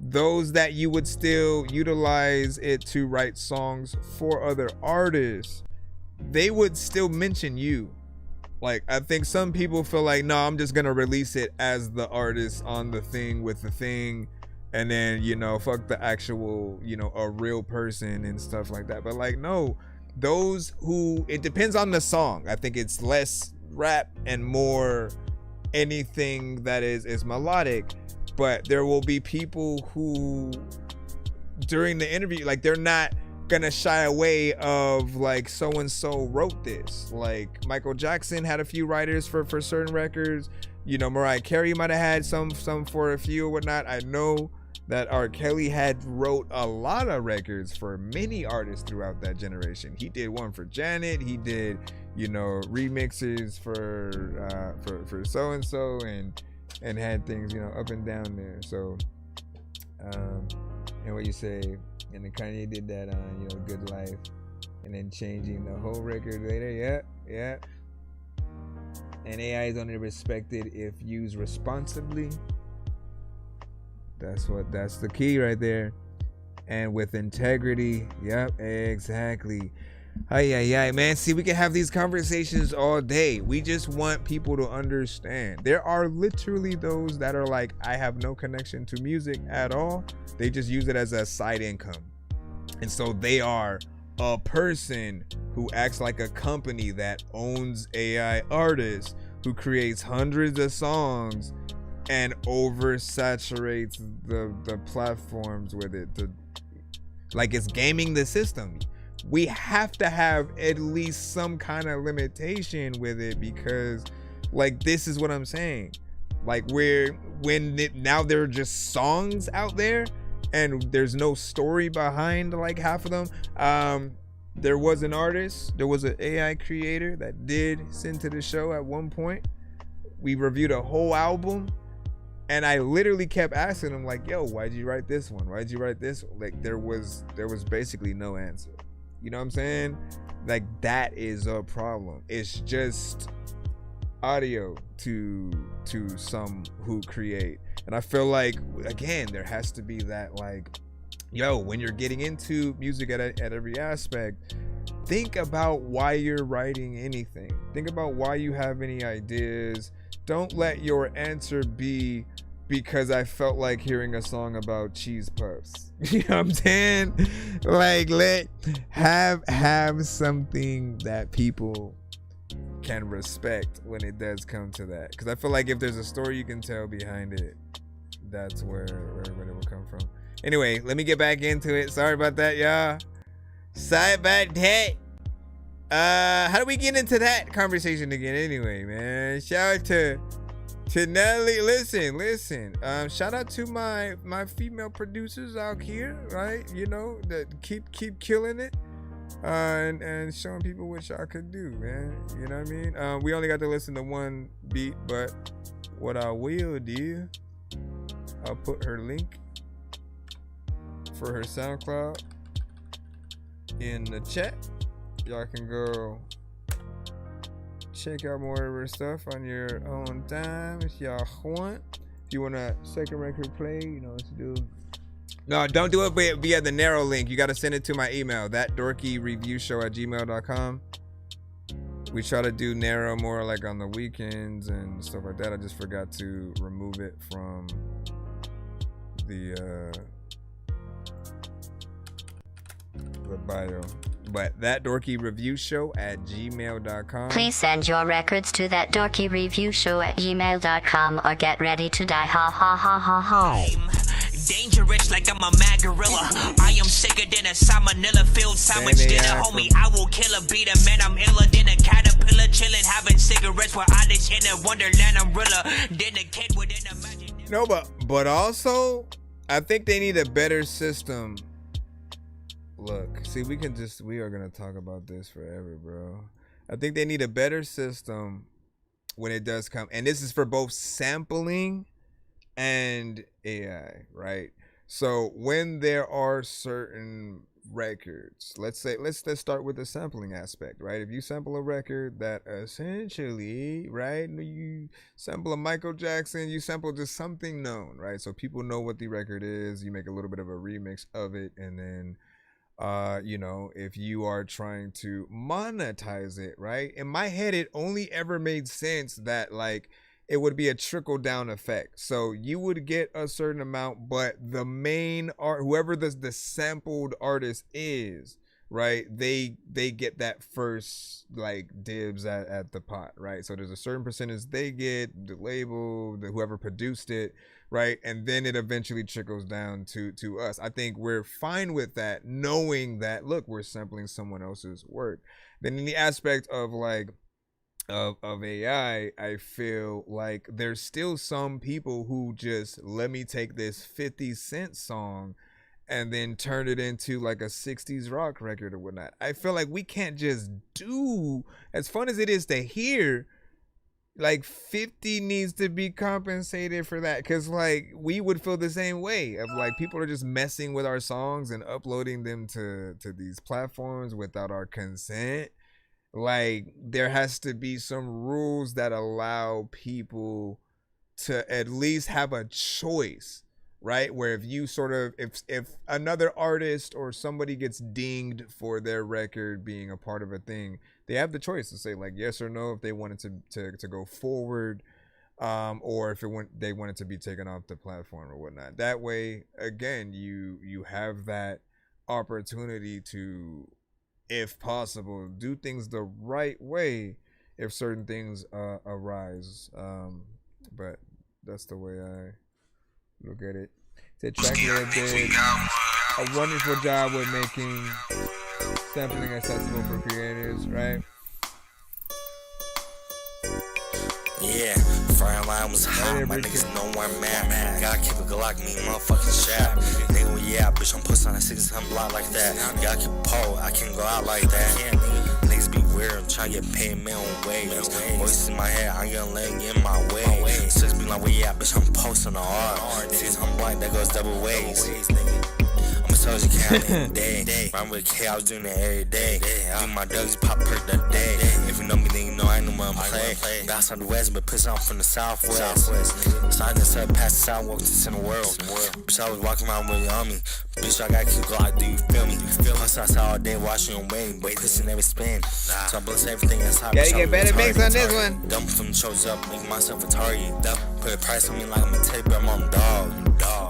those that you would still utilize it to write songs for other artists, they would still mention you. Like, I think some people feel like, no, I'm just gonna release it as the artist on the thing with the thing, and then, you know, fuck the actual, you know, a real person and stuff like that. But like, no, those who, it depends on the song. I think it's less rap and more anything that is melodic. But there will be people who, during the interview, like, they're not gonna shy away of like, so and so wrote this. Like Michael Jackson had a few writers for certain records. You know, Mariah Carey might have had some for a few or whatnot. I know that R. Kelly had wrote a lot of records for many artists throughout that generation. He did one for Janet. He did, you know, remixes for so and so, and had things, you know, up and down there. So and what you say, and then Kanye did that on, you know, Good Life, and then changing the whole record later. Yeah. And AI is only respected if used responsibly. That's the key right there. And with integrity. Yep, exactly. Man, see, we can have these conversations all day. We just want people to understand. There are literally those that are like, I have no connection to music at all. They just use it as a side income. And so they are a person who acts like a company that owns AI artists, who creates hundreds of songs and oversaturates the platforms with it. Like, it's gaming the system. We have to have at least some kind of limitation with it, because like, this is what I'm saying. Like, now there are just songs out there and there's no story behind like half of them. There was an artist, there was an AI creator that did send to the show at one point. We reviewed a whole album, and I literally kept asking him like, yo, why'd you write this one? Why'd you write this one? Like, there was basically no answer. You know what I'm saying? Like, that is a problem. It's just audio to some who create. And I feel like, again, there has to be that, like, yo, when you're getting into music at every aspect, think about why you're writing anything. Think about why you have any ideas. Don't let your answer be because I felt like hearing a song about cheese puffs. You know what I'm saying? Like, have something that people can respect when it does come to that. Because I feel like if there's a story you can tell behind it, that's where everybody will come from. Anyway, let me get back into it. Sorry about that, y'all. Sorry about that. How do we get into that conversation again anyway, man? Shout out to Nelly. Listen. Shout out to my female producers out here, right? You know, that keep killing it. And showing people what y'all could do, man. You know what I mean? We only got to listen to one beat, but what I will do, I'll put her link for her SoundCloud in the chat. Y'all can go check out more of her stuff on your own time if y'all want. If you want a second record play, you know what to do. No, don't do it via the narrow link. You got to send it to my email, ThatDorkyReviewShow@gmail.com. We try to do narrow more like on the weekends and stuff like that. I just forgot to remove it from the bio. But ThatDorkyReviewShow@gmail.com. Please send your records to ThatDorkyReviewShow@gmail.com or get ready to die. Ha ha ha ha ha. Dangerous like I'm a mad gorilla. I am sicker than a salmonella filled sandwich dinner, homie. I will kill a beat a man. I'm iller than a caterpillar, chilling, having cigarettes while I live in a wonderland umbrella. Than a kid within a magic. No, but also, I think they need a better system. Look, see, we are gonna talk about this forever, bro. I think they need a better system when it does come, and this is for both sampling and AI, right? So when there are certain records, let's start with the sampling aspect, right? If you sample a record that essentially, right, you sample a Michael Jackson, you sample just something known, right? So people know what the record is. You make a little bit of a remix of it, and then you know, if you are trying to monetize it, right? In my head, it only ever made sense that, like, it would be a trickle down effect. So you would get a certain amount, but the main art, whoever the sampled artist is, right, they get that first, like, dibs at the pot, right? So there's a certain percentage they get, the label, whoever produced it, right? And then it eventually trickles down to us. I think we're fine with that, knowing that, look, we're sampling someone else's work. Then in the aspect of, like, of AI, I feel like there's still some people who just, let me take this 50 Cent song and then turn it into like a 60s rock record or whatnot. I feel like we can't just do, as fun as it is to hear, like 50 needs to be compensated for that, because like we would feel the same way of like people are just messing with our songs and uploading them to these platforms without our consent. Like there has to be some rules that allow people to at least have a choice, right? Where if you sort of, if another artist or somebody gets dinged for their record being a part of a thing, they have the choice to say like yes or no if they wanted to go forward, or if they wanted to be taken off the platform or whatnot. That way, again, you have that opportunity to, if possible, do things the right way if certain things arise. But that's the way I look at it. Said Tracklab did a wonderful job with making sampling accessible for creators, right? Yeah, frying line was hot, my niggas know I'm mad. Gotta keep a Glock, me motherfucking strap. Nigga, yeah, bitch, I'm pussing on a 600 block like that. Gotta keep a pole, I can't go out like that. Niggas be weird, I'm trying to get paid minimum wage. Voices in my head, I ain't gonna let it get in my way. Six be like, where you at, bitch, I'm posting the art. 600 block, that goes double ways. I'ma told you can't every day. Rhyme with K, I was doing it every day. Do my dogs pop perk that day. If you know me, then you know I know what I'm playing. Bounce on the west, but push on from the southwest. Slide this up past the sidewalk to the world. Bitch, I was walking around with you on me. Bitch, I got cute Glock, do you feel me? Plus outside all day watching and waiting, but pussy never spin. So I bless everything inside. Gotta get better mix on this one. Dump from the shows up, make myself a target. Put a price on me like I'm a tape, but I'm on dog.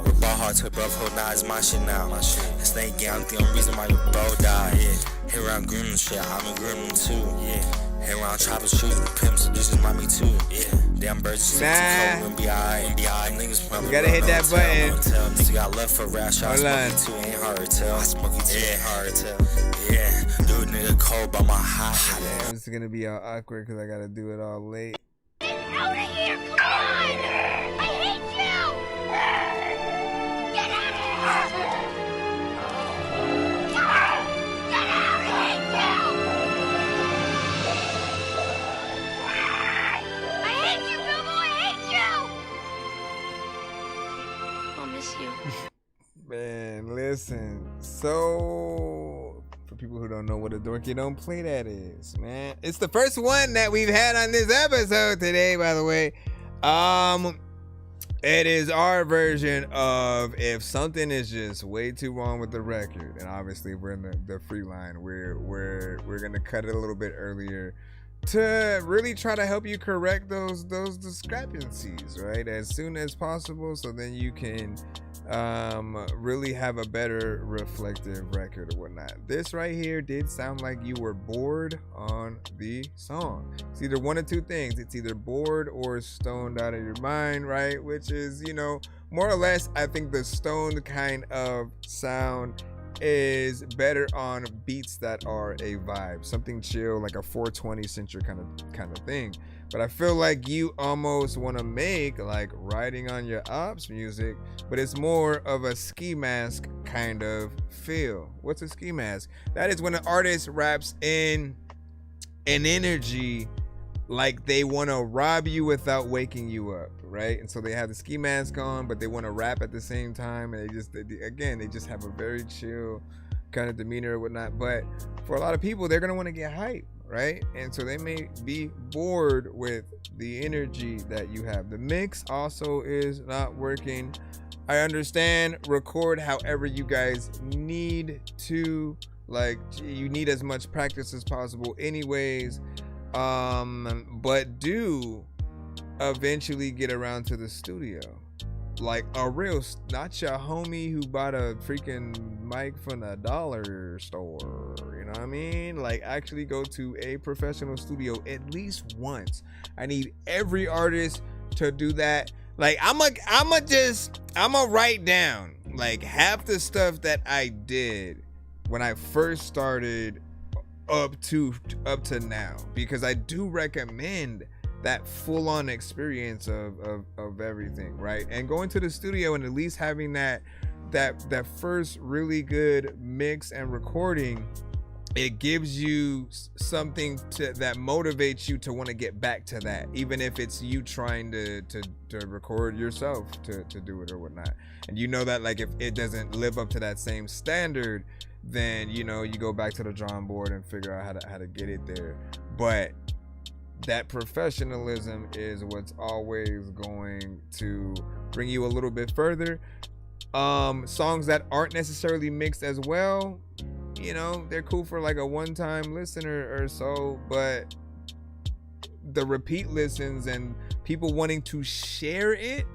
We're ball hard to a bro, hold now, it's my shit now. And snake gang, I'm the only reason why your bro died. Hit around grooming shit, I'm a grooming too. Hit around choppers, shoes with pimps, so this is my me too. Damn birds, you and be alright. Niggas probably gotta hit that button. Nigga got love for rap, I smoke you too, ain't hard to tell. I smoke you too, ain't hard to tell. Dude, nigga cold by my hot. Damn, this is gonna be all awkward because I gotta do it all late. Get out of here! Come on! I hate you! Get out of here! Get out! I hate you! I hate you, Bilbo! I hate you! I'll miss you. Man, listen. So, for people who don't know what a Dorky Don't Play That is, man, it's the first one that we've had on this episode today, by the way. It is our version of if something is just way too wrong with the record, and obviously we're in the free line. We're gonna cut it a little bit earlier to really try to help you correct those discrepancies, right, as soon as possible, so then you can really have a better reflective record or whatnot. This right here did sound like you were bored on the song. It's either one of two things. It's either bored or stoned out of your mind, right? Which is, you know, more or less, I think the stoned kind of sound is better on beats that are a vibe, something chill, like a 420 centric kind of thing. But I feel like you almost want to make like riding on your ops music, but it's more of a ski mask kind of feel. What's a ski mask? That is when an artist raps in an energy like they want to rob you without waking you up, right? And so they have the ski mask on, but they want to rap at the same time, and they just have a very chill kind of demeanor or whatnot. But for a lot of people, they're gonna want to get hype, right? And so they may be bored with the energy that you have. The mix also is not working. I understand, record however you guys need to, like, you need as much practice as possible anyways, but do eventually get around to the studio, like a real, not your homie who bought a freaking mic from the dollar store, you know what I mean? Like, actually go to a professional studio at least once. I need every artist to do that. Like, I'ma write down like half the stuff that I did when I first started up to now, because I do recommend that full-on experience of everything, right? And going to the studio and at least having that first really good mix and recording, it gives you something that motivates you to want to get back to that, even if it's you trying to record yourself to do it or whatnot. And you know that, like, if it doesn't live up to that same standard, then, you know, you go back to the drawing board and figure out how to get it there. But that professionalism is what's always going to bring you a little bit further. Songs that aren't necessarily mixed as well, you know, they're cool for like a one-time listener or so, but the repeat listens and people wanting to share it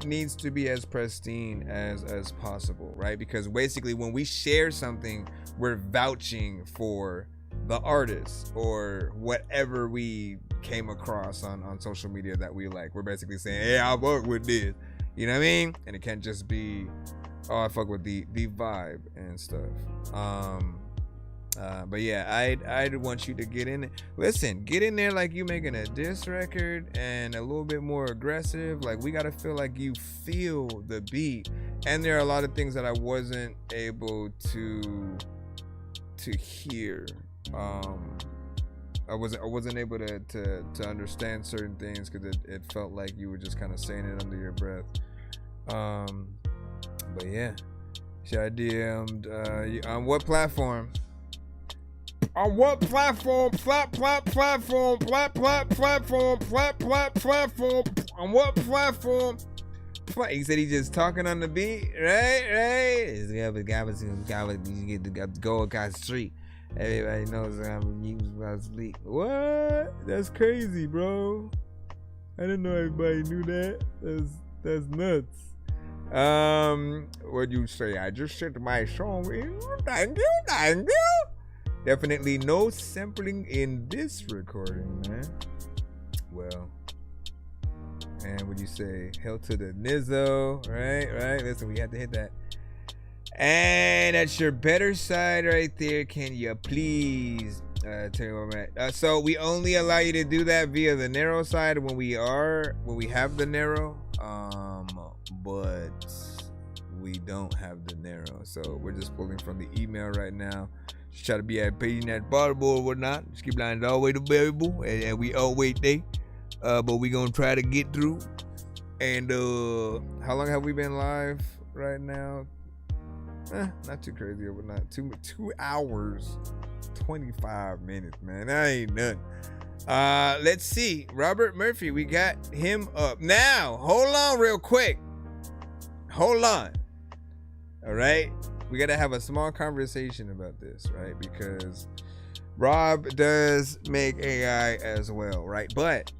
needs to be as pristine as possible, right? Because basically when we share something, we're vouching for the artist or whatever we came across on social media that we like. We're basically saying, hey, I fuck with this, you know what I mean? And it can't just be, oh, I fuck with the vibe and stuff. But yeah, I'd want you to get in there like you making a diss record, and a little bit more aggressive. Like, we gotta feel like you feel the beat. And there are a lot of things that I wasn't able to hear. I wasn't able to understand certain things because it felt like you were just kind of saying it under your breath. But yeah, She DM'd on what platform? On what platform? Platform. On what platform? He said he's just talking on the beat, right? This guy was get to go across the street. Everybody knows I'm about to sleep. What? That's crazy, bro. I didn't know everybody knew that. That's nuts. What'd you say? I just sent my song in. Thank you. Definitely no sampling in this recording, man. Well, and would you say hell to the Nizzo, right? Listen, we have to hit that. And that's your better side right there. Can you please tell me where I'm at? So we only allow you to do that via the narrow side when we have the narrow. But we don't have the narrow. So we're just pulling from the email right now. Just try to be at paying that bottle or whatnot. Just keep lying all the way to variable. And we all wait there. But we gonna try to get through. And how long have we been live right now? Not too crazy or whatnot. 2 hours, 25 minutes, man. That ain't nothing. Let's see. Robert Murphy, we got him up. Now, hold on real quick. Hold on. All right. We got to have a small conversation about this, right? Because Rob does make AI as well, right? But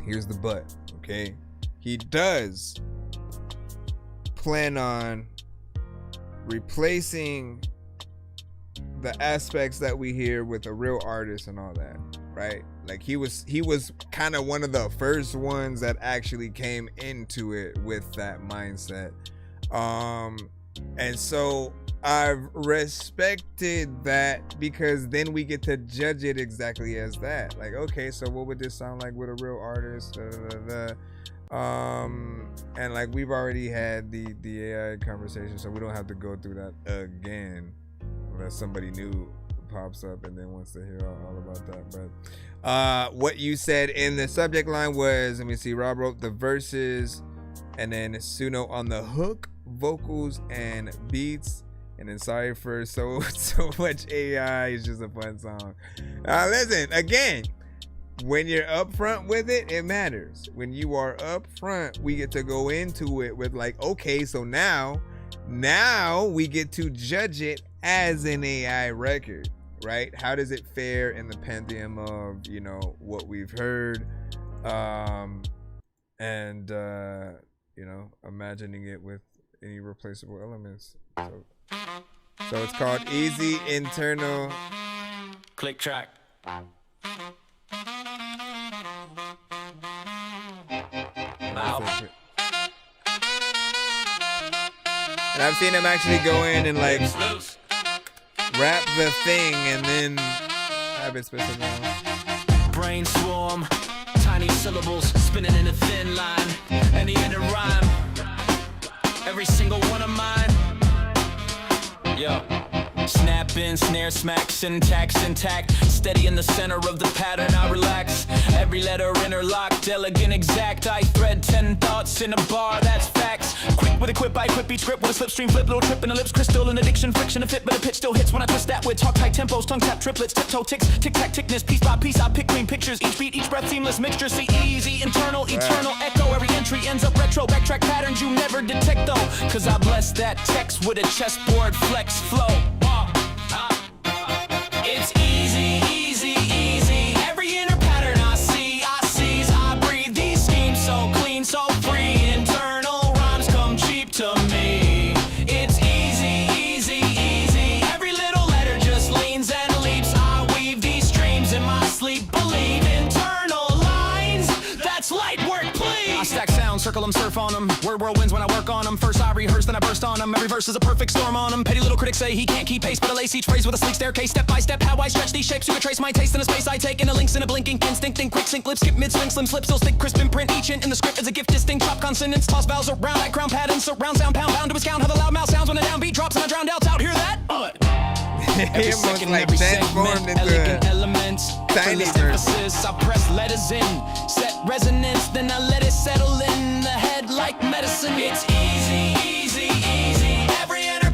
here's the but, okay? He does plan on replacing the aspects that we hear with a real artist and all that, right? Like he was kind of one of the first ones that actually came into it with that mindset. And so I've respected that because then we get to judge it exactly as that. Like, okay, so what would this sound like with a real artist? And like we've already had the AI conversation, so we don't have to go through that again. Unless somebody new pops up and then wants to hear all about that. But what you said in the subject line was, let me see, Rob wrote the verses and then Suno on the hook, vocals and beats, and then sorry for so much AI. It's just a fun song. Listen, again, when you're upfront with it, it matters. When you are upfront, we get to go into it with like, okay, so now we get to judge it as an AI record, right? How does it fare in the pantheon of, you know, what we've heard, and you know, imagining it with any replaceable elements. So it's called Easy Internal Click Track. And I've seen him actually go in and like rap the thing and then have it special now. Brainstorm, tiny syllables spinning in a thin line. Any in a rhyme, every single one of mine. Yo. Snap in, snare, smack, syntax intact. Steady in the center of the pattern, I relax. Every letter interlocked, elegant, exact. I thread 10 thoughts in a bar, that's facts. Quick with a quip, I quip each script with a slipstream flip. Little trip in the lips, crystal, an addiction, friction, a fit. But a pitch still hits when I twist that with talk tight tempos, tongue tap triplets, tiptoe ticks, tic-tac, tickness. Piece by piece, I pick clean pictures. Each beat, each breath, seamless mixture. See, easy, internal, eternal echo. Every entry ends up retro. Backtrack patterns you never detect though. Cause I bless that text with a chessboard flex flow. It's easy, easy, easy. Every inner pattern I see, I seize, I breathe. These schemes so clean, so free. Internal rhymes come cheap to me. It's easy, easy, easy. Every little letter just leans and leaps. I weave these streams in my sleep. Believe internal lines. That's light work, please. I stack sounds, circle them, surf on them. Word whirlwinds when I work on them. First I rehearse, then I burst on them. Every verse is a perfect storm on them. Petty little critics say he can't keep pace, but I lace each phrase with a sleek staircase. Step by step, how I stretch these shapes to trace my taste in a space I take. In a links in a blinking instinct, think quick, sync, lip, skip, mid, swing, slim, slip, still stick, crisp imprint. Each in the script is a gift, distinct, chop consonants, toss vowels around, I crown patterns, surround sound, pound, bound to his count. How the loud mouth sounds when a downbeat drops and I drown out. Hear that? Every second, like every segment, elegant elements. Tiny emphasis, I press letters in, set resonance, then I let it settle in the head like medicine. It's easy, easy, easy. Every inner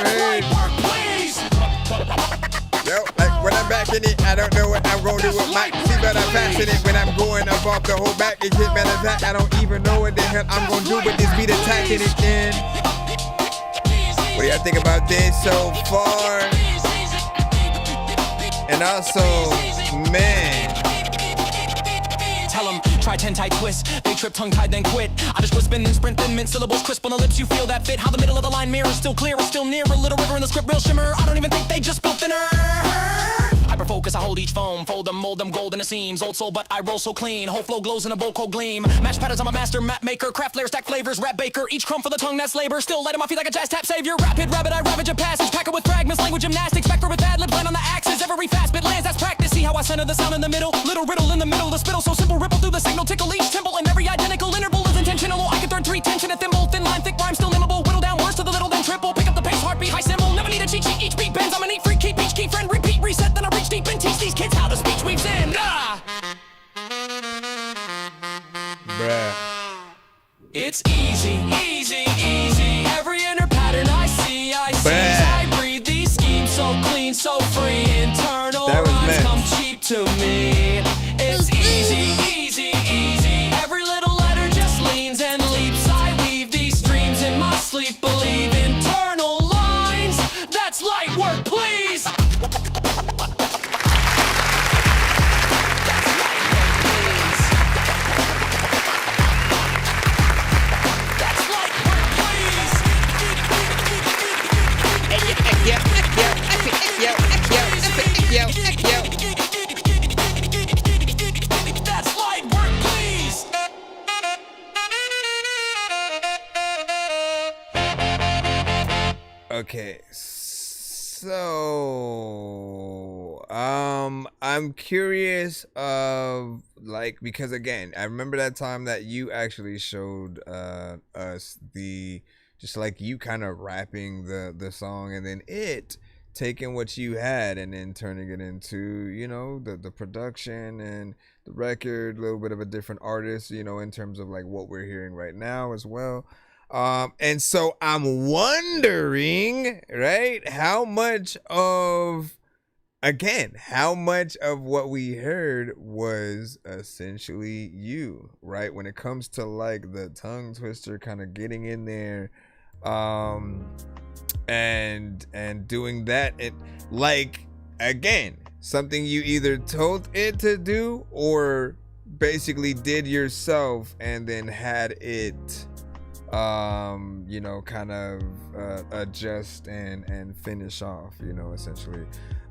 heard. Yo, like when I'm back in it, I don't know what I'm gonna do with my see, but I'm passing it when I'm going up off the whole back. It hit better that I don't even know what the hell I'm gonna do with this beat attacking it then. What do y'all think about this so far? And also, man. Tell them, try 10 tight twists. They trip tongue-tied, then quit. I just whisper and sprint, then mint syllables crisp on the lips. You feel that fit. How the middle of the line mirror is still clear, it's still near. A little river in the script, real shimmer. I don't even think they just built thinner. Hyper-focus, I hold each foam. Fold them, mold them, gold in the seams. Old soul, but I roll so clean. Whole flow glows in a bold cold gleam. Match patterns, I'm a master map maker. Craft layers, stack flavors, rap baker. Each crumb for the tongue, that's labor. Still light on my feet like a jazz tap savior. Rapid rabbit, I ravage a passage. Packer with fragments, language gymnastics. Vector with ad lib, blend on the axis. Every fast bit lands, that's practice. See how I center the sound in the middle. Little riddle in the middle, the spittle so simple. Ripple through the signal, tickle each temple. And every identical interval is intentional. I can turn 3 tension at thimble. Thin line, thick rhyme, still nimble. Whittle down words to the little, then triple. Pick up the pace, heartbeat, high symbol. Never need a cheat sheet, each beat bends. I'm a neat freak, keep each key friend, repeat, reset. Then I reach deep and teach these kids how the speech weaves in. Bruh. It's easy, easy, easy. Every inner pattern I see, I breathe these schemes so clean, so free. Internal rhymes come cheap to me. It's easy, easy, easy. Every little letter just leans and leaps. I weave these dreams in my sleep. Believe internal lines. That's light work, please. That's light work, please. Okay, so I'm curious of like, because again, I remember that time that you actually showed us the just like you kind of rapping the song and then it taking what you had and then turning it into, you know, the production and the record, a little bit of a different artist, you know, in terms of like what we're hearing right now as well. And so I'm wondering, right, how much of what we heard was essentially you, right? When it comes to like the tongue twister kind of getting in there, and doing that, it like again something you either told it to do or basically did yourself and then had it you know, kind of adjust and finish off, you know, essentially.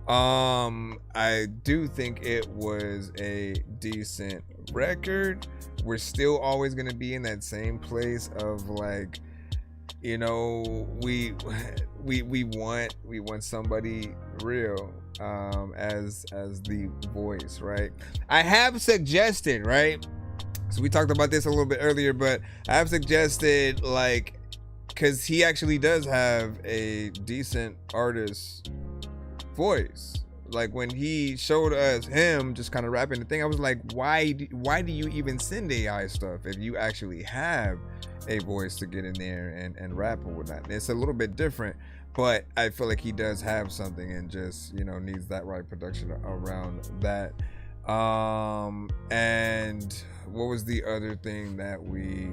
I do think it was a decent record. We're still always going to be in that same place of like, you know, we want somebody real as the voice, right? I have suggested, right? So we talked about this a little bit earlier, but I have suggested like, because he actually does have a decent artist voice. Like when he showed us him just kind of rapping the thing, I was like, why do you even send AI stuff if you actually have a voice to get in there and rap or whatnot? It's a little bit different, but I feel like he does have something and just, you know, needs that right production around that. And what was the other thing that we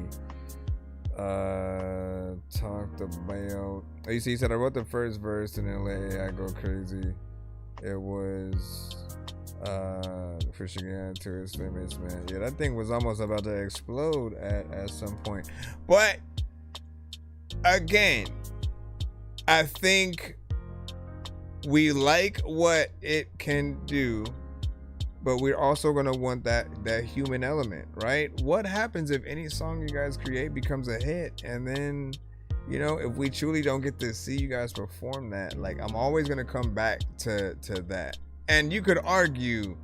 talked about? Oh, you see, he said I wrote the first verse and then let AI go crazy. It was pushing it to its limits, man. Yeah, that thing was almost about to explode at some point. But again, I think we like what it can do, but we're also gonna want that human element, right? What happens if any song you guys create becomes a hit, and then, you know, if we truly don't get to see you guys perform that? Like, I'm always gonna come back to that. And you could argue,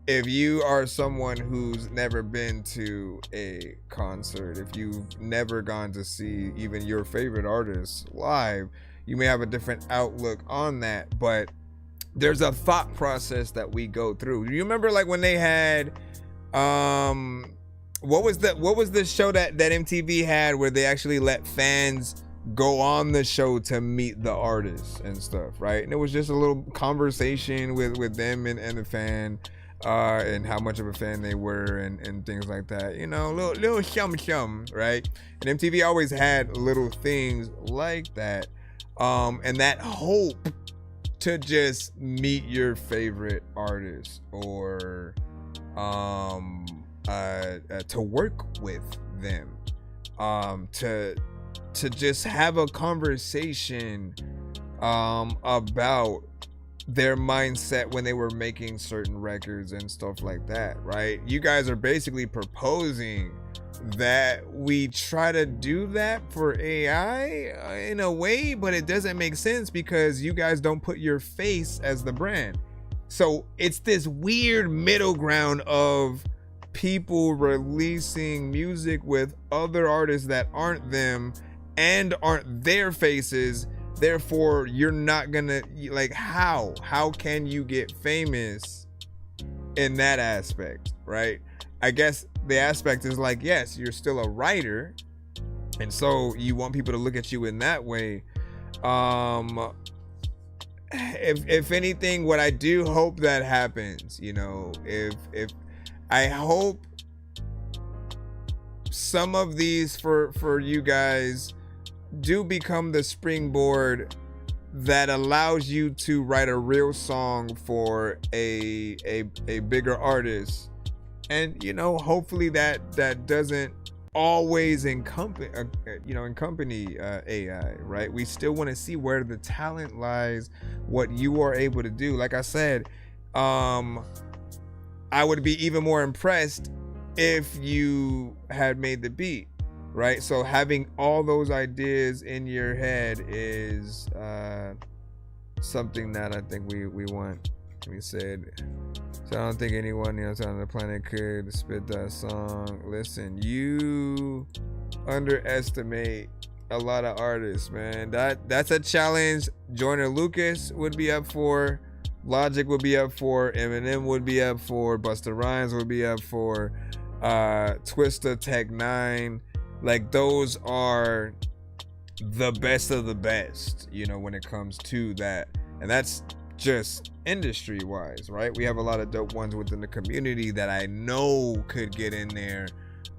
if you are someone who's never been to a concert, if you've never gone to see even your favorite artists live, you may have a different outlook on that, but there's a thought process that we go through. Do you remember like when they had what was the show that MTV had where they actually let fans go on the show to meet the artists and stuff, right? And it was just a little conversation with them and the fan, and how much of a fan they were and things like that. You know, little shum, right? And MTV always had little things like that. And that hope to just meet your favorite artist or to work with them, to just have a conversation about their mindset when they were making certain records and stuff like that, right? You guys are basically proposing that we try to do that for AI in a way, but it doesn't make sense because you guys don't put your face as the brand. So it's this weird middle ground of people releasing music with other artists that aren't them and aren't their faces. Therefore, you're not gonna, like, how can you get famous in that aspect, right? I guess the aspect is like, yes, you're still a writer, and so you want people to look at you in that way. If anything, what I do hope that happens, you know, if I hope some of these for you guys do become the springboard that allows you to write a real song for a bigger artist. And, you know, hopefully that doesn't always accompany AI, right? We still want to see where the talent lies, what you are able to do. Like I said, I would be even more impressed if you had made the beat, right? So having all those ideas in your head is something that I think we want. We said, so I don't think anyone else on the planet could spit that song. Listen, you underestimate a lot of artists, man. That's a challenge Joyner Lucas would be up for, Logic would be up for, Eminem would be up for, Busta Rhymes would be up for, Twista, Tech 9. Like, those are the best of the best, you know, when it comes to that. And that's just industry wise, right? We have a lot of dope ones within the community that I know could get in there.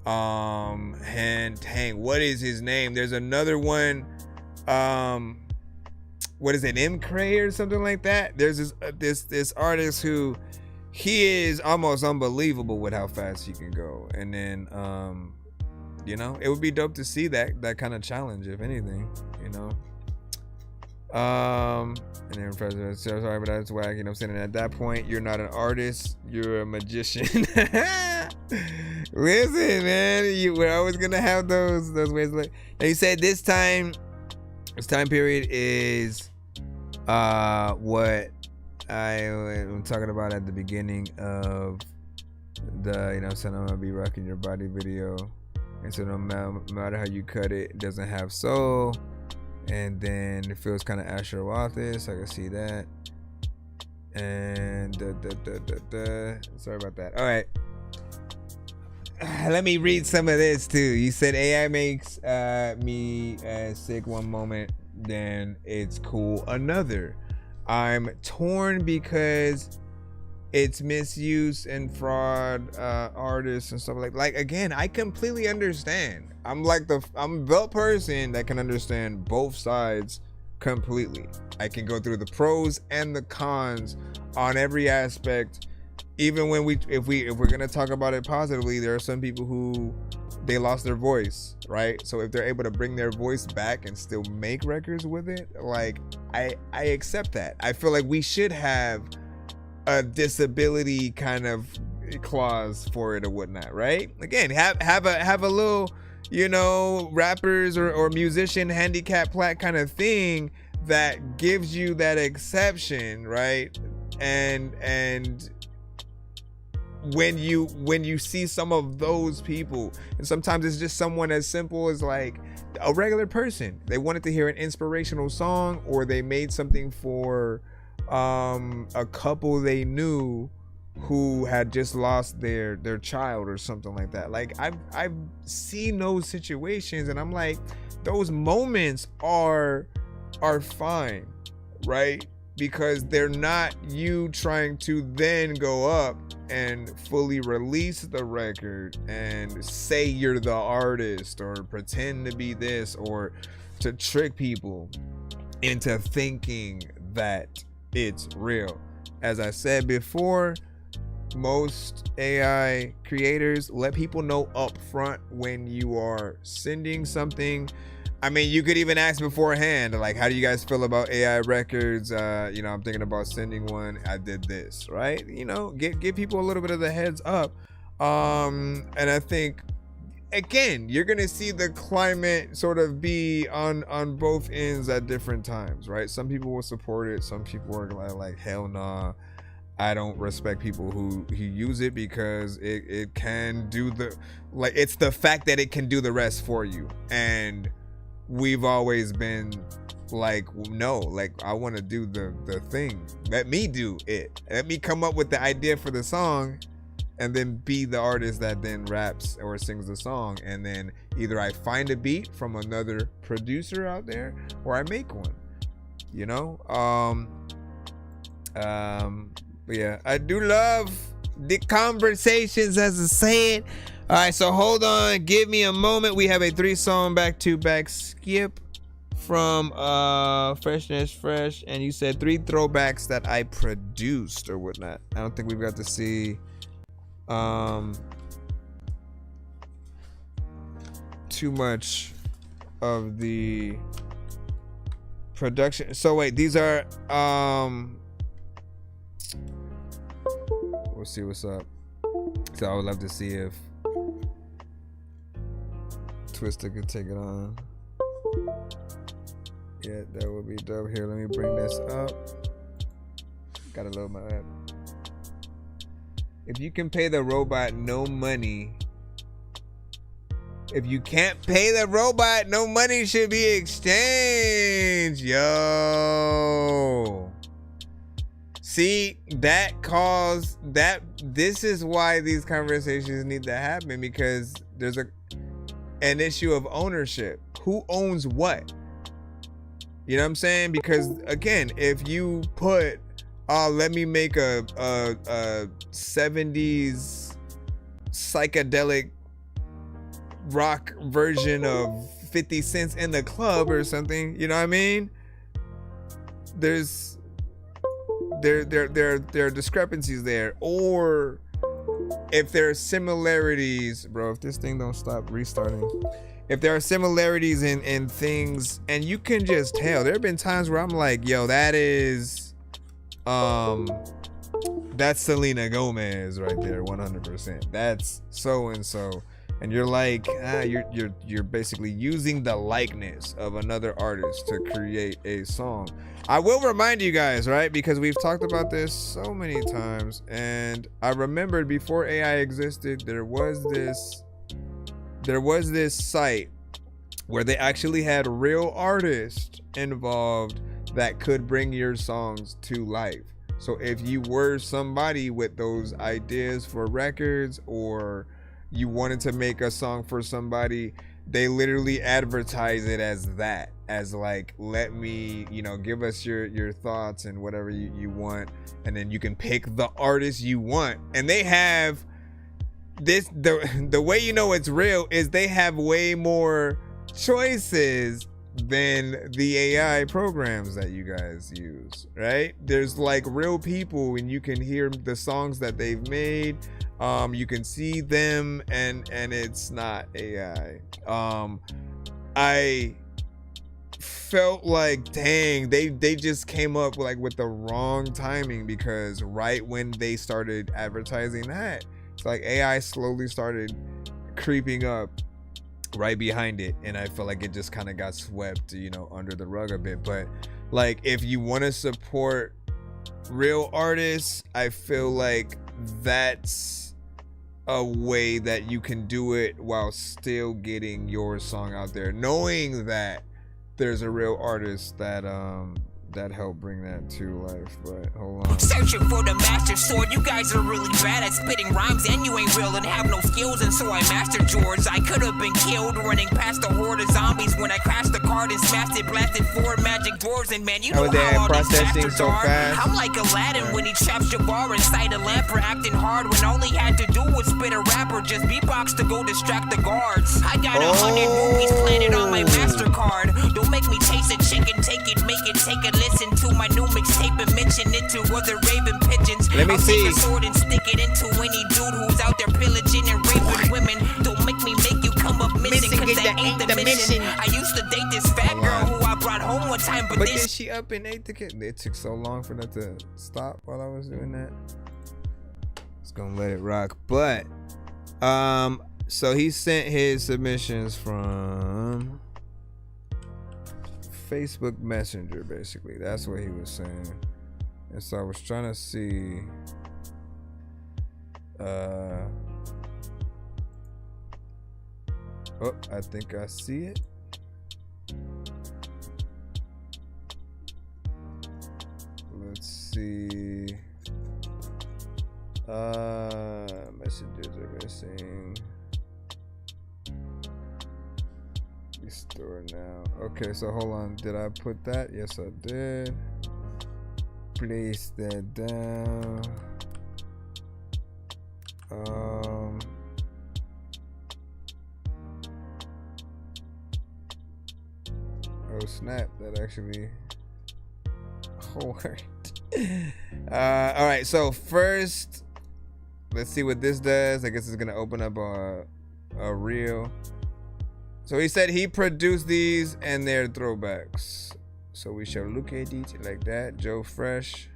And dang, what is his name? There's another one, what is it, M. Cray or something like that? There's this artist who, he is almost unbelievable with how fast he can go. And then you know, it would be dope to see that kind of challenge, if anything, you know. And then President, so sorry, but that's whack. You know what I'm saying? And at that point, you're not an artist, you're a magician. Listen, man, we're always gonna have those ways. Like, now you said this time period is what I'm talking about at the beginning of the, you know, saying I'm gonna be rocking your body video. And so no matter how you cut it, it doesn't have soul. And then it feels kind of Asher Wathes. I can see that. And sorry about that. All right. Let me read some of this too. You said AI makes me sick one moment, then it's cool another. I'm torn because it's misuse and fraud artists and stuff like again, I completely understand. I'm the person that can understand both sides completely. I can go through the pros and the cons on every aspect. Even when if we're gonna talk about it positively, there are some people who they lost their voice, right? So if they're able to bring their voice back and still make records with it, like I accept that. I feel like we should have a disability kind of clause for it or whatnot, right? Again, have a little, you know, rappers or musician handicap plaque kind of thing that gives you that exception, right? And when you see some of those people, and sometimes it's just someone as simple as like a regular person, they wanted to hear an inspirational song, or they made something for a couple they knew who had just lost their child or something like that. Like I've seen those situations, and I'm like, those moments are fine, right? Because they're not you trying to then go up and fully release the record and say you're the artist or pretend to be this or to trick people into thinking that it's real. As I said before, most AI creators let people know up front when you are sending something. I mean, you could even ask beforehand, like, how do you guys feel about AI records? You know, I'm thinking about sending one. I did this, right? You know, give people a little bit of the heads up. And I think, again, you're gonna see the climate sort of be on both ends at different times, right? Some people will support it. Some people are like, hell nah. I don't respect people who use it because it can do it's the fact that it can do the rest for you. And we've always been like, no, like, I want to do the thing. Let me do it. Let me come up with the idea for the song and then be the artist that then raps or sings the song. And then either I find a beat from another producer out there or I make one, you know? But yeah, I do love the conversations, as I said. All right, so hold on. Give me a moment. We have a 3-song back-to-back skip from Freshness Fresh. And you said 3 throwbacks that I produced or whatnot. I don't think we've got to see too much of the production. So wait, these are... we'll see what's up. So I would love to see if Twister could take it on. Yeah, that would be dope. Here, let me bring this up. Gotta load my app. If you can pay the robot no money, if you can't pay the robot, no money should be exchanged. Yo. See, this is why these conversations need to happen, because there's an issue of ownership. Who owns what? You know what I'm saying? Because again, if you put, let me make a 70s psychedelic rock version of 50 Cent in the Club or something, you know what I mean? There are discrepancies there. Or if there are similarities, bro, if this thing don't stop restarting, if there are similarities in things, and you can just tell, there have been times where I'm like, yo, that is that's Selena Gomez right there, 100%. That's so and so. And you're like, you're basically using the likeness of another artist to create a song. I will remind you guys, right? Because we've talked about this so many times, and I remembered before AI existed, there was this site where they actually had real artists involved that could bring your songs to life. So if you were somebody with those ideas for records, or you wanted to make a song for somebody, they literally advertise it as that, as like, let me, give us your thoughts and whatever you want, and then you can pick the artist you want. And they have this, the way you know it's real is they have way more choices than the AI programs that you guys use, right? There's like real people, and you can hear the songs that they've made. You can see them, and it's not AI. I felt like, dang, they just came up with the wrong timing, because right when they started advertising that, it's like AI slowly started creeping up right behind it, and I feel like it just kind of got swept, under the rug a bit. But like, if you want to support real artists, I feel like that's a way that you can do it while still getting your song out there, knowing that there's a real artist that that helped bring that to life, but hold on. Searching for the master sword. You guys are really bad at spitting rhymes, and you ain't real and have no skills, and so I mastered yours. I could have been killed running past a horde of zombies when I crashed the card and smashed it, blasted 4 magic doors, and man, you know how all these bastards so are. fast. I'm like Aladdin when he traps Jabbar inside a lamp for acting hard when all he had to do was spit a rap or just beatbox to go distract the guards. I got 100 movies planted on my MasterCard. Don't make me chase a chicken, take it, make it, take a listen to my new mixtape and mention it to other raving pigeons. Let me see. Take a sword and stick it into any dude who's out there pillaging and raping women. Don't make me make you come up missing, cause that ain't the mission. I used to date this fat girl who I brought home one time, but then this she up and ate the kid. It took so long for that to stop while I was doing that. Just gonna let it rock. But so he sent his submissions from Facebook Messenger, basically. That's what he was saying. And so I was trying to see oh, I think I see it. Let's see. Messages are missing. Restore now. Okay, so hold on. Did I put that? Yes, I did. Place that down. Oh snap! That actually worked. All right. So first, let's see what this does. I guess it's gonna open up a reel. So he said he produced these and they're throwbacks. So we shall look at it like that. Joe Fresh,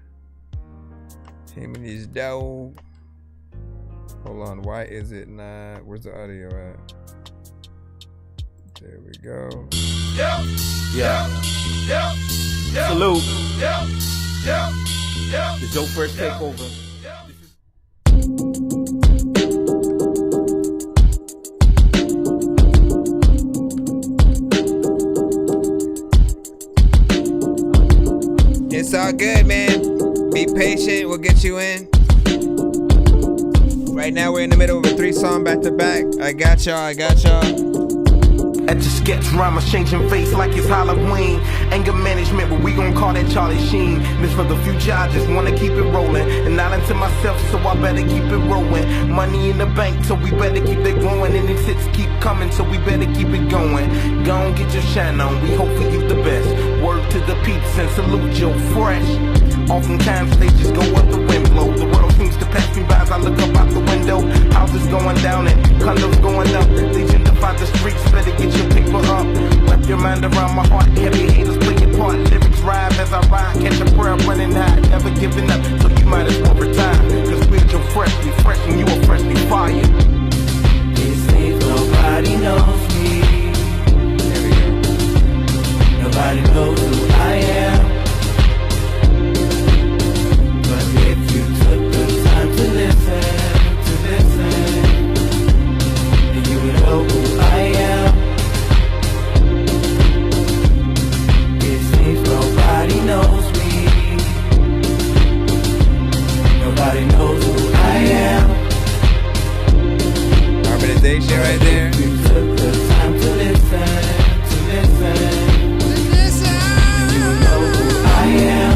him and his dog. Hold on, why is it not? Where's the audio at? There we go. Yeah. Salute. Yeah. The Joe Fresh takeover. It's all good, man. Be patient. We'll get you in. Right now, we're in the middle of a 3-song back-to-back. I got y'all. At the sketch rhymes changing face like it's Halloween. Anger management, but we gon' call that Charlie Sheen. This for the future, I just wanna keep it rolling. And not into myself, so I better keep it rolling. Money in the bank, so we better keep it growing. And these hits keep coming, so we better keep it going. Go on, get your shine on, we hope for you the best. Word to the peeps and salute Joe Fresh. Oftentimes they just go up the wind blow. The world seems to pass me by as I look up out the window. Houses going down and condos going up. They gentrify the streets, better get your paper up. Wrap your mind around my heart, heavy haters play your part. Lyrics rhyme as I ride, catch a prayer running high. Never giving up, so you might as well retire. Cause we're Joe Fresh, we fresh and you are freshly fired. It seems nobody knows me. Nobody knows who I am. Know who I am. It seems nobody knows me. Nobody knows who I am. Harmonization right there. You took the time to listen. You know who I am.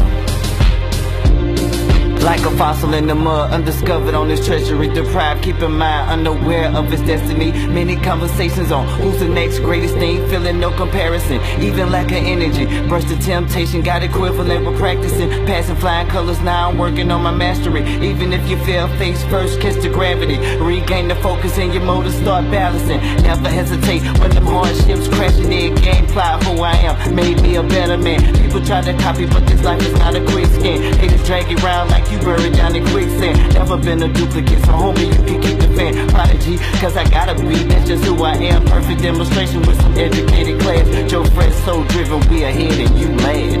Like a fossil in the mud, undiscovered on this treasury, deprived, keep in mind, unaware of its destiny. Many conversations on who's the next greatest thing, feeling no comparison, even lack of energy. Brush the temptation, got equivalent with practicing, passing flying colors, now I'm working on my mastery. Even if you fail face first, catch the gravity, regain the focus and your motor start balancing. Never hesitate when them hardships crashing in, game plot who I am, made me a better man. People try to copy, but this life is not a quick skin. Haters drag you around like you buried down in quicksand. Never been a duplicate, so homie, you can keep the fan. Prodigy, cause I gotta be, that's just who I am. Perfect demonstration with some educated class. Joe Fresh, so driven, we ahead and you last.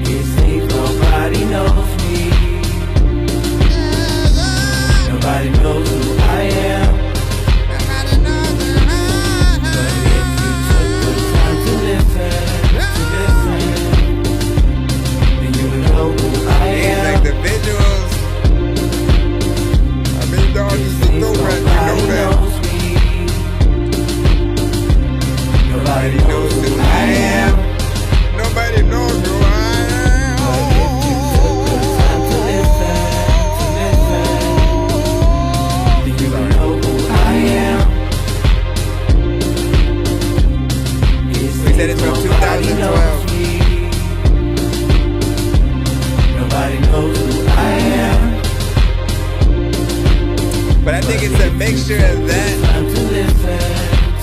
It seems nobody knows me. Nobody knows who I am. But if you took the time to listen, mixture of that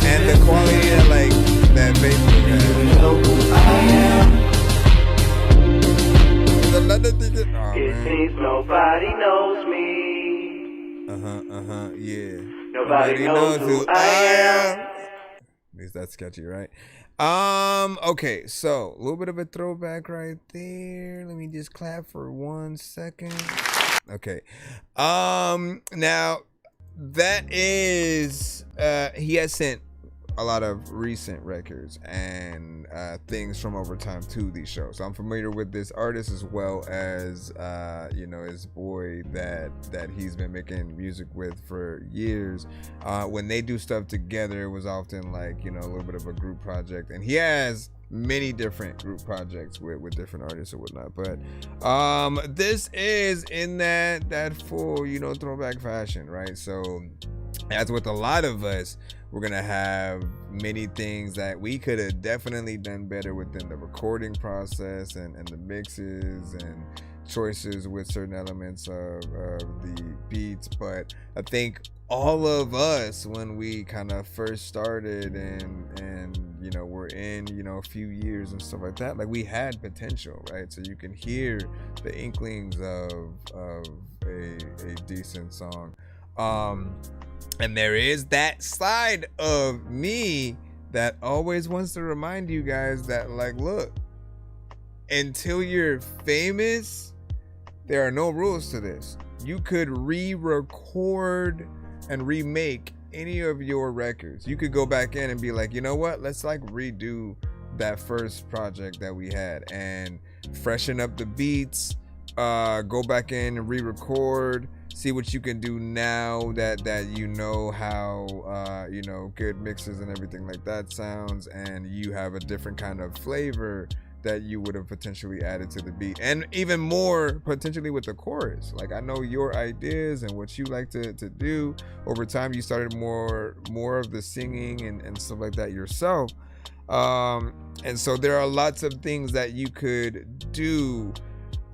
and the quality of like that Facebook has. There's another thing that, oh, It seems nobody knows me. Yeah. Nobody knows who I am. At least that's sketchy, right? Okay, so a little bit of a throwback right there. Let me just clap for 1 second. Okay. Now that is he has sent a lot of recent records and things from over time to these shows. So I'm familiar with this artist as well as you know, his boy that he's been making music with for years. When they do stuff together, it was often like, you know, a little bit of a group project, and he has many different group projects with different artists and whatnot. But this is in that full, you know, throwback fashion, right? So as with a lot of us, we're gonna have many things that we could have definitely done better within the recording process and the mixes and choices with certain elements of the beats. But I think all of us, when we kind of first started and you know, we're in, you know, a few years and stuff like that, like we had potential, right? So you can hear the inklings of a decent song. And there is that side of me that always wants to remind you guys that, like, look, until you're famous, there are no rules to this. You could re-record and remake any of your records. You could go back in and be like, you know what? Let's like redo that first project that we had and freshen up the beats, go back in and re-record. See what you can do now that you know how you know, good mixes and everything like that sounds, and you have a different kind of flavor that you would have potentially added to the beat, and even more potentially with the chorus. Like, I know your ideas and what you like to do. Over time, you started more of the singing and stuff like that yourself, and so there are lots of things that you could do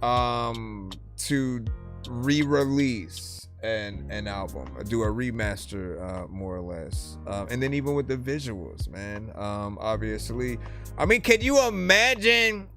to re-release an album, do a remaster, more or less, and then even with the visuals, man, obviously, I mean, can you imagine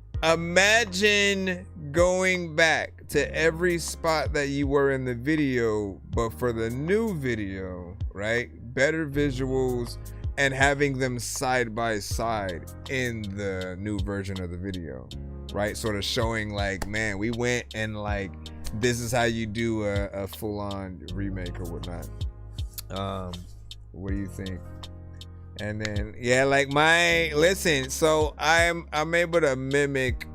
going back to every spot that you were in the video, but for the new video, right? Better visuals and having them side by side in the new version of the video, right? Sort of showing like, man, we went and like, this is how you do a full-on remake or whatnot. What do you think? And then, yeah, like listen, so I'm able to mimic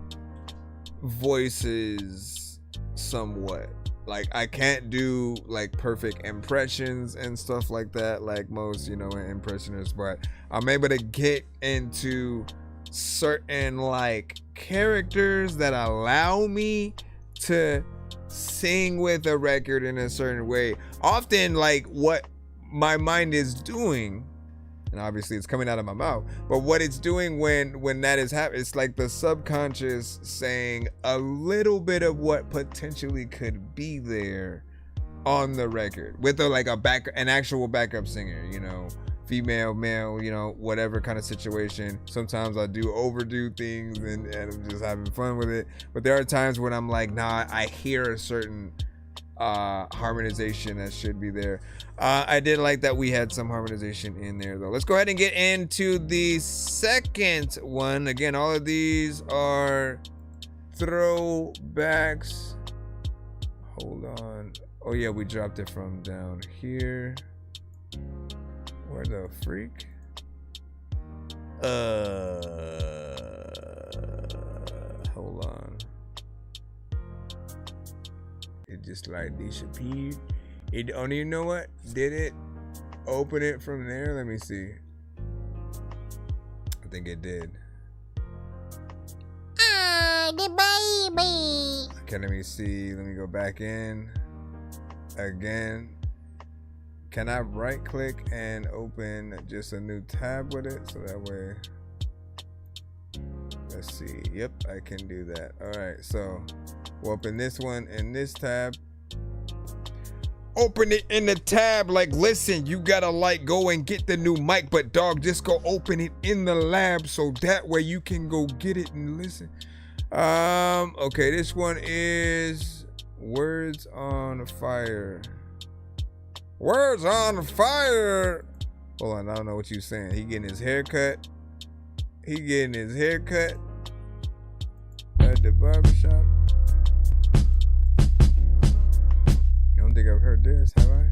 voices somewhat. Like, I can't do like perfect impressions and stuff like that, like most, you know, impressionists, but I'm able to get into certain like characters that allow me to sing with a record in a certain way. Often like what my mind is doing, and obviously it's coming out of my mouth, but what it's doing when that is happening, it's like the subconscious saying a little bit of what potentially could be there on the record with an actual backup singer, you know, female, male, you know, whatever kind of situation. Sometimes I do overdo things and I'm just having fun with it. But there are times when I'm like, nah, I hear a certain harmonization that should be there. I did like that we had some harmonization in there though. Let's go ahead and get into the second one. Again, all of these are throwbacks. Hold on. Oh yeah, we dropped it from down here. Where the freak? Hold on. It just like disappeared. It don't even know what? Did it open it from there? Let me see. I think it did. The baby. Okay, let me see. Let me go back in again. Can I right click and open just a new tab with it? So that way, let's see. Yep, I can do that. All right, so we'll open this one in this tab. open it in the tab. Like, listen, you gotta like go and get the new mic, but dog, just go open it in the lab so that way you can go get it and listen. Okay, this one is Words on Fire. Words on Fire. Hold on, I don't know what you're saying. He getting his haircut. He getting his haircut at the barbershop. I don't think I've heard this, have I?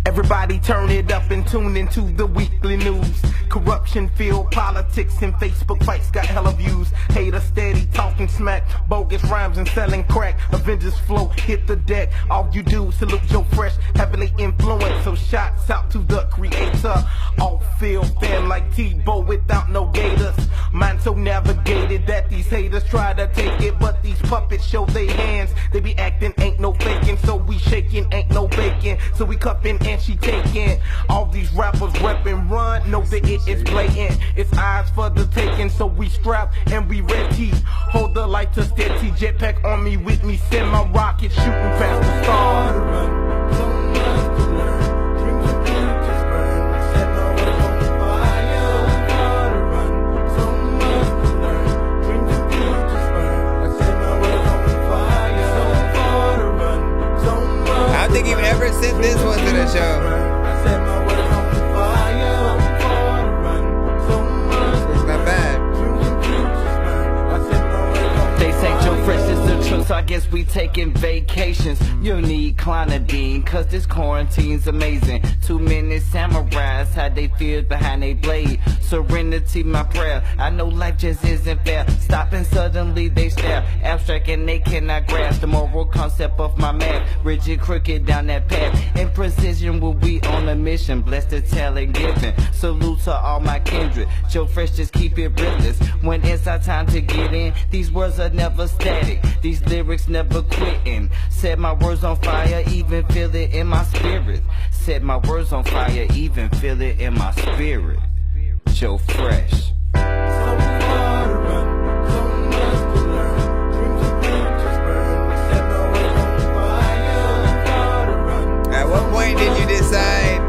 Everybody turn it up and tune into the weekly news. Corruption, field politics, and Facebook fights got hella views. Haters steady talking smack, bogus rhymes and selling crack. Avengers flow, hit the deck. All you do, salute Joe Fresh, heavily influenced. So shots out to the creator. Off-field fan like T-Bow without no gators. Mind so navigated that these haters try to take it, but these puppets show their hands. They be acting, ain't no faking, so we shaking, ain't no baking. So we cupping and she taking. All these rappers rep and run, know that it is blatant. It's eyes for the taking, so we strap and we ready. Hold the light to steady, jetpack on me with me, send my rocket shooting past the stars. I don't think you've ever sent this one to the show. It's not bad. They say Joe Fresh is the truth, so I guess we taking vacations. You need clonidine, cause this quarantine's amazing. Too many samurais, how they feel behind they blade. Serenity, my prayer. I know life just isn't fair. Stopping suddenly they stare. Abstract and they cannot grasp the moral concept of my math. Rigid, crooked down that path. In precision, will we on a mission? Blessed the talent given. Salute to all my kindred. Joe Fresh, just keep it realist. When it's our time to get in, these words are never static. These lyrics never quitting. Set my words on fire, even feel it in my spirit. Set my words on fire, even feel it in my spirit. Joe Fresh. At what point did you decide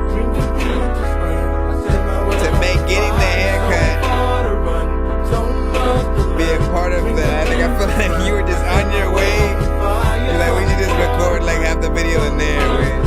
to make getting the haircut be a part of that? I feel like you were just on your way. You're like, we should just record like half the video in there.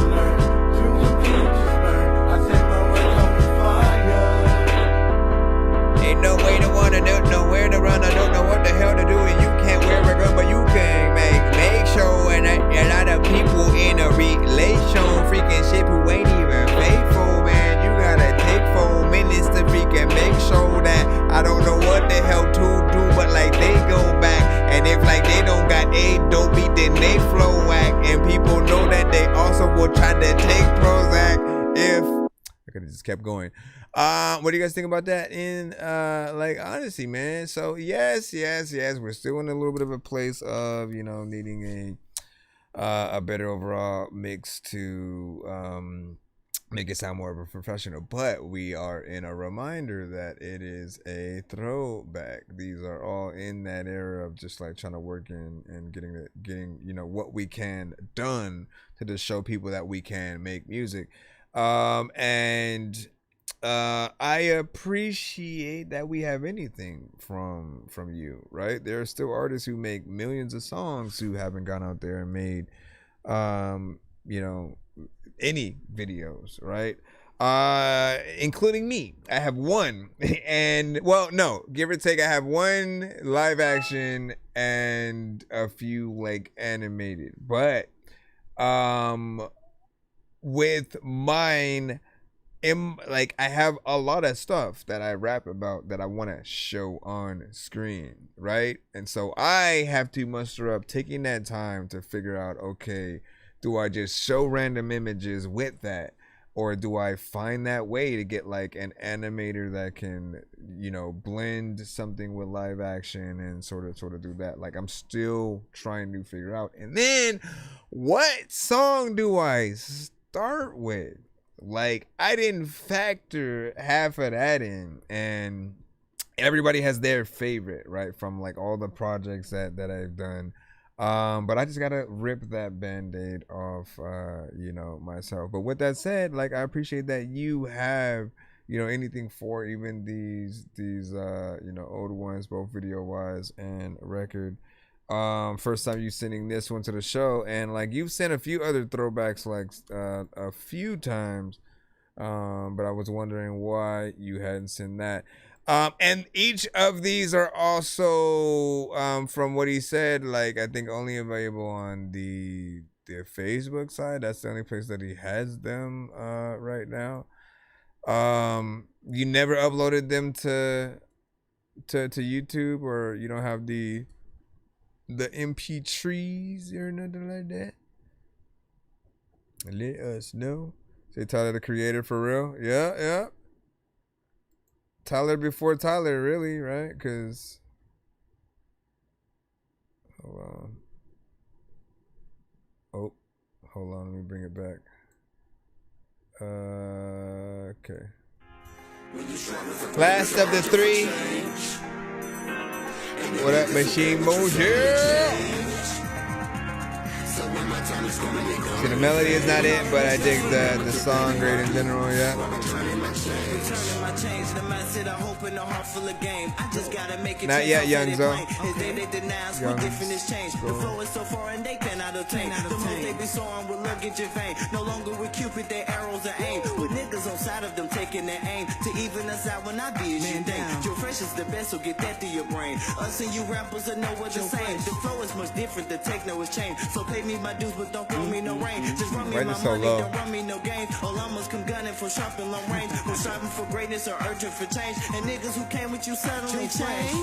Ain't no way to wanna know, nowhere to run. I don't know what the hell to do, and you can't wear a gun, but you can make sure. And a lot of people in a relation freaking shit who ain't even faithful, man. You gotta take 4 minutes to freaking make sure that I don't know what the hell to do, but like they go back. And if like they don't got a dope beat, then they flow whack. And people know that they also will try to take Prozac if I could have just kept going. What do you guys think about that? In like honestly, man. So yes, we're still in a little bit of a place of, you know, needing a better overall mix to make it sound more of a professional, but we are in a reminder that it is a throwback. These are all in that era of just like trying to work in and getting you know what we can done to just show people that we can make music. I appreciate that we have anything from you, right? There are still artists who make millions of songs who haven't gone out there and made you know, any videos, right? Including me. I have one, and well, no, give or take, I have one live action and a few like animated, but with mine, like I have a lot of stuff that I rap about that I want to show on screen, right? And so I have to muster up taking that time to figure out, okay, do I just show random images with that, or do I find that way to get like an animator that can, you know, blend something with live action and sort of do that? Like I'm still trying to figure out. And then what song do I start with? Like I didn't factor half of that in, and everybody has their favorite, right? From like all the projects that I've done. But I just gotta rip that band-aid off, you know, myself. But with that said, like, I appreciate that you have, you know, anything for even these you know, old ones, both video-wise and record. First time you sending this one to the show, and like you've sent a few other throwbacks like a few times, but I was wondering why you hadn't sent that. And each of these are also, from what he said, like I think only available on the Facebook side. That's the only place that he has them right now. You never uploaded them to YouTube, or you don't have the MP3s or nothing like that? Let us know. Say Tyler the Creator for real. Yeah. Tyler before Tyler, really, right? Because hold on, let me bring it back. Okay. Last of the three. What up, Machine Mojo? See, the melody is not it, but I dig the song great in general, yeah. Not yet, Young Zo. No longer with Cupid, their arrows are aimed. With niggas on side of them taking their aim to even us out when I be as you think. Your fresh is the best, so get that to your brain. Us and you rappers are nowhere the same. The flow is much different, the techno is changed. So pay me my dues, but don't throw me no rain. Just run me my money, don't run me no games. All I must come gunning for sharp and long range. We're striving for greatness or urgent for change. And niggas who came with you suddenly change.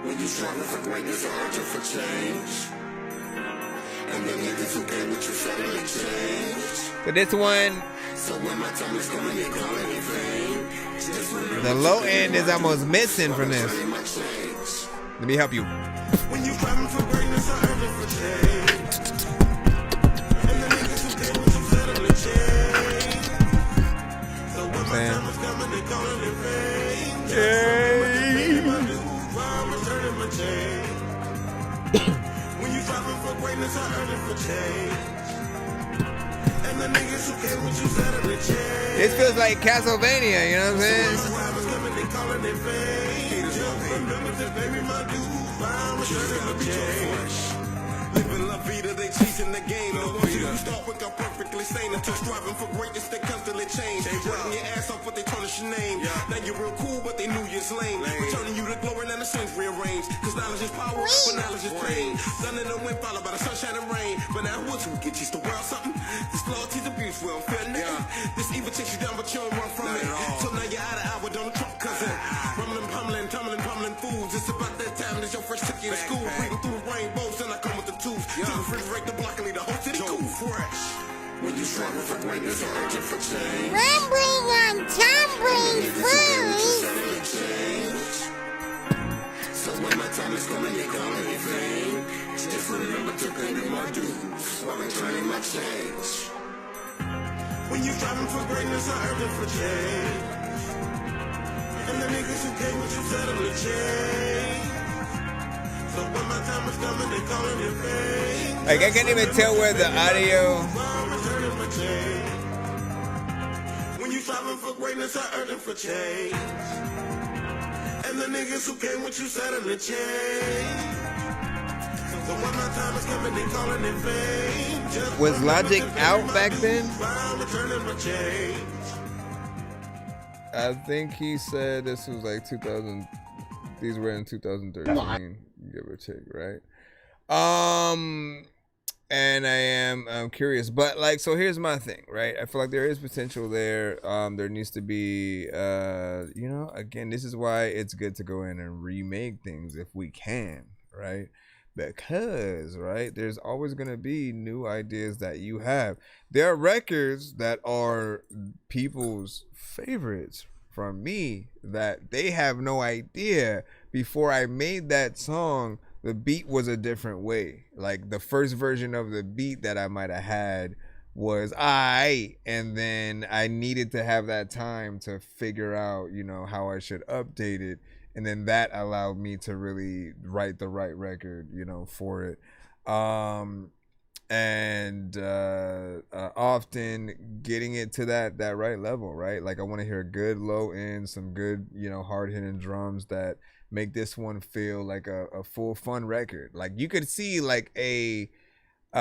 When you striving for greatness or urgent for change. And the niggas who came with you suddenly change. But this one, so when my time is coming, they call it in vain. the low end is almost missing from this. Let me help you. When you striving for greatness or urgent for change. And the niggas who came with you suddenly change. So when my time is coming, they call it in vain. When you striving for greatness or urgent for change. And the niggas who came with you suddenly change. This feels like Castlevania, you know what I'm saying? They call it in vain. Remember to baby my dude. I'm returning the change. Living La Vida, they chasing the game. No wonder you start with a perfectly sane. Until striving for greatness, they constantly change. Working your ass off, but they tarnish your name. Now you're real cool, but they knew you're lame. Returning you to glory, and the sins rearranged. Cause knowledge is power, but knowledge is pain. Sun in the wind, followed by the sunshine and rain. But now what's who get you the world something? This loyalty's abuse, we don't feel nothing. This evil takes you down, but you don't run from it. So now you're out of hour, don't Trump cousin. Rumbling, pummeling fools. It's about that time that your first took you to school. Reading through rainbows, and I come with the tools. To refrigerate the block and leave the whole city cool. Fresh. When you struggle for greatness or urgent for change. Rumbling on tumbling fools. So when my time is coming, they call it in vain. Just remember to pay me my dues while returning my change. When you striving for greatness or urgent for change. And the niggas who came with you suddenly change. So when my time is coming, they call it in vain. Like, I can't even tell where the audio. When you striving for greatness or urgent for change. And the niggas who came with you suddenly change. So when my time is coming, they call it in vain. Was Logic out back then? I think he said this was like 2000. These were in 2013, give or take, right? And I am curious, but like, so here's my thing, right? I feel like there is potential there. There needs to be, you know, again, this is why it's good to go in and remake things if we can, right? Because, right, there's always going to be new ideas that you have. There are records that are people's favorites from me that they have no idea before I made that song, the beat was a different way. Like the first version of the beat that I might have had was and then I needed to have that time to figure out, you know, how I should update it and then that allowed me to really write the right record, you know, for it. And often getting it to that right level, right? Like I want to hear a good low end, some good, you know, hard hitting drums that make this one feel like a full fun record. Like you could see like a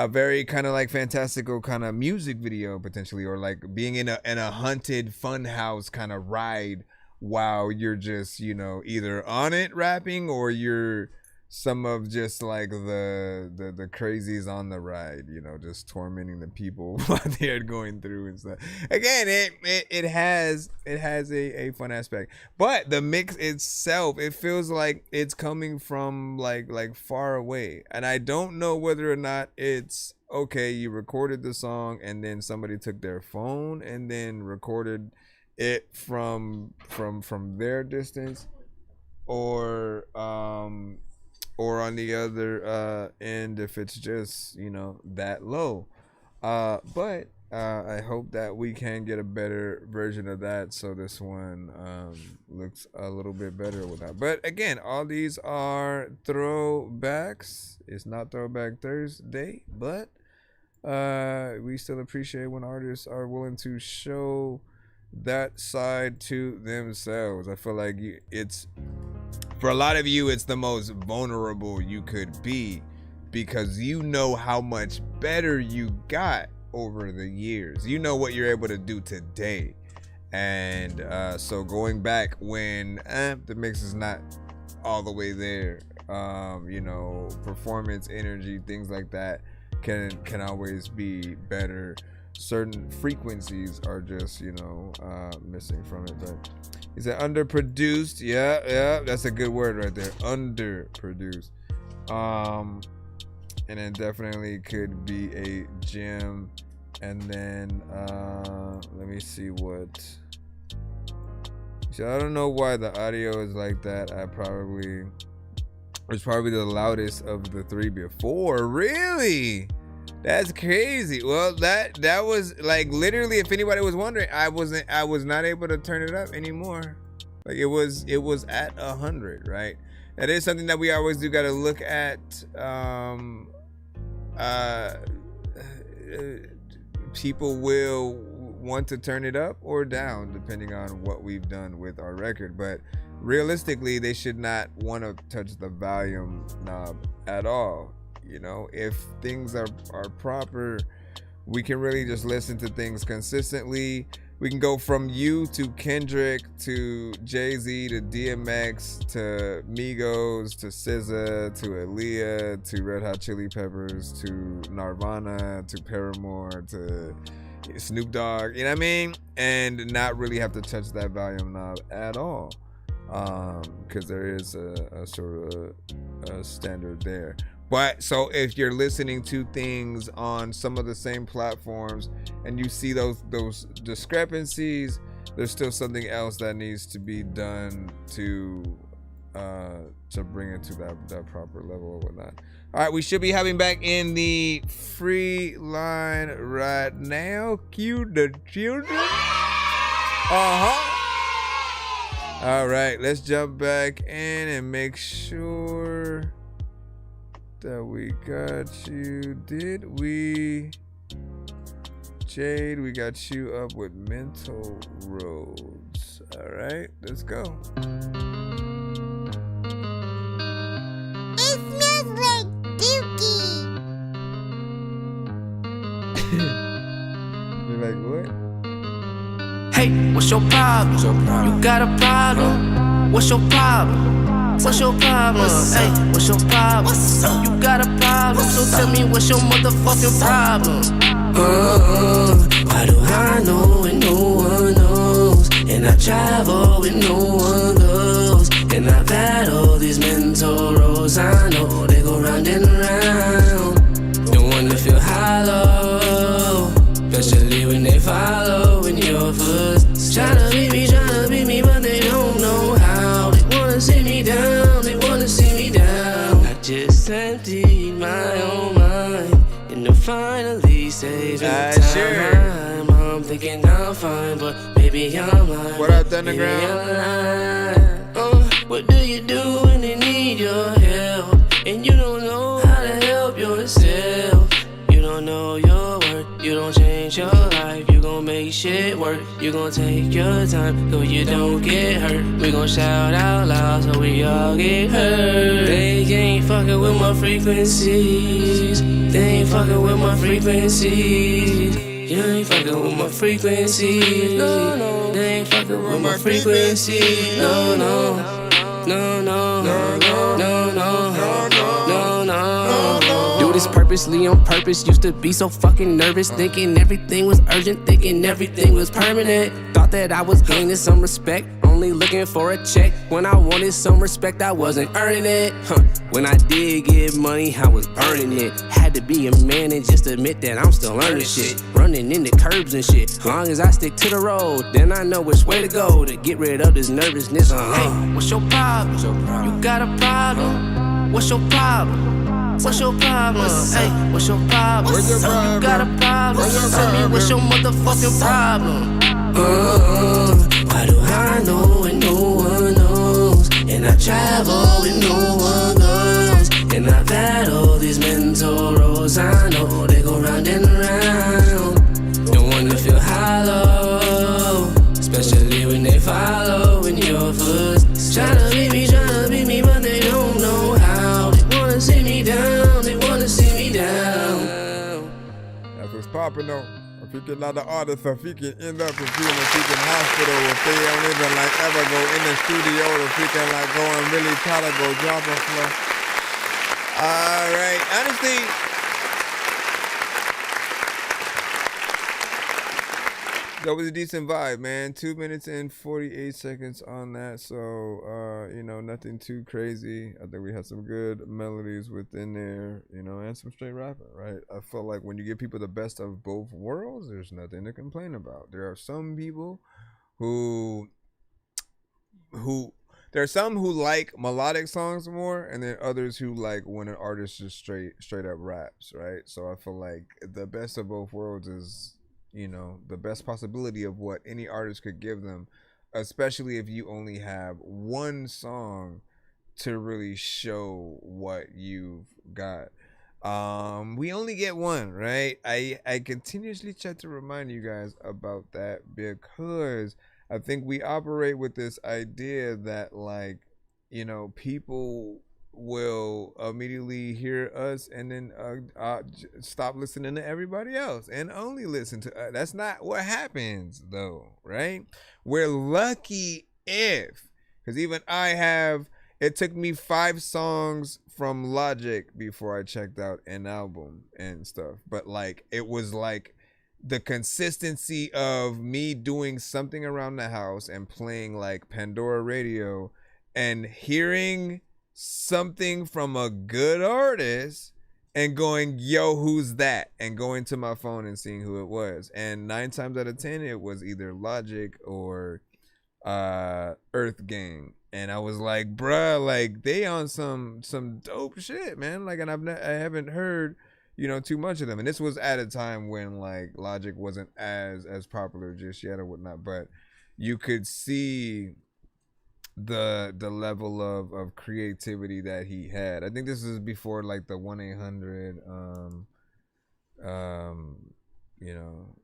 very kind of like fantastical kind of music video potentially, or like being in a haunted fun house kind of ride while you're just, you know, either on it rapping or you're some of just like the crazies on the ride, you know, just tormenting the people while they're going through and stuff. Again, it has a fun aspect, but the mix itself, it feels like it's coming from like far away, and I don't know whether or not it's okay. You recorded the song and then somebody took their phone and then recorded it from their distance, or on the other end, if it's just, you know, that low. But I hope that we can get a better version of that, so this one looks a little bit better with that. But again, all these are throwbacks. It's not Throwback Thursday, but we still appreciate when artists are willing to show that side to themselves. I feel like it's, for a lot of you, it's the most vulnerable you could be, because you know how much better you got over the years. You know what you're able to do today. And so going back when the mix is not all the way there, you know, performance, energy, things like that can always be better. Certain frequencies are just, you know, missing from it. But he said underproduced. Yeah, that's a good word right there. Underproduced. And then definitely could be a gem. And then let me see what. So I don't know why the audio is like that. It's probably the loudest of the three before. Really? That's crazy. Well, that was like literally, if anybody was wondering, I was not able to turn it up anymore. Like it was at 100, right? That is something that we always do got to look at. People will want to turn it up or down depending on what we've done with our record, but realistically, they should not want to touch the volume knob at all. You know, if things are proper, we can really just listen to things consistently. We can go from you to Kendrick to Jay-Z to DMX to Migos to SZA to Aaliyah to Red Hot Chili Peppers to Nirvana to Paramore to Snoop Dogg, you know what I mean? And not really have to touch that volume knob at all, because there is a sort of a standard there. But so if you're listening to things on some of the same platforms and you see those discrepancies, there's still something else that needs to be done to bring it to that proper level or whatnot. All right, we should be having back in the free line right now. Cue the children. All right, let's jump back in and make sure that we got you. Did we? Jade, we got you up with Mental Roads. All right, let's go. It smells like Dookie. You're like, what? Hey, what's your problem? You got a problem? What's your problem? What's your problem? Hey, what's your problem? You got a problem, so tell me what's your motherfucking problem? Why do I know and no one knows? And I travel with no one goes. And I've had all these mental roads. I know they go round and round. Don't wanna feel hollow, especially when they follow in your foot. Tryna beat me, but they don't know how. They wanna see me down, they wanna see me down. I just emptied my own mind, and to finally save time. Sure. I'm thinking I'm fine, but maybe I'm lying. What up, Thunderground? What do you do when they need your help? And you don't know how to help yourself. You don't know your worth, you don't change your life. You gon' make shit work, you gon' take your time so you don't get hurt. We gon' shout out loud so we all get heard. They ain't fucking with my frequencies. They ain't fucking with my frequencies. You ain't fucking with my frequencies. No, no. They ain't fucking with my frequencies. No, no. No, no. No, no. No, no. No, no. Do this purposely on purpose. Used to be so fucking nervous, thinking everything was urgent, thinking everything was permanent. Thought that I was gaining some respect, only looking for a check. When I wanted some respect, I wasn't earning it. When I did get money, I was burning it. Had to be a man and just admit that I'm still learning shit. Running into curbs and shit. Long as I stick to the road, then I know which way to go to get rid of this nervousness. Hey, what's your problem? You got a problem? What's your problem? What's your problem? Hey, what's your problem? You got a problem? Tell me what's your motherfucking problem? Why do I know and no one knows? And I travel and no one goes. And I've had all these mental roads. I know they go round and around. Don't wanna feel hollow, especially when they follow in your footsteps. Tryna beat me, but they don't know how. They wanna see me down, they wanna see me down. That's what's popping though. If you get a lot of artists, if you can end up in freaking hospital, if they don't even like ever go in the studio, if you can like go and really try to go drop a flow. Alright, honestly, that was a decent vibe, man. 2 minutes and 48 seconds on that. So, you know, nothing too crazy. I think we had some good melodies within there, you know, and some straight rapping, right? I feel like when you give people the best of both worlds, there's nothing to complain about. There are some people who there are some who like melodic songs more, and then others who like when an artist just straight up raps, right? So I feel like the best of both worlds is, you know, the best possibility of what any artist could give them, especially if you only have one song to really show what you've got. We only get one, right? I continuously try to remind you guys about that because I think we operate with this idea that, like, you know, people will immediately hear us and then stop listening to everybody else and only listen to that's not what happens though, right? We're lucky if, because even it took me 5 songs from Logic before I checked out an album and stuff, but like it was like the consistency of me doing something around the house and playing like Pandora radio and hearing something from a good artist and going, yo, who's that? And going to my phone and seeing who it was. And 9 times out of 10, it was either Logic or Earth Gang. And I was like, bruh, like they on some dope shit, man. Like, and I haven't heard, you know, too much of them. And this was at a time when like Logic wasn't as popular just yet or whatnot, but you could see the level of creativity that he had. I think this is before like the 1-800 you know,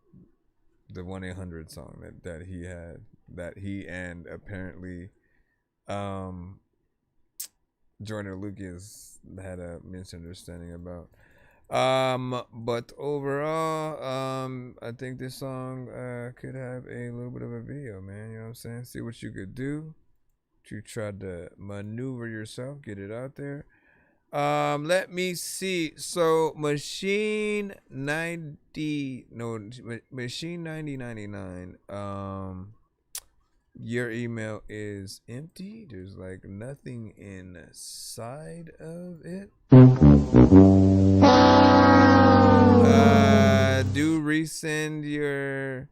the 1-800 song that he had, that he and apparently Jordan Lucas had a misunderstanding about. But overall, I think this song could have a little bit of a video, man. You know what I'm saying? See what you could do to try to maneuver yourself, get it out there. Let me see. So Machine 9099. Your email is empty. There's like nothing inside of it. Do resend your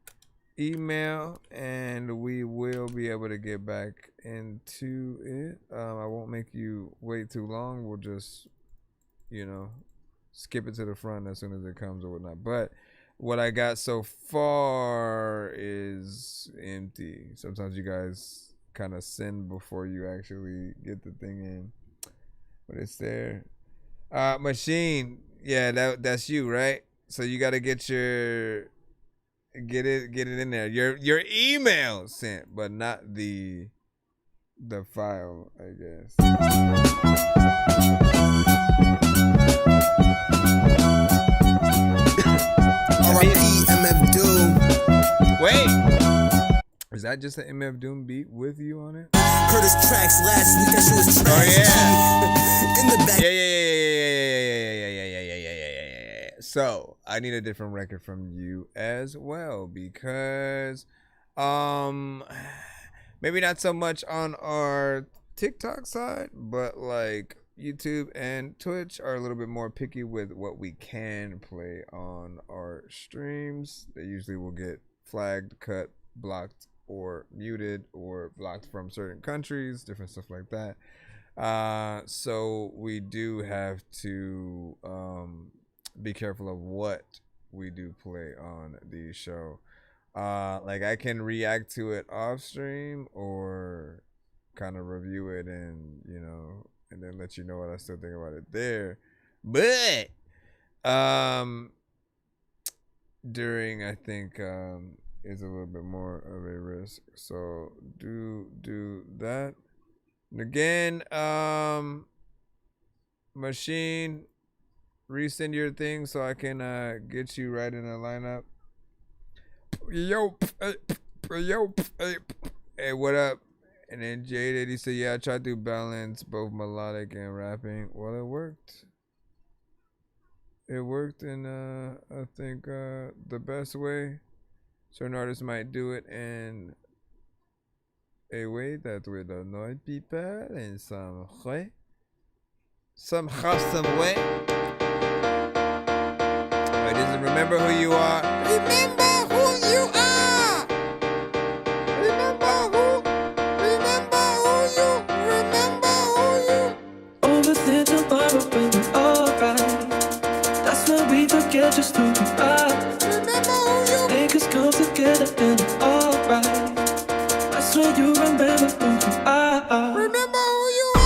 email and we will be able to get back into it. I won't make you wait too long. We'll just, you know, skip it to the front as soon as it comes or whatnot. But what I got so far is empty. Sometimes you guys kind of send before you actually get the thing in. But it's there. Machine, yeah, that's you, right? So you got to get it in there. Your email sent, but not the file, I guess. R.I.P. MF Doom. Wait, is that just an MF Doom beat with you on it? Heard his tracks last week. That shit was trash. Oh yeah. In the back. Yeah. So I need a different record from you as well, because maybe not so much on our TikTok side, but like YouTube and Twitch are a little bit more picky with what we can play on our streams. They usually will get flagged, cut, blocked, or muted, or blocked from certain countries, different stuff like that. So we do have to be careful of what we do play on the show. Like I can react to it off stream or kind of review it and, you know, and then let you know what I still think about it there. But during, I think, is a little bit more of a risk. So do that. And again, Machine, resend your thing so I can get you right in a lineup. Yo, hey, what up? And then Jaded, he said, yeah, I tried to balance both melodic and rapping. Well, it worked. It worked in, I think, the best way. Certain artists might do it in a way that will annoy people in some way. Some way. But just remember who you are. Remember who you are. Remember who you. Overthink tomorrow when we're alright. That's when we forget just who we are. Remember who you. Niggas come together and it's alright. That's when you remember who you are. Remember who you are.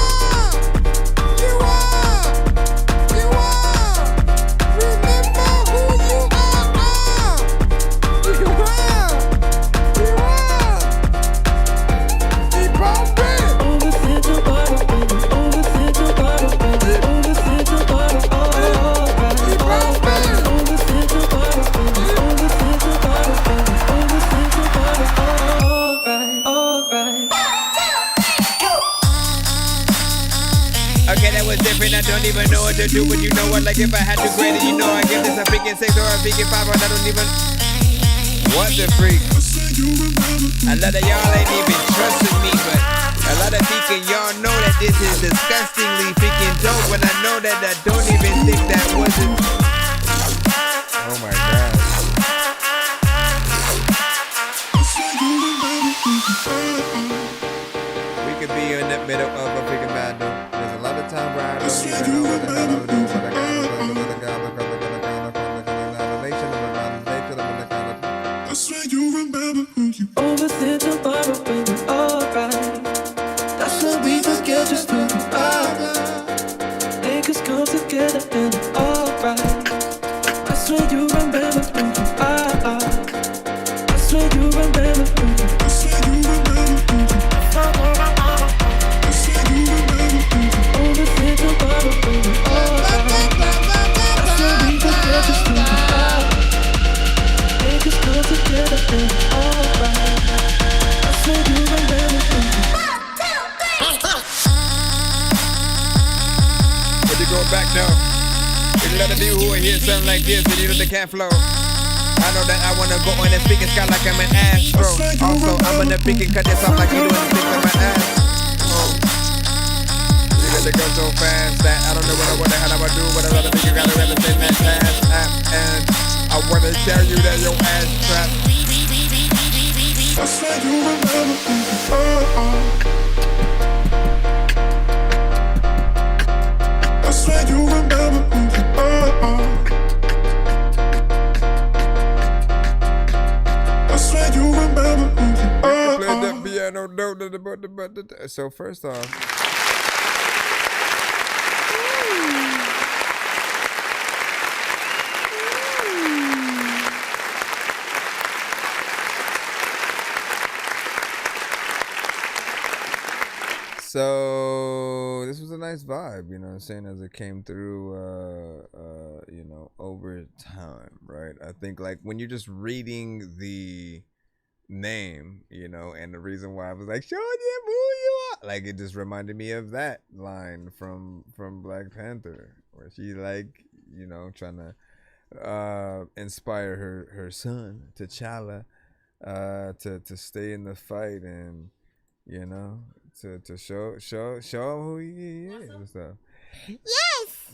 Okay, that was different. I don't even know what to do, but you know what? Like if I had to grade it, you know I give this a freaking 6 or a freaking 5. I don't even. What the freak? A lot of y'all ain't even trusting me, but a lot of freaking y'all know that this is disgustingly freaking dope. When I know that I don't even think that wasn't. Oh my god. We could be in the middle of a freaking battle. There's a lot of time where I don't even know what the hell I'm doing. Overthink tomorrow when we're alright. That's when we forget just who we are. Niggas come together and it's alright. That's when you remember who you are. That's when you remember who you are. Overthink tomorrow when we're alright. That's when we forget just who we are. Niggas come together and it's alright. That's when you remember who you are. When you go back now, there's a lot of you who are here something like this and you know they can't flow. I know that I wanna go on the speaking sky like I'm an astro. Also, I'm on the speaking cut this off like you doing things on my ass. You got to go so fast that I don't know what the hell I would do, but a lot of you gotta represent that fast app. And I wanna tell you that your ass trapped. I said you remember who you are. I said you remember who you are. I said you remember who you are. Play the piano no dope. So first off. So this was a nice vibe, you know what I'm saying, as it came through, you know, over time, right? I think like when you're just reading the name, you know, and the reason why I was like, show them who you are, like it just reminded me of that line from Black Panther, where she like, you know, trying to inspire her son T'Challa to stay in the fight and, you know, to show who he is and stuff. Yes!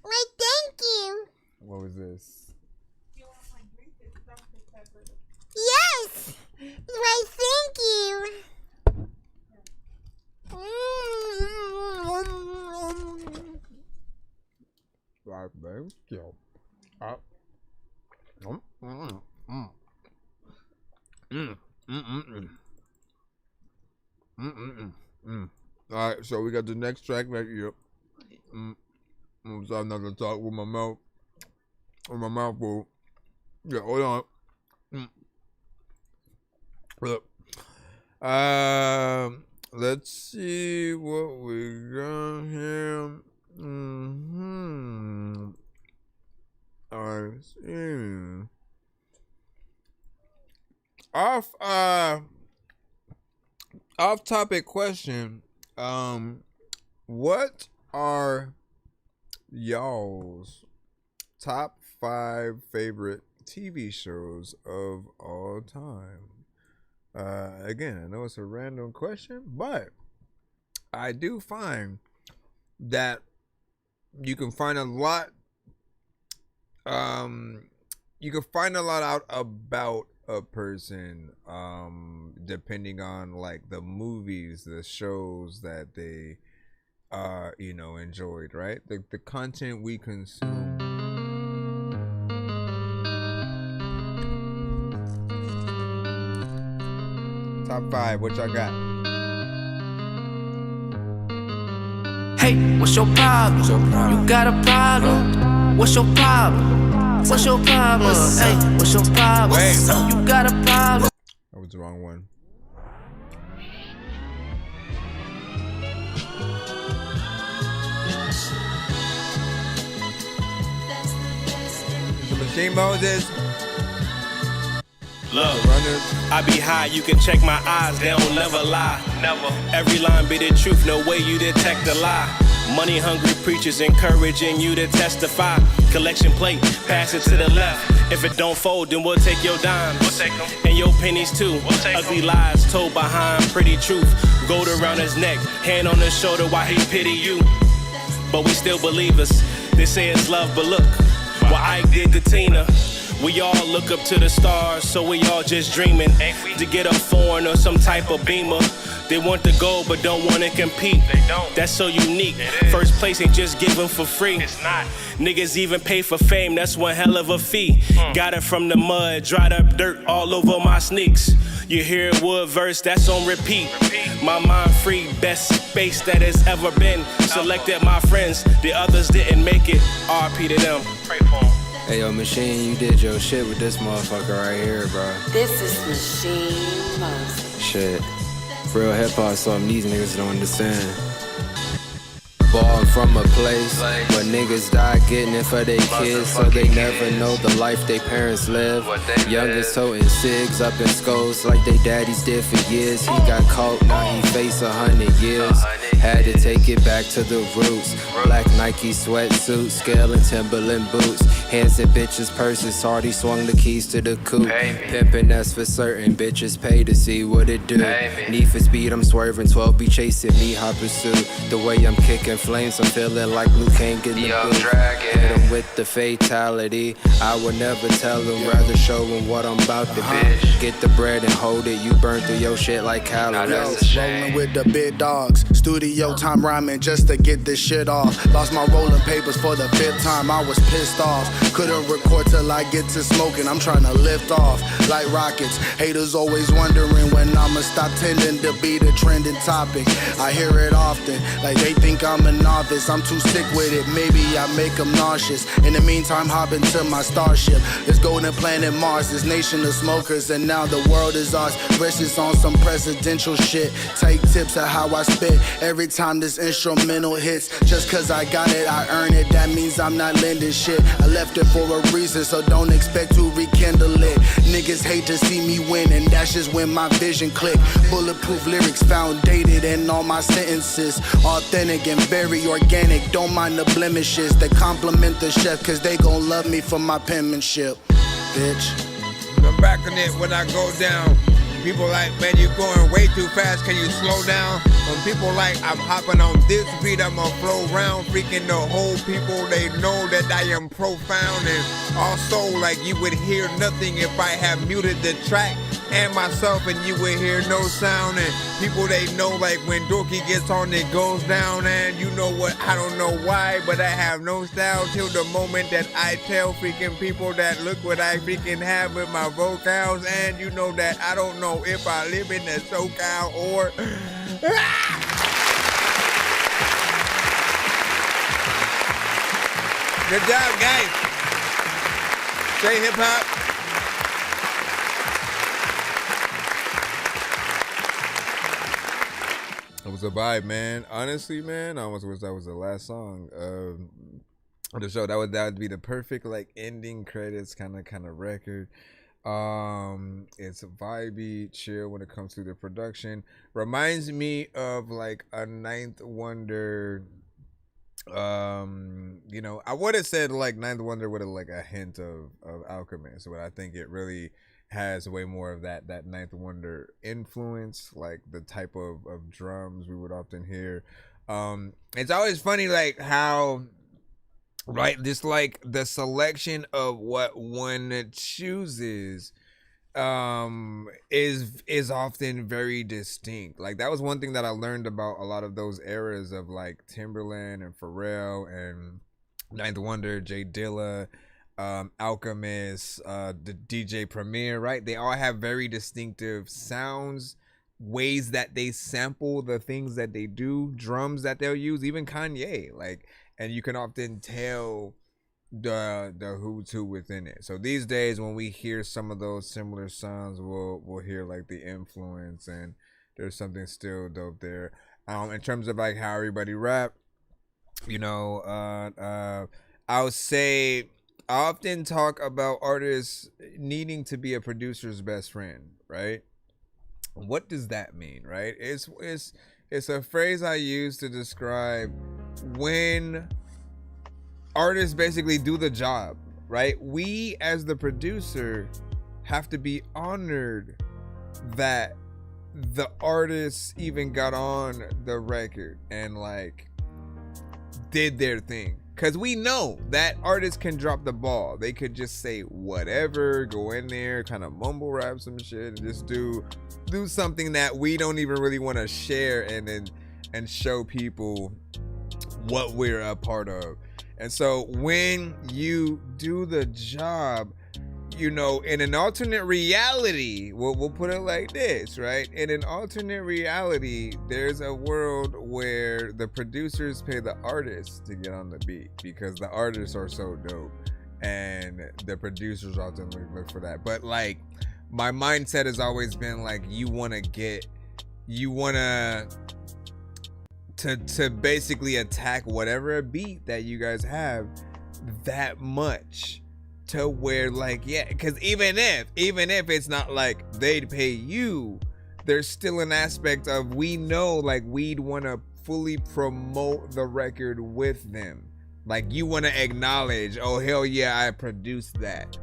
Why, thank you. What was this? Yes! Why, thank you. Right, babe. Yo. All right, so we got the next track right here. I'm sorry, I'm not gonna talk with my mouth full. Yeah, hold on. Look. Let's see what we got here. I see. Off topic question. What are y'all's top 5 favorite TV shows of all time? Again, I know it's a random question, but I do find that you can find a lot out about a person depending on like the movies, the shows that they you know, enjoyed, right? The content we consume. Top 5, what y'all got? Hey, what's your problem? You got a problem? What's your problem? What's your problem? Hey, what's your problem? You got a problem? That was the wrong one. The Machine Moses. Look, I be high, you can check my eyes, they don't never lie. Never. Every line be the truth, no way you detect a lie. Money hungry preachers encouraging you to testify. Collection plate, pass it to the left. If it don't fold, then we'll take your dimes. We'll take them. And your pennies too. We'll take ugly lies told behind pretty truth. Gold around his neck, hand on his shoulder while he pity you. But we still believe us. They say it's love, but look what Ike did to Tina. We all look up to the stars, so we all just dreaming to get a foreign or some type of beamer. They want the gold but don't want to compete. They don't. That's so unique. First place ain't just given for free. It's not. Niggas even pay for fame, that's one hell of a fee. Got it from the mud, dried up dirt all over my sneaks. You hear wood verse, that's on repeat. My mind free, best space that has ever been. Selected my friends, the others didn't make it. RP to them. Pray for them. Hey yo, Machine, you did your shit with this motherfucker right here, bro. This is Machine Moses. Shit. Real hip hop, something these niggas don't understand. Born from a place where niggas die getting it for their kids, so they never know the life they parents live. Youngest toting cigs up in skulls like they daddies did for years. He got caught, now he face 100 years. Had to take it back to the roots. Black Nike sweatsuit, scale and Timberland boots. Hands in bitches' purses, already swung the keys to the coupe. Pimpin', that's for certain, bitches pay to see what it do. Need for speed, I'm swerving, 12 be chasing me, hot pursuit. The way I'm kicking flames, I'm feeling like Luke can't get in the booth. Hit him with the fatality, I would never tell him, rather show him what I'm about to be. Get the bread and hold it, you burn through your shit like calories. Rolling with the big dogs, studio studio time rhyming just to get this shit off. Lost my rolling papers for the 5th time, I was pissed off. Couldn't record till I get to smoking, I'm trying to lift off like rockets. Haters always wondering when I'ma stop tending to be the trending topic. I hear it often, like they think I'm a novice. I'm too sick with it, maybe I make them nauseous. In the meantime, hop into my starship. Let's go to planet Mars, this nation of smokers, and now the world is ours. Versus on some presidential shit. Take tips of how I spit every time this instrumental hits. Just cause I got it, I earn it, that means I'm not lending shit. I left it for a reason, so don't expect to rekindle it. Niggas hate to see me win, and that's just when my vision click. Bulletproof lyrics found dated in all my sentences. Authentic and very organic, don't mind the blemishes that compliment the chef, cause they gon' love me for my penmanship, bitch. I'm back on it when I go down. People like, man, you going way too fast, can you slow down? When people like, I'm hopping on this beat, I'm gonna flow round. Freaking the whole people, they know that I am profound. And also, like, you would hear nothing if I have muted the track and myself, and you would hear no sound. And people, they know, like, when Dorky gets on, it goes down. And you know what, I don't know why, but I have no style till the moment that I tell freaking people that look what I freaking have with my vocals. And you know that I don't know if I live in the SoCal or... Good job, guys. Say hip hop. It was a vibe, man. Honestly, man, I almost wish that was the last song of the show. That would be the perfect like ending credits kind of record. It's vibey, chill when it comes to the production. Reminds me of like a Ninth Wonder. You know, I would have said like Ninth Wonder with like a hint of Alchemist, but I think it really has way more of that Ninth Wonder influence, like the type of drums we would often hear. It's always funny like how, right, just like the selection of what one chooses is often very distinct. Like that was one thing that I learned about a lot of those eras of like Timberland and Pharrell and Ninth Wonder, J Dilla, Alchemist, the DJ Premier, right? They all have very distinctive sounds, ways that they sample the things that they do, drums that they'll use, even Kanye, like, and you can often tell the who's who within it. So these days when we hear some of those similar sounds, we'll hear like the influence, and there's something still dope there. In terms of like how everybody rap, you know, I would say I often talk about artists needing to be a producer's best friend, right? What does that mean, right? It's a phrase I use to describe when artists basically do the job, right? We as the producer have to be honored that the artists even got on the record and like did their thing. Because we know that artists can drop the ball. They could just say whatever, go in there, kind of mumble rap some shit, and just do something that we don't even really want to share and show people what we're a part of. And so when you do the job, you know, in an alternate reality, we'll put it like this, right? In an alternate reality, there's a world where the producers pay the artists to get on the beat because the artists are so dope, and the producers often look for that. But like, my mindset has always been like, you want to basically attack whatever beat that you guys have that much. To where like, yeah, because even if it's not like they'd pay you, there's still an aspect of, we know like we'd want to fully promote the record with them. Like you want to acknowledge, oh hell yeah, I produced that.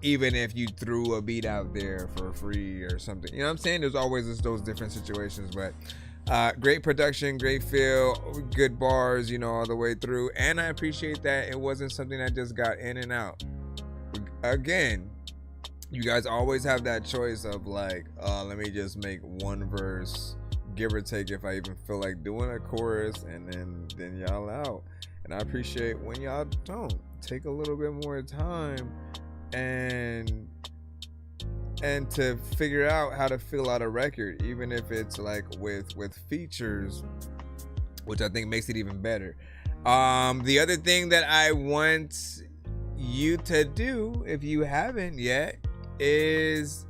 Even if you threw a beat out there for free or something, you know what I'm saying? There's always those different situations, but great production, great feel, good bars, you know, all the way through. And I appreciate that it wasn't something that just got in and out. Again, you guys always have that choice of like, let me just make one verse give or take if I even feel like doing a chorus, and then y'all out. And I appreciate when y'all don't take a little bit more time and to figure out how to fill out a record, even if it's like with features, which I think makes it even better. The other thing that I want you to do, if you haven't yet, is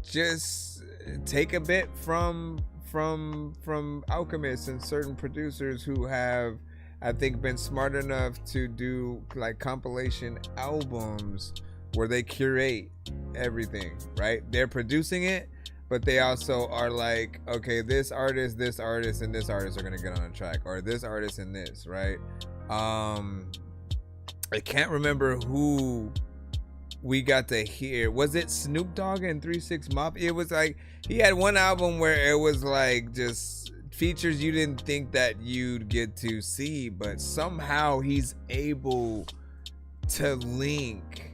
just take a bit from alchemists and certain producers who have, I think, been smart enough to do like compilation albums where they curate everything, right? They're producing it, but they also are like, okay, this artist, and this artist are gonna get on a track, or this artist and this, right? I can't remember who we got to hear. Was it Snoop Dogg and 3 6 Mafia? It was like, he had one album where it was like just features you didn't think that you'd get to see, but somehow he's able to link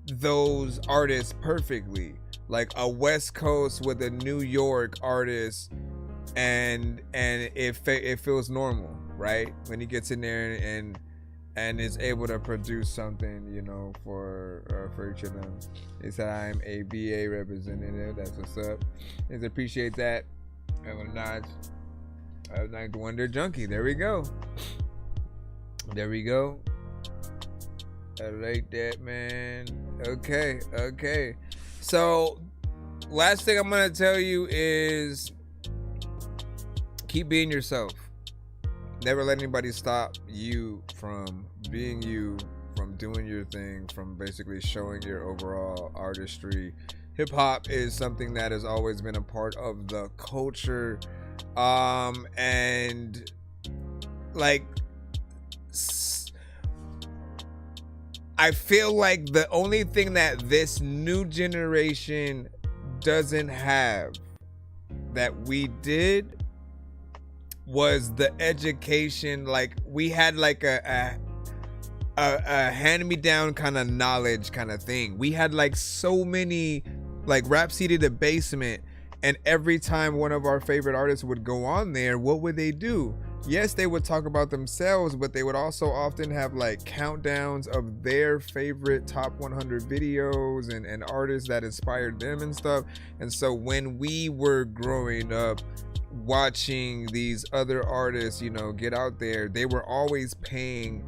those artists perfectly, like a West Coast with a New York artist, and it feels normal, right? When he gets in there and is able to produce something, you know, for each of them. He said, I'm a BA representative. That's what's up. Just appreciate that. Have a nice Ninth Wonder Junkie. There we go. There we go. I like that, man. Okay. So, last thing I'm gonna tell you is keep being yourself. Never let anybody stop you from being you, from doing your thing, from basically showing your overall artistry. Hip hop is something that has always been a part of the culture, and like, I feel like the only thing that this new generation doesn't have that we did was the education. Like, we had like a hand-me-down kind of knowledge kind of thing. We had like so many, like, Rhapsody the Basement, and every time one of our favorite artists would go on there, what would they do? Yes, they would talk about themselves, but they would also often have like countdowns of their favorite top 100 videos and artists that inspired them and stuff. And so when we were growing up watching these other artists, you know, get out there, they were always paying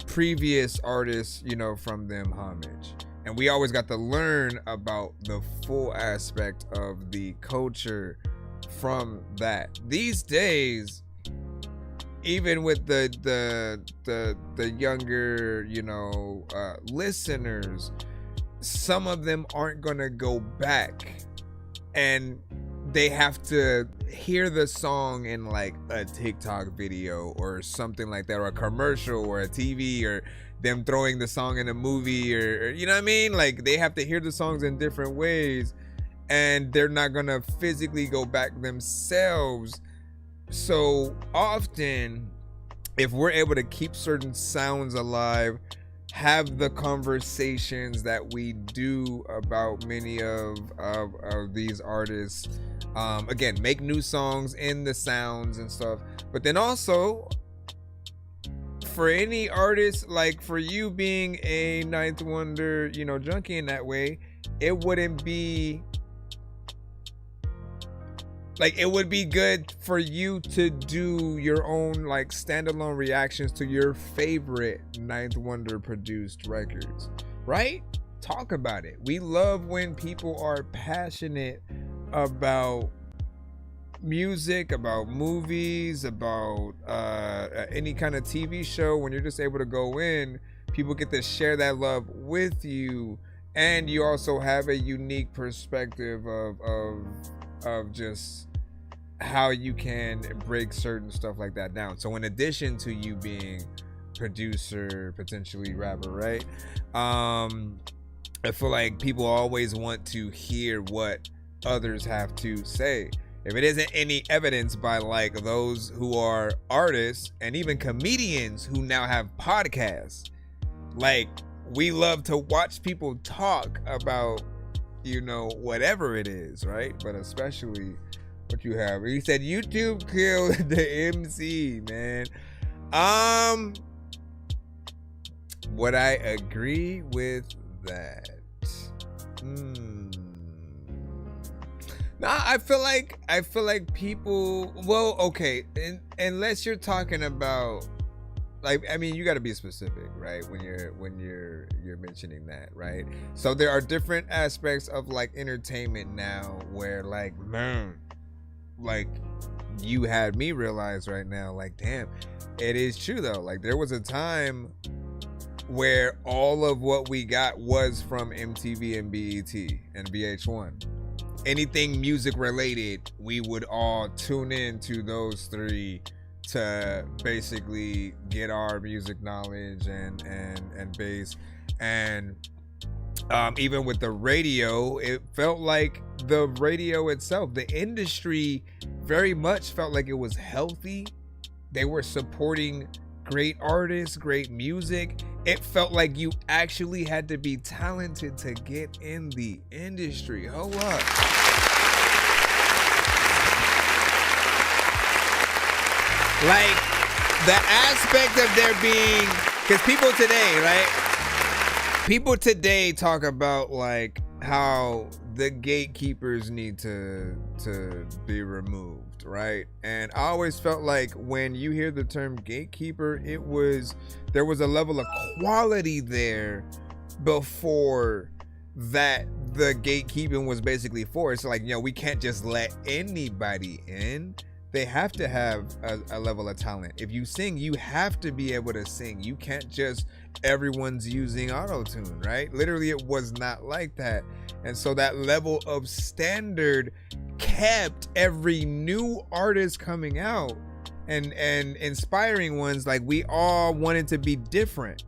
previous artists, you know, from them homage. And we always got to learn about the full aspect of the culture from that. These days, even with the younger, you know, listeners, some of them aren't gonna go back, and they have to hear the song in like a TikTok video or something like that, or a commercial or a TV, or them throwing the song in a movie, or you know what I mean? Like, they have to hear the songs in different ways, and they're not gonna physically go back themselves. So often, if we're able to keep certain sounds alive, have the conversations that we do about many of these artists, again, make new songs in the sounds and stuff, but then also for any artist, like for you being a Ninth Wonder, you know, junkie in that way, it wouldn't be like, it would be good for you to do your own like standalone reactions to your favorite Ninth Wonder produced records, right? Talk about it. We love when people are passionate about music, about movies, about any kind of TV show. When you're just able to go in, people get to share that love with you, and you also have a unique perspective of just how you can break certain stuff like that down. So in addition to you being producer, potentially rapper, right? I feel like people always want to hear what others have to say. If it isn't any evidence by like those who are artists and even comedians who now have podcasts, like, we love to watch people talk about, you know, whatever it is, right? But especially What you have? He said YouTube killed the MC, man. Would I agree with that? Nah, I feel like people. Well, okay, unless you're talking about, like, I mean, you got to be specific, right? When you're mentioning that, right? So there are different aspects of like entertainment now, where like, man, like you had me realize right now, like, damn, it is true though. Like there was a time where all of what we got was from MTV and BET and VH1. Anything music related, we would all tune in to those three to basically get our music knowledge and base. And even with the radio, it felt like the radio itself, the industry very much felt like it was healthy. They were supporting great artists, great music. It felt like you actually had to be talented to get in the industry. Hold up. Like the aspect of there being, because people today, right? People today talk about like how the gatekeepers need to be removed, right? And I always felt like when you hear the term gatekeeper, there was a level of quality there before that the gatekeeping was basically for. It's like, we can't just let anybody in. They have to have a level of talent. If you sing, you have to be able to sing. You can't just, everyone's using auto-tune, right? Literally, it was not like that. And so that level of standard kept every new artist coming out and inspiring ones, like we all wanted to be different.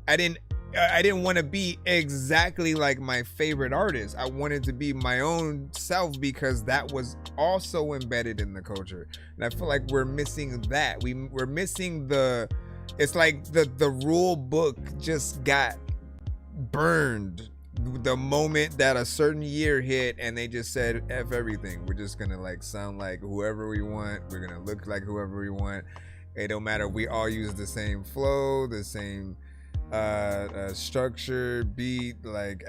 I didn't want to be exactly like my favorite artist. I wanted to be my own self because that was also embedded in the culture. And I feel like we're missing that. We're missing it's like the rule book just got burned the moment that a certain year hit and they just said, F everything. We're just going to like sound like whoever we want. We're going to look like whoever we want. It don't matter. We all use the same flow, the same structure, beat, like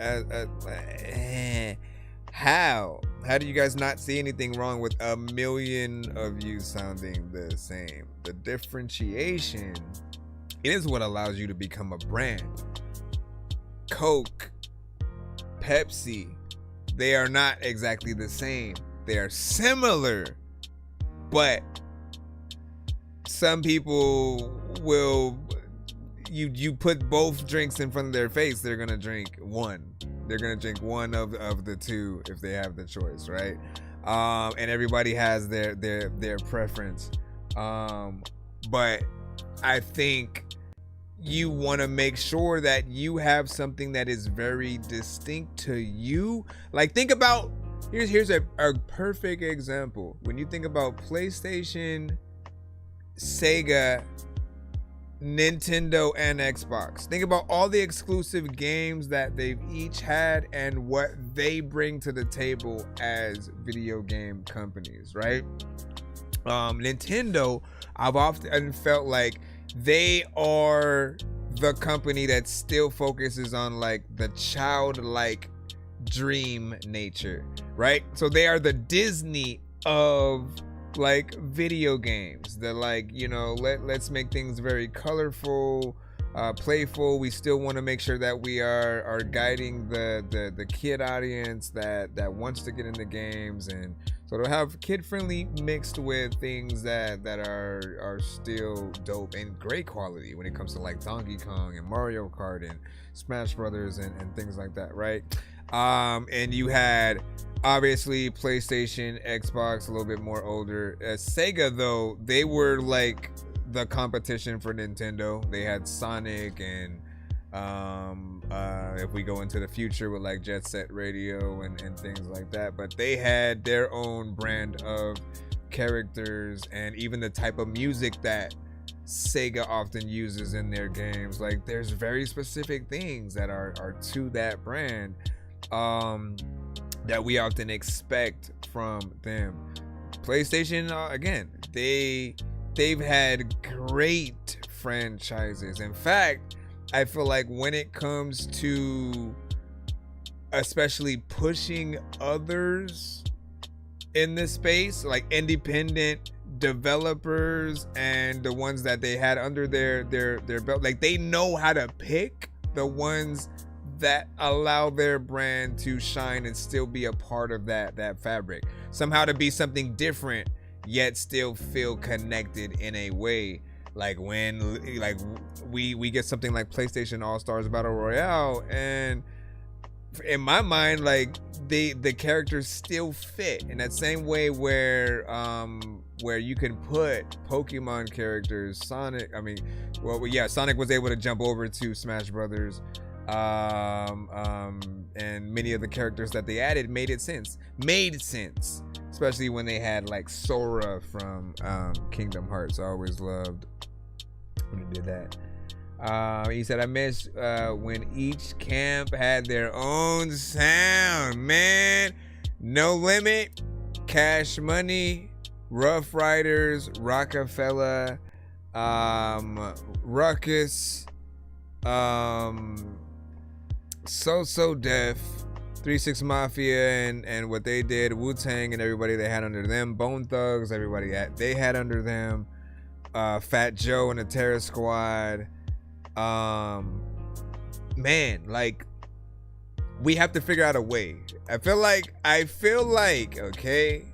how do you guys not see anything wrong with a million of you sounding the same? The differentiation is what allows you to become a brand. Coke, Pepsi, they are not exactly the same. They are similar, but some people will, you put both drinks in front of their face, they're gonna drink one. They're gonna drink one of the two if they have the choice, right? And everybody has their preference. But I think you want to make sure that you have something that is very distinct to you. Like, think about, here's a perfect example. When you think about PlayStation, Sega, Nintendo, and Xbox, think about all the exclusive games that they've each had and what they bring to the table as video game companies, right? Nintendo, I've often felt like they are the company that still focuses on like the childlike dream nature, right? So they are the Disney of like video games. They're like, let's make things very colorful, playful. We still want to make sure that we are guiding the kid audience that wants to get into games, and so they'll have kid-friendly mixed with things that are still dope and great quality when it comes to like Donkey Kong and Mario Kart and Smash Brothers and things like that, right? And you had obviously PlayStation, Xbox, a little bit more older. Sega, though, they were like the competition for Nintendo. They had Sonic and if we go into the future with like Jet Set Radio and things like that, but they had their own brand of characters and even the type of music that Sega often uses in their games. Like, there's very specific things that are to that brand that we often expect from them. PlayStation, again, they've had great franchises. In fact, I feel like when it comes to especially pushing others in this space, like independent developers and the ones that they had under their belt, like they know how to pick the ones that allow their brand to shine and still be a part of that fabric, somehow to be something different yet still feel connected in a way. Like when we get something like PlayStation All-Stars Battle Royale, and in my mind, like the characters still fit in that same way where you can put Pokemon characters, Sonic was able to jump over to Smash Brothers, and many of the characters that they added made sense, especially when they had like Sora from Kingdom Hearts. I always loved when they did that. He said, I miss when each camp had their own sound, man. No Limit, Cash Money, Rough Riders, Rockefeller, Ruckus, So Def, 3-6 Mafia, and what they did, Wu-Tang and everybody they had under them, Bone Thugs, everybody they had under them, Fat Joe and the Terror Squad. Man, like we have to figure out a way. I feel like, okay,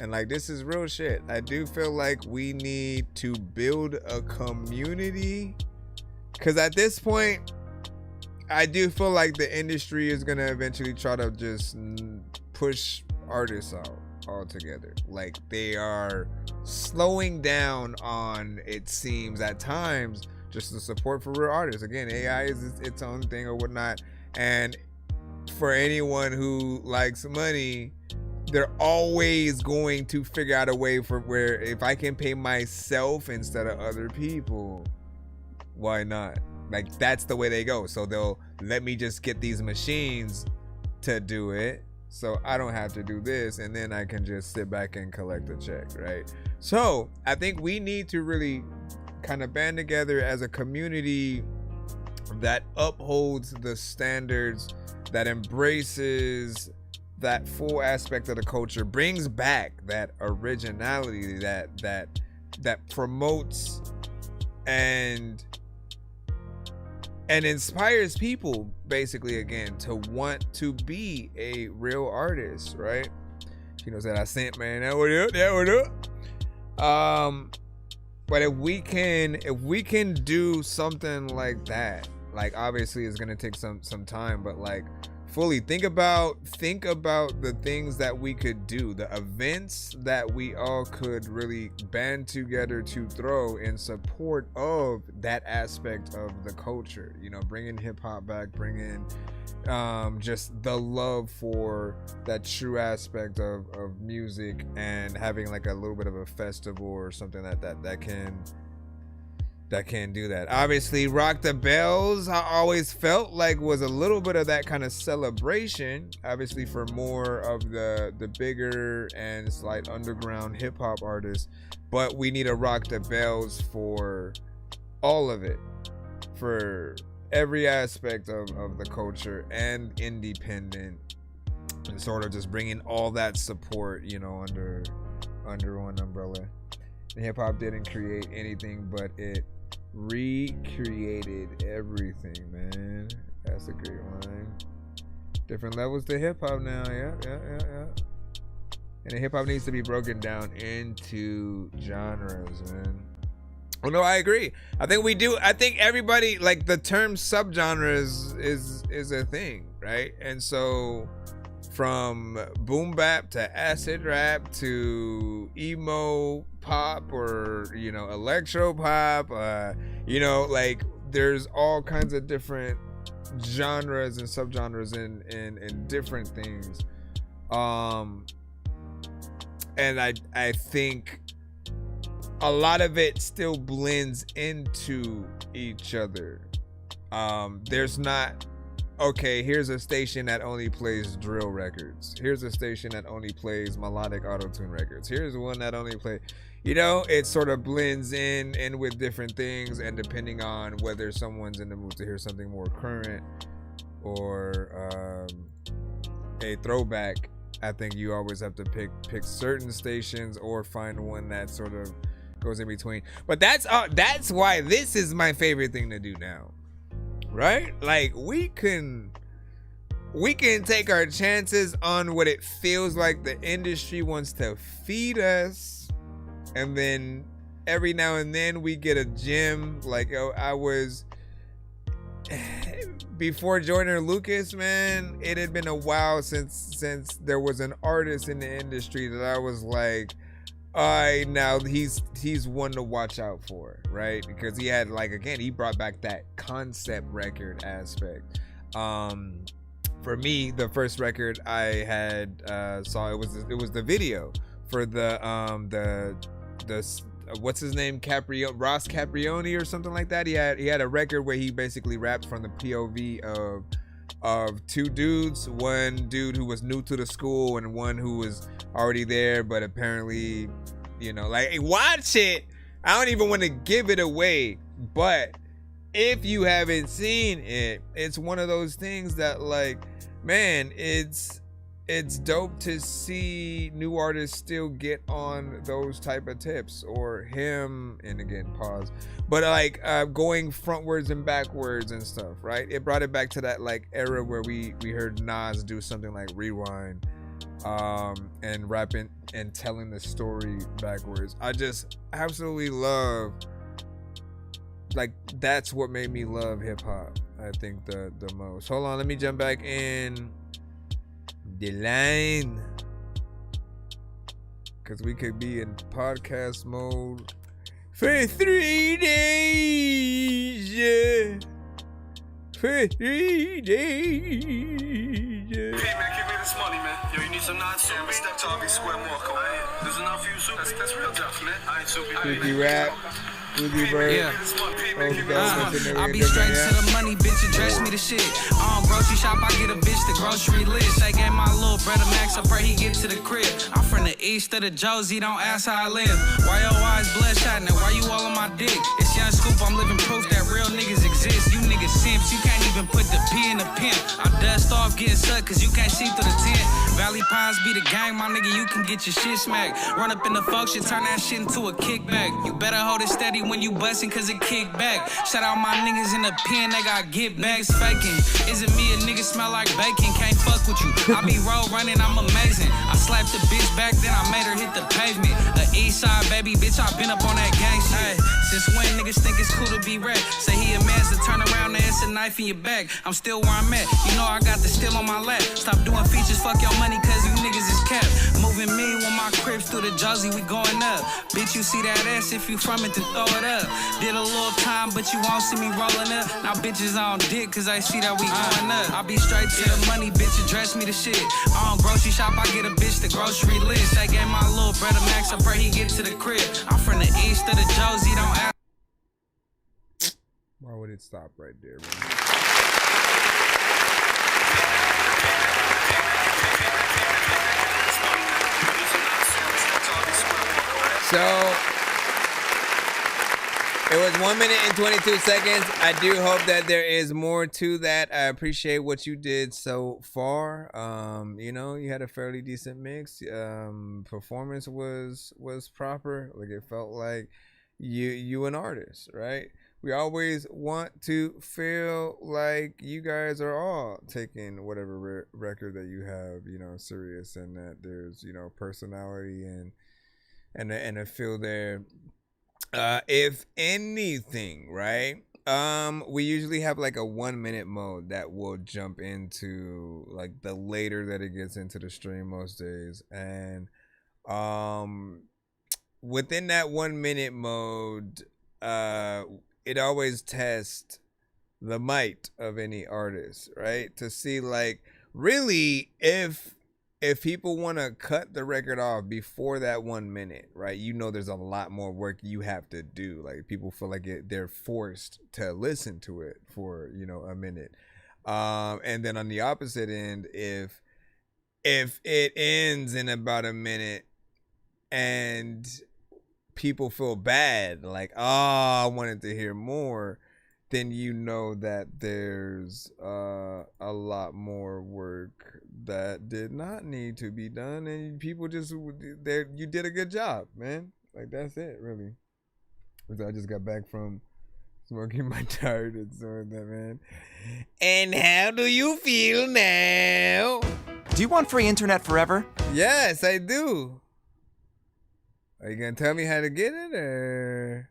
and like this is real shit, I do feel like we need to build a community, because at this point I do feel like the industry is gonna eventually try to just push artists out altogether. Like they are slowing down on, it seems at times, just the support for real artists. Again, AI is its own thing or whatnot, and for anyone who likes money, they're always going to figure out a way for where if I can pay myself instead of other people, why not? Like that's the way they go. So they'll let me just get these machines to do it, so I don't have to do this, and then I can just sit back and collect a check, right? So I think we need to really kind of band together as a community that upholds the standards, that embraces that full aspect of the culture, brings back that originality, that promotes and inspires people basically, again, to want to be a real artist, right? You know, said I sent, man, that would up. But if we can do something like that, like obviously it's gonna take some time, but like fully think about the things that we could do, the events that we all could really band together to throw in support of that aspect of the culture. You know, bringing hip hop back, bringing just the love for that true aspect of music, and having like a little bit of a festival or something that can do that. Obviously, Rock the Bells, I always felt like was a little bit of that kind of celebration, obviously for more of the bigger and slight underground hip hop artists, but we need to Rock the Bells for all of it, for every aspect of the culture and independent, and sort of just bringing all that support, you know, under one umbrella. And hip hop didn't create anything, but it recreated everything, man. That's a great line. Different levels to hip hop now. Yeah. And hip hop needs to be broken down into genres, man. Oh no, I agree. I think we do. I think everybody, like the term subgenres is a thing, right? And so from boom bap to acid rap to emo pop, or you know, electro pop, you know, like there's all kinds of different genres and subgenres in different things. And I think a lot of it still blends into each other. There's not okay, here's a station that only plays drill records. Here's a station that only plays melodic auto-tune records. Here's one that only plays, you know, it sort of blends in with different things, and depending on whether someone's in the mood to hear something more current or a throwback, I think you always have to pick certain stations or find one that sort of goes in between. But that's why this is my favorite thing to do now. Right? Like we can take our chances on what it feels like the industry wants to feed us, and then every now and then we get a gem. Like I was before Joyner Lucas, man, it had been a while since there was an artist in the industry that I was like, now he's one to watch out for, right? Because he had, like, again, he brought back that concept record aspect. For me, the first record I had saw, it was the video for the what's his name, Ross Caprioni or something like that. He had a record where he basically rapped from the POV of two dudes, one dude who was new to the school and one who was already there, but apparently, you know, like, watch it. I don't even want to give it away, but if you haven't seen it, it's one of those things that, like, man, it's dope to see new artists still get on those type of tips, or him, and again, pause, but like going frontwards and backwards and stuff, right? It brought it back to that like era where we heard Nas do something like Rewind, and rapping and telling the story backwards. I just absolutely love, like, that's what made me love hip-hop, I think, the most. Hold on, let me jump back in the line, because we could be in podcast mode for 3 days. Yeah. For 3 days. Hey man, give me this money, man. Yo, you need some non-soupy? Step to RV Square Marco. There's enough for you, Soupy. That's real tough, man. I ain't Soupy. Soupy rap. Soupy bird. Yeah. I be straight to the money, bitch. Address me the shit. On grocery shop, I get a bitch the grocery list. They gave my little brother Max, I pray he get to the crib. I'm from the east of the Josie, don't ask how I live. Why your eyes bloodshot now? Why you all on my dick? It's Young Scoop, I'm living proof that real niggas exist. You niggas simps, you can't even put the P in the pimp. I dust off getting sucked cause you can't see through the tent. Valley Pines be the gang, my nigga, you can get your shit smacked. Run up in the folks, you turn that shit into a kickback. You better hold it steady when you bustin' cause it kick back. Shout out my niggas in the pen, they got get bags faking. Is it me, a nigga smell like bacon? Can't fuck with you. I be road running, I'm amazing. I slapped the bitch back, then I made her hit the pavement. A east side baby, bitch, I been up on that gang shit. Since when niggas think it's cool to be rap? Say he a man, so turn around and it's a knife in your back. I'm still where I'm at, you know I got the still on my lap. Stop doing features, fuck your money, cause you niggas is capped. Moving me with my crips through the Josie, we going up. Bitch, you see that ass, if you from it, then throw it up. Did a little time, but you won't see me rolling up. Now bitches on dick, cause I see that we going up. I be straight to the money, bitch, address me the shit. On grocery shop, I get a bitch the grocery list. They gave my little brother Max, I pray he get to the crib. I'm from the east of the Josie, don't ask. Why would it stop right there, man? So it was 1 minute and 22 seconds. I do hope that there is more to that. I appreciate what you did so far. You know, you had a fairly decent mix. Performance was proper. Like, it felt like you an artist, right? We always want to feel like you guys are all taking whatever record that you have, you know, serious, and that there's, you know, personality and a feel there. If anything, right? We usually have like a 1 minute mode that will jump into like the later that it gets into the stream most days, and within that 1 minute mode, it always tests the might of any artist, right? To see, like, really if people want to cut the record off before that 1 minute, right? You know, there's a lot more work you have to do. Like, people feel like they're forced to listen to it for, you know, a minute. And then on the opposite end, if it ends in about a minute and people feel bad, like, oh, I wanted to hear more, then you know that there's a lot more work that did not need to be done, and people just, you did a good job, man. Like, that's it, really. So I just got back from smoking my tired and so that, man. And how do you feel now? Do you want free internet forever? Yes, I do. Are you gonna tell me how to get it, or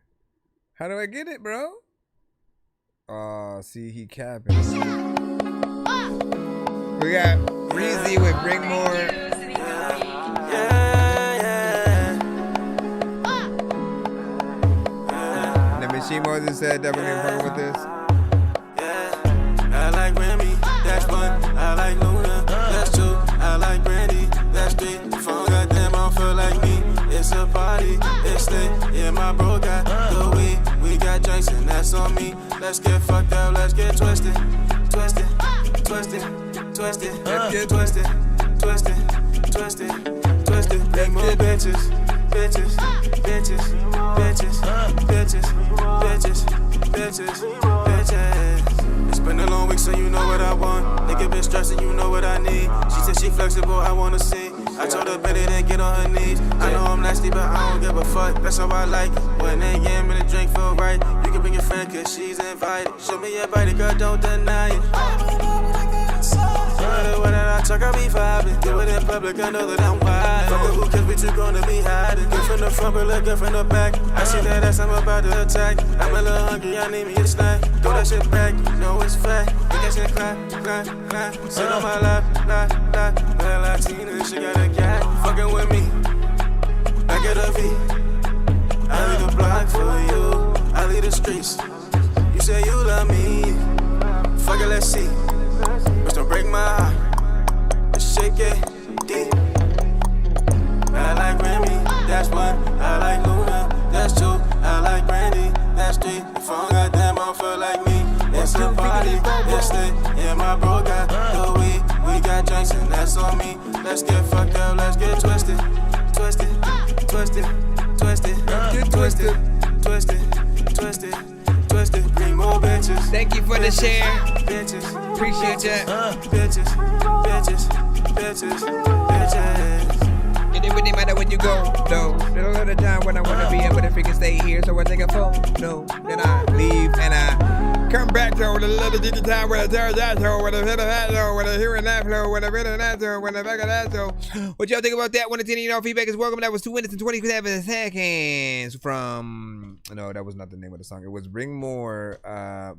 how do I get it, bro? Oh, see, he capping. We got Reezy with Bring More. She Moses said definitely fucking with this. I like Remy, that's one. I like Luna, that's two. I like Brandy, that's three. Phone goddamn, I don't feel like me. It's a party, it's lit. Yeah, my bro got the weed. We got drinks and that's on me. Let's get fucked up, let's get twisted. Twisted, twisted, twisted. Let's get twisted, twisted, twisted, twisted. Big more bitches. Bitches, bitches, bitches, bitches, bitches, bitches, bitches. It's been a long week, so you know what I want. Nigga been stressing, you know what I need. She said she flexible, I wanna see. I told her better than get on her knees. I know I'm nasty, but I don't give a fuck. That's how I like it. When they get me the drink feel right. You can bring your friend, cause she's invited. Show me your body, girl, don't deny it. When I talk, I be vibing. Do it in public, I know that I'm wild. Fuck who cares, we two gonna be hiding. Good from the front, but look good from the back. I see that ass, I'm about to attack. I'm a little hungry, I need me a snack. Throw that shit back, you know it's fat. Make that shit clap, clap, clap. Sit on my lap, lap, lap. That Latina, she got a cat. Fucking with me, back at the V. I lead the block for you, I lead the streets. You say you love me, fuck it, let's see. But don't break my heart, shake it deep. I like Remy, that's one. I like Luna, that's two. I like Brandy, that's three. If I goddamn, I don't feel like me. It's a party, it's lit. Yeah, my bro got the weed. We got drinks and that's on me. Let's get fucked up, let's get twisted. Twisted, twisted, twisted. Let's get twisted, twisted, twisted. Twisted, bring more bitches. Thank you for the share. Bitches, appreciate that. Bitches, bitches, bitches, bitches. It wouldn't matter when you go, no. There's a lot of time when I wanna be able to freaking stay here, so I take a phone, no. Then I leave and I come back to a little diggy time when I turn that show, when I hit that show, when I hear that flow, when I hit that show, when I back of that show. What y'all think about that? 1 to 10, you know, feedback is welcome. That was 2 minutes and 27 seconds from, no, that was not the name of the song. It was Bring More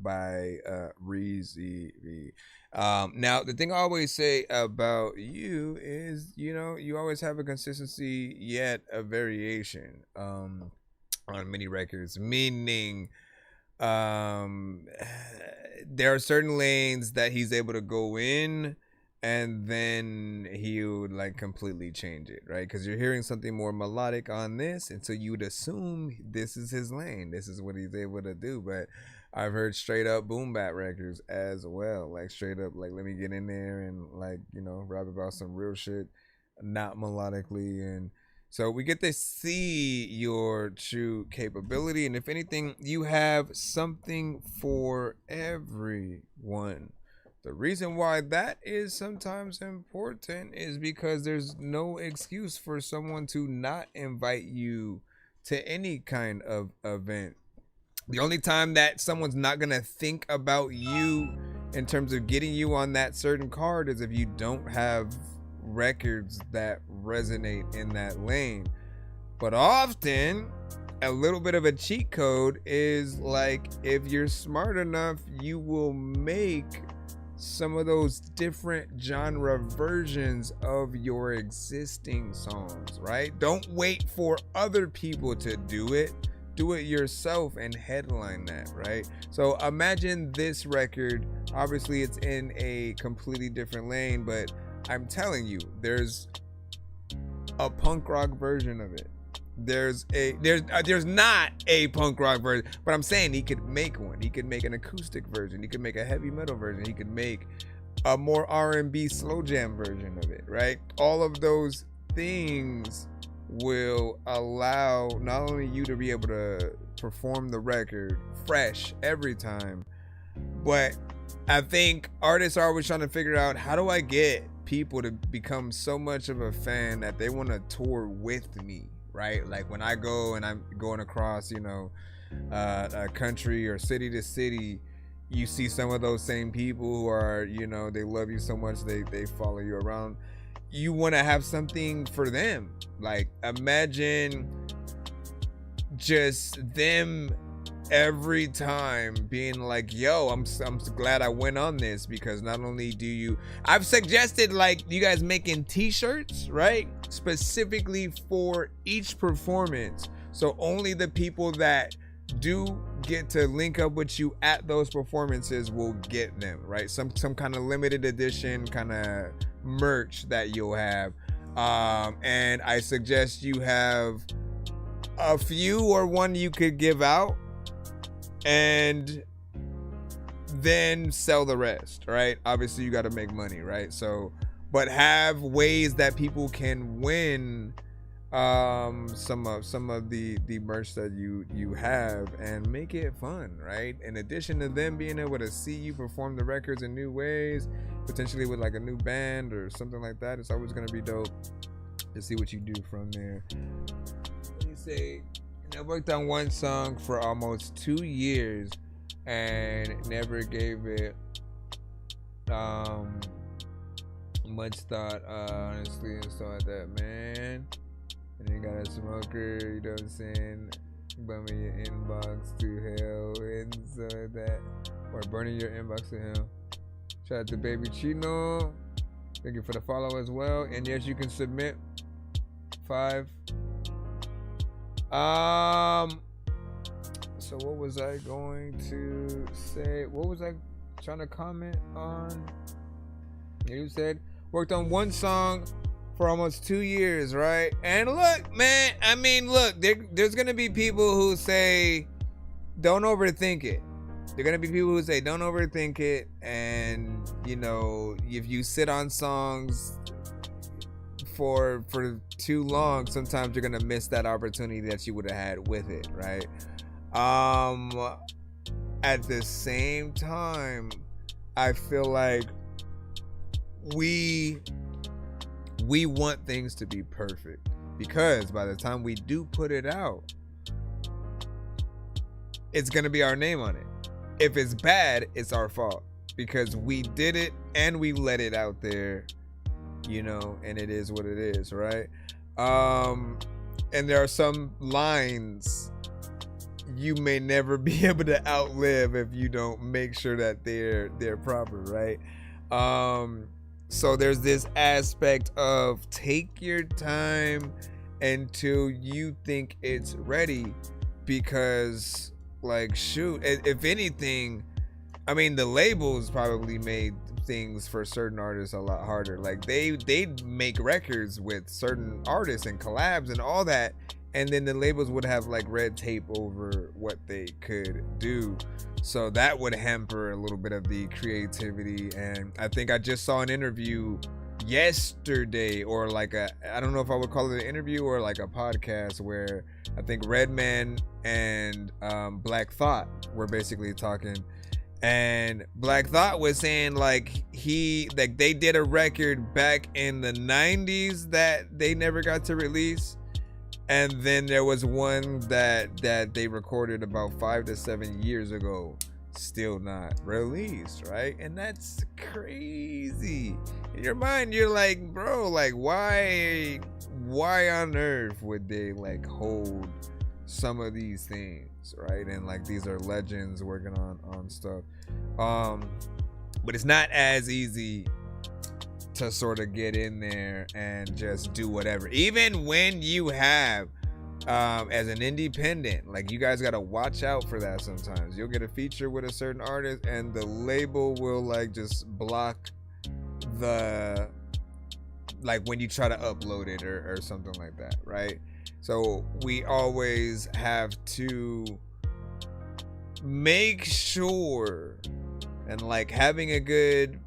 by Reezy. Now, the thing I always say about you is, you know, you always have a consistency yet a variation on many records, meaning there are certain lanes that he's able to go in and then he would like completely change it, right? Because you're hearing something more melodic on this, and so you would assume this is his lane, this is what he's able to do. But I've heard straight up boom bap records as well, like straight up, like let me get in there and like, you know, rap about some real shit, not melodically. And so we get to see your true capability, and if anything, you have something for everyone. The reason why that is sometimes important is because there's no excuse for someone to not invite you to any kind of event. The only time that someone's not gonna think about you in terms of getting you on that certain card is if you don't have records that resonate in that lane. But often a little bit of a cheat code is like, if you're smart enough, you will make some of those different genre versions of your existing songs, right? Don't wait for other people to do it. Do it yourself and headline that, right? So imagine this record. Obviously it's in a completely different lane, but I'm telling you, there's a punk rock version of it. There's not a punk rock version, but I'm saying he could make one. He could make an acoustic version. He could make a heavy metal version. He could make a more R&B slow jam version of it, right? All of those things will allow not only you to be able to perform the record fresh every time, but I think artists are always trying to figure out, how do I get people to become so much of a fan that they want to tour with me, right? Like when I go and I'm going across, a country or city to city, you see some of those same people who are, they love you so much, they follow you around. You want to have something for them. Like, imagine just them every time being like, yo, I'm glad I went on this, because not only do you, I've suggested like you guys making t-shirts, right? Specifically for each performance. So only the people that do get to link up with you at those performances will get them, right? Some kind of limited edition kind of merch that you'll have. And I suggest you have a few or one you could give out and then sell the rest, right? Obviously you got to make money, right? So, but have ways that people can win some of the merch that you have, and make it fun, right? In addition to them being able to see you perform the records in new ways, potentially with like a new band or something like that, it's always going to be dope to see what you do from there. Let me say, I worked on one song for almost 2 years and never gave it much thought, honestly, and stuff like that, man. And you got a smoker, you know what I'm saying, bumming your inbox to hell and stuff like that, or burning your inbox to hell. Shout out to Baby Chino, thank you for the follow as well. And yes, you can submit 5. So what was I going to say? What was I trying to comment on? You said worked on one song for almost 2 years, right? And look, man, I mean, look, there's gonna be people who say don't overthink it. There are gonna be people who say don't overthink it, and if you sit on songs for too long, sometimes you're gonna miss that opportunity that you would have had with it, right? At the same time, I feel like we want things to be perfect, because by the time we do put it out, it's gonna be our name on it. If it's bad, it's our fault, because we did it and we let it out there, and it is what it is, right? And there are some lines you may never be able to outlive if you don't make sure that they're proper, right? So there's this aspect of take your time until you think it's ready, because like, shoot, if anything, I mean, the labels probably made things for certain artists a lot harder. Like they'd make records with certain artists and collabs and all that, and then the labels would have like red tape over what they could do. So that would hamper a little bit of the creativity. And I think I just saw an interview yesterday, or like I don't know if I would call it an interview or like a podcast, where I think Redman and Black Thought were basically talking. And Black Thought was saying like they did a record back in the 90s that they never got to release. And then there was one that they recorded about 5 to 7 years ago, still not released, right? And that's crazy. In your mind, you're like, bro, like why on earth would they like hold some of these things, right? And like these are legends working on stuff. But it's not as easy to sort of get in there and just do whatever, even when you have as an independent, like you guys got to watch out for that. Sometimes you'll get a feature with a certain artist and the label will like just block the, like when you try to upload it or something like that, right? So we always have to make sure, and like having a good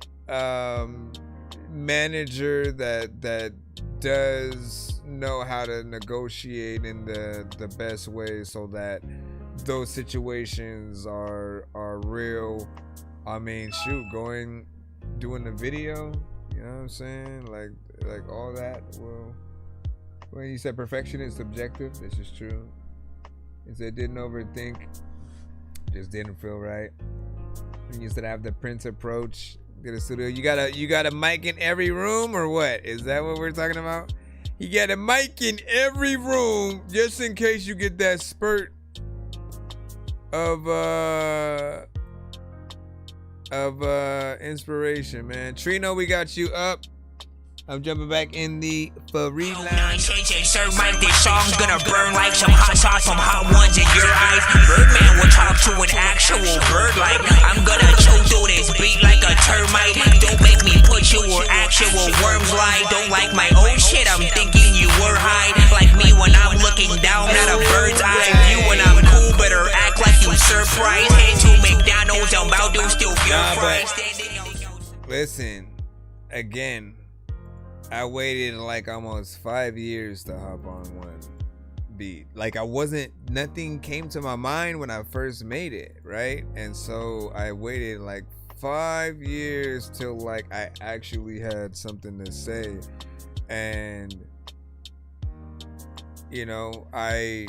manager that does know how to negotiate in the best way, so that those situations are real. I mean, shoot, doing the video, you know what I'm saying? Like all that. Well, when you said perfection is subjective, this is true. He said didn't overthink, just didn't feel right. And you said have the Prince approach. Get a studio. You got a mic in every room, or what? Is that what we're talking about? You got a mic in every room just in case you get that spurt of inspiration, man. Trino, we got you up. I'm jumping back in the free lounge. Sir Mike, this song's gonna burn like some hot sauce from hot ones in your eyes. Birdman will talk to an actual bird like I'm gonna chew through this beat like a termite. Don't make me put you where actual worms lie. Don't like my own shit, I'm thinking you were high. Like me when I'm looking down at a bird's eye view. When I'm cool, better act like you surprised. Head to McDonald's, I'm about to steal your fries. Listen, again, I waited like almost 5 years to hop on one beat. Like nothing came to my mind when I first made it, right? And so I waited like 5 years till like I actually had something to say. And you know, I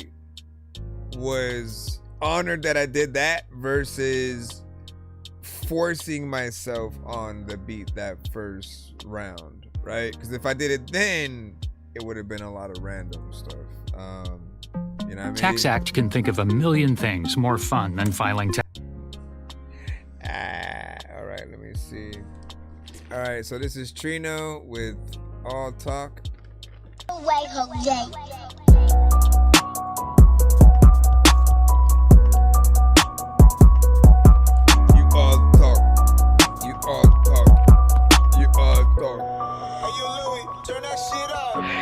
was honored that I did that versus forcing myself on the beat that first round. Right? Because if I did it then, it would have been a lot of random stuff. You know what I mean? Tax Act can think of a million things more fun than filing tax. All right, let me see. All right, so this is Trino with All Talk. Wait, Jose. You all talk. You all talk. You all talk.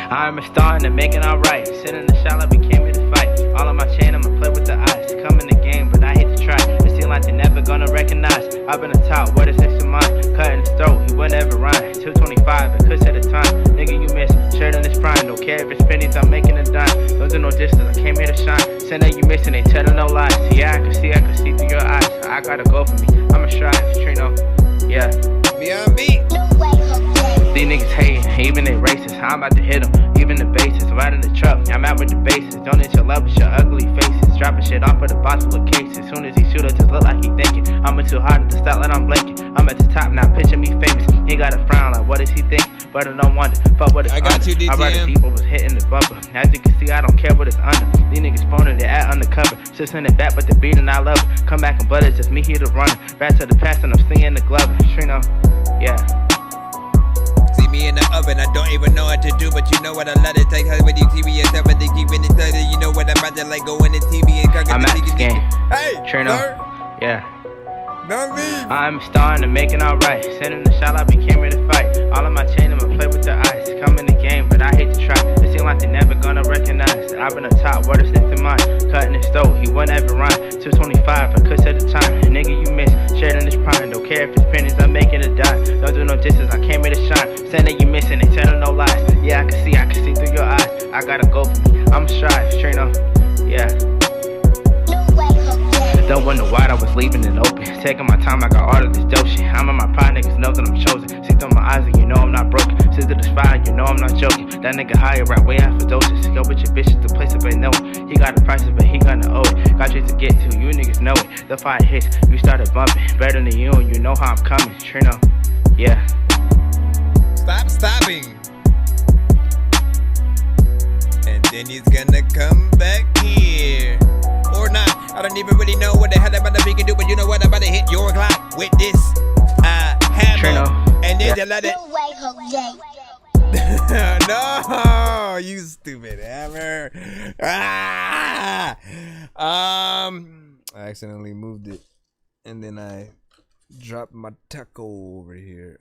I'm a star and I'm making alright. Sit in the shot like we came here to fight. All on my chain, I'ma play with the ice. Come in the game, but I hate to try. It seems like they're never gonna recognize. I've been a top, what is next to mine? Cutting his throat, he would never rhyme. 225, I could set a time. Nigga, you miss, shirt in his prime. Don't care if it's pennies, I'm making a dime. Don't do no distance, I came here to shine. Saying that you missing, ain't telling no lies. Yeah, I can see through your eyes. I gotta go for me, I'ma strive, Trino. Yeah. Beyond beat. These niggas hating, even they racist. I'm about to hit them, even the bases. Right in the truck, I'm out with the bases. Don't hit your love with your ugly faces. Dropping shit off of the box full of cases. Soon as he shoot, it just look like he thinking. I'm too hard at the stop like I'm blinking. I'm at the top now, picture me famous. He got a frown like, what does he think? But I don't wonder, fuck what it's I got under. you, DTM. I ride deep, was hitting the bumper. As you can see, I don't care what it's under. These niggas phoning, they at undercover. Just in the back, but the beat and I love it. Come back and butt, it's just me here to run it. Back to the past and I'm seeing the glove. Trino, yeah. Me in the oven, I don't even know what to do, but you know what I let it take. How with you TV yourself, but they keep in it. You know what I'm about to like go in the TV and cook. I'm at this game. Hey, Trino, yeah. Don't leave. I'm starting to make it alright. Sending the shot like we came here to fight. All on my chain, I'ma play with the ice. Come in the game, but I hate to try. It seems like they never gonna recognize. I've been a top, what is next to mine? Cutting his throat, he wouldn't ever rhyme. 225, I could set the time. Nigga, you miss, shared in his prime. Don't care if it's pennies, I'm making a dime. Don't do no distance, I came here to shine. Saying that you missing, ain't telling no lies. Yeah, I can see through your eyes. I gotta go for me, I'ma strive, Trino, yeah. Don't wonder why I was leaving it open. Taking my time like I ordered this dope shit. I'm in my pride, niggas know that I'm chosen. See through my eyes and you know I'm not broken. Sit to this fire, you know I'm not joking. That nigga higher right way out for doses. Go with your bitches to place up ain't know it. He got the prices, but he gonna owe it. Got you to get to, you niggas know it. The fire hits, you started bumping. Better than you and you know how I'm coming. Trino, yeah. Stop stopping. And then he's gonna come back here. Or not. I don't even really know what the hell I'm about to be can do, but you know what? I'm about to hit your clock with this hammer. Trino, and then yeah. you let it. No, you stupid hammer. I accidentally moved it. And then I dropped my taco over here.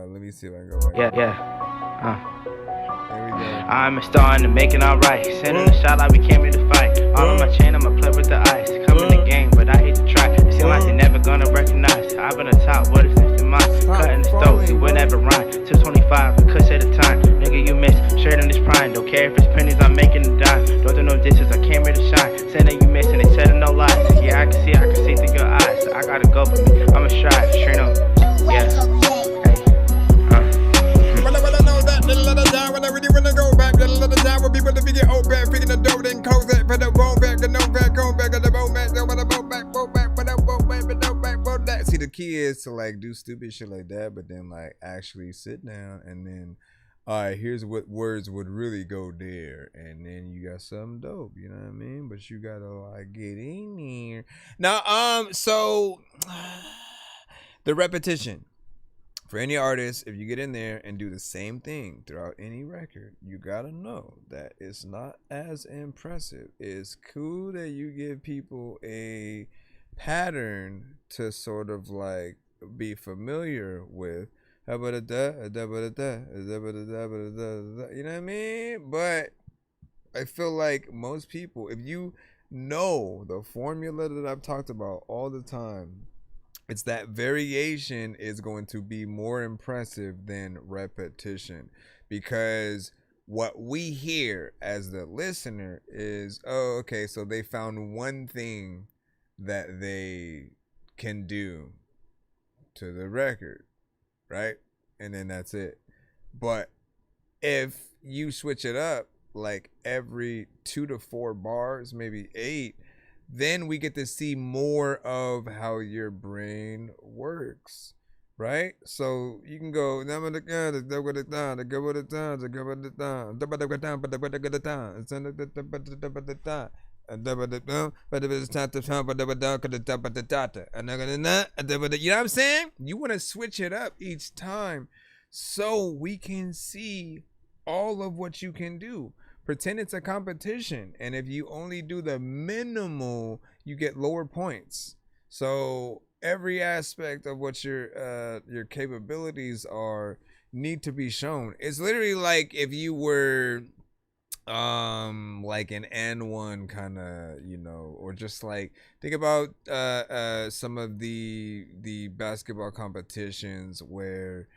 Let me see if I can go back. Yeah. I'm a star in the making, alright. Sending a shot like we came here to fight. All on my chain, I'ma play with the ice. Come in the game, but I hate to try. It seem like they never gonna recognize. I've been a top, what is next to mine? Cutting the stove, you would never rhyme. 225, a cuss at a time. Nigga, you miss, straight in this prime. Don't care if it's pennies, I'm making a dime. Don't do no dishes, I came here to shine. Saying that you missing, they said no lies. Yeah, I can see through your eyes. So I gotta go, but me, I'ma strive, straight up. Yeah. When I really wanna go back, a little time when people to be get old back, picking the dough, then cold that, but the bone back, the no back, go back, the bone back, the bone back, bone back, but the bone back, but no back, bone back. See, the key is to like do stupid shit like that, but then like actually sit down and then, all right, here's what words would really go there, and then you got something dope, you know what I mean? But you gotta like get in there. Now, so the repetition. For any artist, if you get in there and do the same thing throughout any record, you gotta know that it's not as impressive. It's cool that you give people a pattern to sort of like be familiar with. You know what I mean? But I feel like most people, if you know the formula that I've talked about all the time, it's that variation is going to be more impressive than repetition, because what we hear as the listener is, oh, okay, so they found one thing that they can do to the record, right? And then that's it. But if you switch it up like every 2 to 4 bars, maybe 8, then we get to see more of how your brain works, right? So you can go, you know what I'm saying? You want to switch it up each time so we can see all of what you can do. Pretend it's a competition, and if you only do the minimal, you get lower points. So every aspect of what your capabilities are need to be shown. It's literally like if you were like an N1 kind of, you know, or just like think about some of the basketball competitions where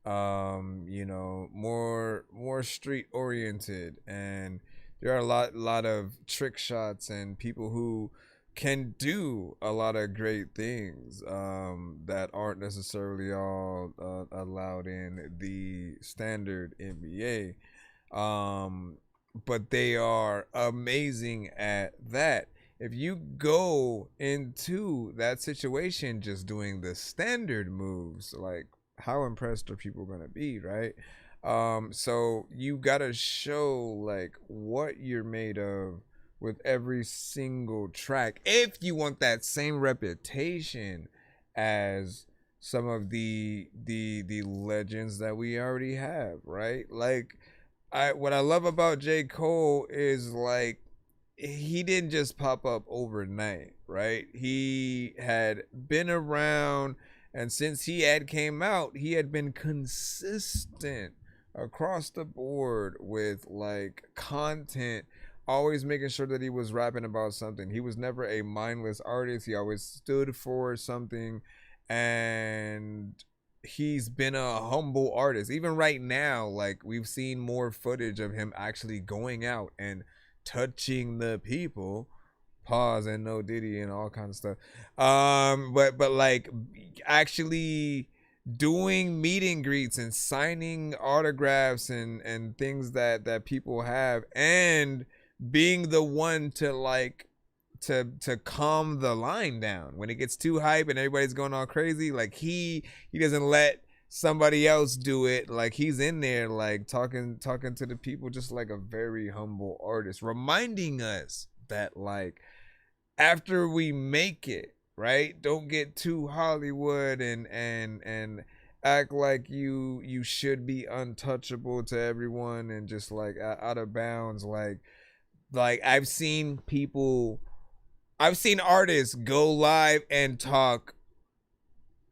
you know, more street oriented, and there are a lot of trick shots and people who can do a lot of great things that aren't necessarily all allowed in the standard NBA, but they are amazing at that. If you go into that situation just doing the standard moves, like, how impressed are people gonna be, right? So you gotta show like what you're made of with every single track if you want that same reputation as some of the legends that we already have, right? Like, what I love about J. Cole is like he didn't just pop up overnight, right? He had been around. And since he had came out, he had been consistent across the board with like content, always making sure that he was rapping about something. He was never a mindless artist. He always stood for something, and he's been a humble artist. Even right now, like we've seen more footage of him actually going out and touching the people. Pause and no Diddy and all kinds of stuff. But like actually doing meet and greets and signing autographs and things that people have, and being the one to like to calm the line down when it gets too hype and everybody's going all crazy. Like he doesn't let somebody else do it. Like he's in there like talking to the people just like a very humble artist, reminding us that like after we make it, right, don't get too Hollywood and act like you should be untouchable to everyone and just like out of bounds. Like I've seen artists go live and talk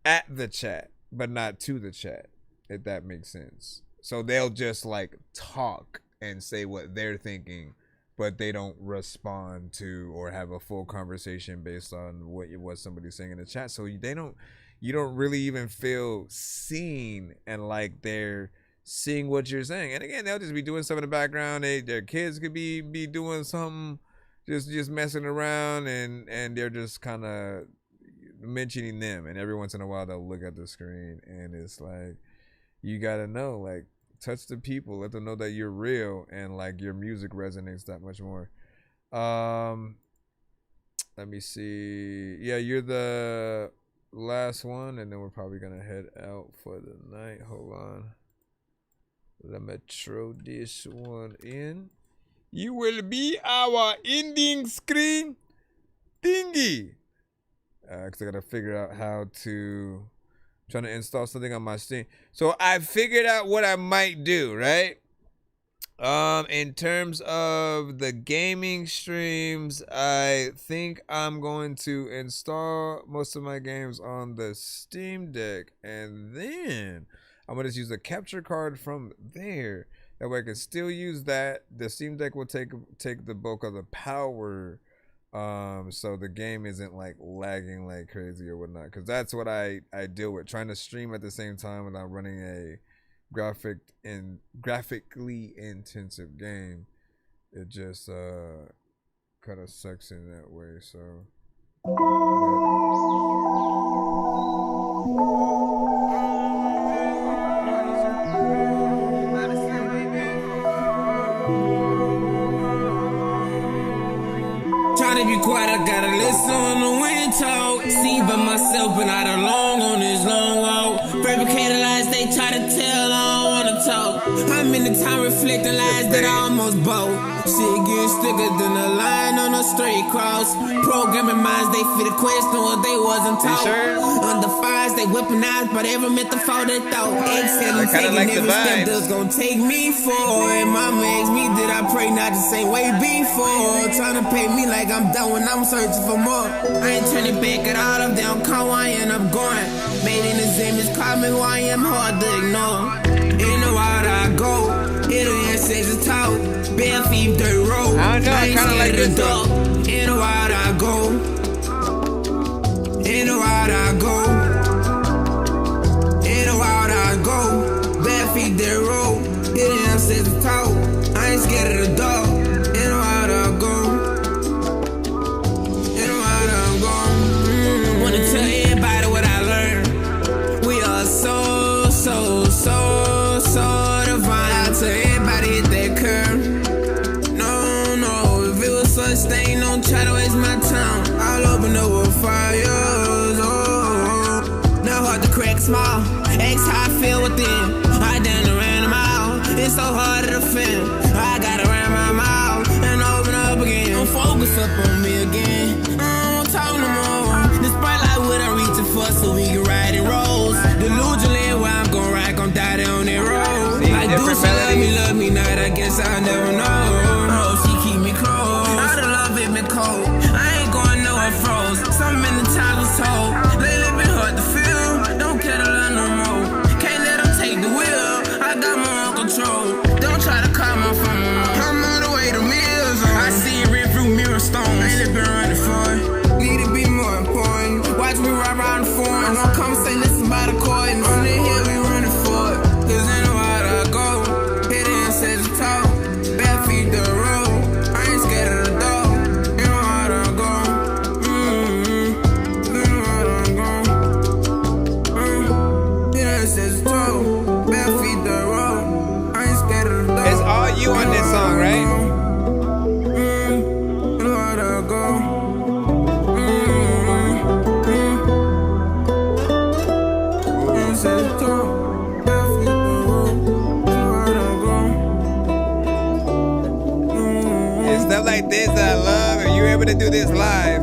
at the chat but not to the chat, if that makes sense. So they'll just like talk and say what they're thinking, but they don't respond to or have a full conversation based on what somebody's saying in the chat. So you don't really even feel seen and like they're seeing what you're saying. And again, they'll just be doing stuff in the background. Their kids could be doing something, just messing around, and they're just kind of mentioning them. And every once in a while they'll look at the screen, and it's like, you gotta know, like, touch the people, let them know that you're real, and like your music resonates that much more. Let me see. Yeah, you're the last one, and then we're probably gonna head out for the night. Hold on, let me throw this one in. You will be our ending screen thingy. Cause I gotta figure out how to, trying to install something on my Steam. So I figured out what I might do, right? In terms of the gaming streams, I think I'm going to install most of my games on the Steam Deck, and then I'm gonna just use a capture card from there. That way I can still use that. The Steam Deck will take the bulk of the power, so the game isn't like lagging like crazy or whatnot. Because that's what I deal with, trying to stream at the same time without running a graphically intensive game. It just kind of sucks in that way. So. Trying to be quiet, I gotta listen on the wind talk. See by myself, but not alone on this long walk. Fabricated lies they try to tell, I don't wanna talk. I'm in the time reflecting lies that I almost bought. Shit getting thicker than a line on a straight cross. Programming minds, they fit a question what they wasn't taught. Under fires, they weaponized, but every myth the fault they thought. Exhaling, taking like every step that's gonna take me forward. Mama asked me, did I pray not the same way before? Trying to pay me like I'm done when I'm searching for more. I ain't turning back at all, if they don't call where I end up going. Made in his image, call me who I am, hard to ignore. In the water I go, in the ancestors talk. Bare feet, dirt road. I don't know, I kinda like this dog. In the water I go. In the water I go. In the water I go. Bare feet, dirt road. In the ancestors talk. I ain't scared of the dog. In the water I go. In the water I go. Wanna tell everybody what I learned. We are so divine. To everybody hit that curve. No, if it was such thing, don't try to waste my time. I'll open up with fires. Now hard to crack small. Ask how I feel within. I done ran them out. It's so hard to defend. I gotta ram my mouth and open up again. Don't focus up on me again. I don't wanna talk no more. The spotlight what I'm reaching for, so we can ride in rolls. Delusionally, where I'm gon' ride, gon' die there on that road. Like, do she love me not? I guess I'll never know. Oh, she keep me close. All the love it been cold. I ain't going nowhere froze. Some in the time was told. Lately been hard to feel. Don't care to learn no more. Can't let them take the wheel. I got my own control. Don't try to call my phone. I'm on the way to meals. I see it rip through mirror stones. Lately been running for it. Need to be more important. Watch me ride around the forums. Don't come say listen by the coins. On the hill we running for it. Cause in the water I go. Hit it and says the talk. Bare feet the road. I ain't scared of the dog. In the water I go. In the water I go. Hit it and says the talk. Bare feet the road. I ain't scared of the dog. It's all you on this song, right? In the water I go. It's stuff like this that I love, and you're able to do this live.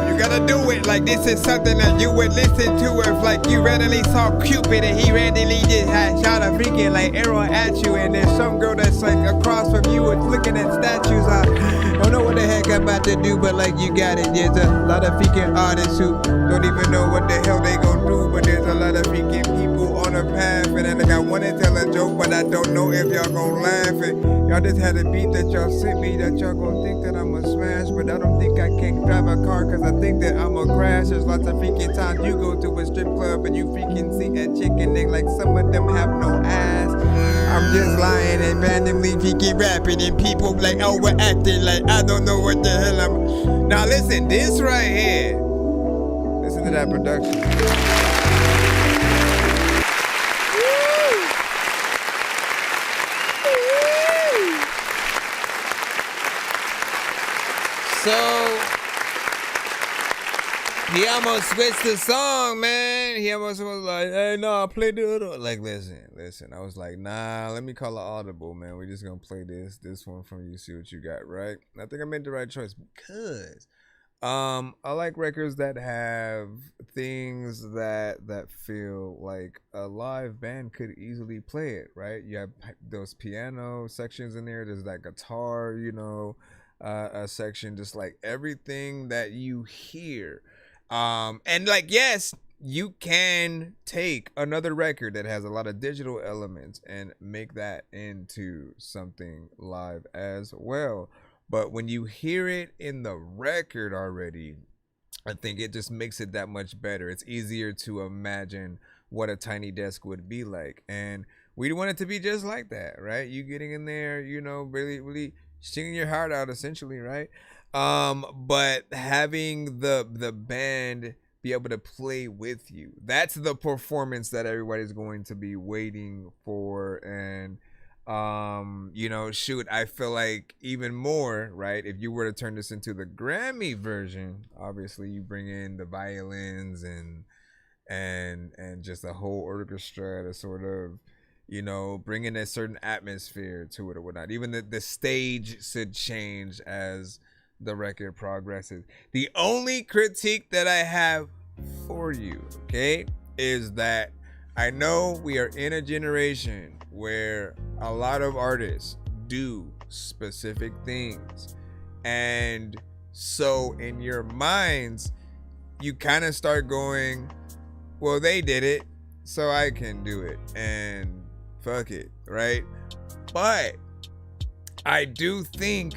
You gotta do it like this is something that you would listen to if like you randomly saw Cupid and he randomly just shot a freaking like arrow at you, and there's some girl that's like across from you and looking at statues. I don't know what the heck I'm about to do, but like you got it. There's a lot of freaking artists who don't even know what the hell they gonna do, but there's a lot of freaking people on a path laughing, and like I wanna tell a joke, but I don't know if y'all gonna laugh. And y'all just had a beat that y'all sent me that y'all gonna think that I'm a smash, but I don't think I can drive a car cause I think that I'm a crash. There's lots of freaking times you go to a strip club and you freaking see a chicken and like some of them have no ass. I'm just lying and randomly freaking rapping and people like overacting like I don't know what the hell I'm. Now listen, this right here. Listen to that production. So he almost switched the song, man. He almost was like, hey, no, play the other. Like, listen. I was like, nah, let me call it audible, man. We're just gonna play this one from you, see what you got, right? I think I made the right choice because I like records that have things that feel like a live band could easily play it, right? You have those piano sections in there. There's that guitar, you know, a section, just like everything that you hear. And like, yes, you can take another record that has a lot of digital elements and make that into something live as well. But when you hear it in the record already, I think it just makes it that much better. It's easier to imagine what a Tiny Desk would be like. And we want it to be just like that, right? You getting in there, you know, really singing your heart out essentially, right? But having the band be able to play with you, that's the performance that everybody's going to be waiting for. And you know, shoot, I feel like even more, right, if you were to turn this into the Grammy version, obviously you bring in the violins and just a whole orchestra to sort of, you know, bring in a certain atmosphere to it or whatnot. Even the stage should change as the record progresses. The only critique that I have for you, okay, is that I know we are in a generation where a lot of artists do specific things, and so in your minds you kind of start going, well, they did it, so I can do it, and fuck it, right? But I do think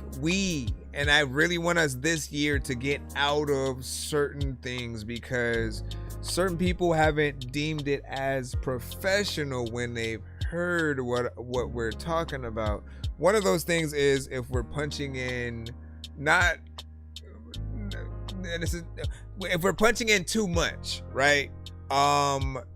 and I really want us this year to get out of certain things, because certain people haven't deemed it as professional when they've heard what we're talking about. One of those things is if we're punching in if we're punching in too much, right?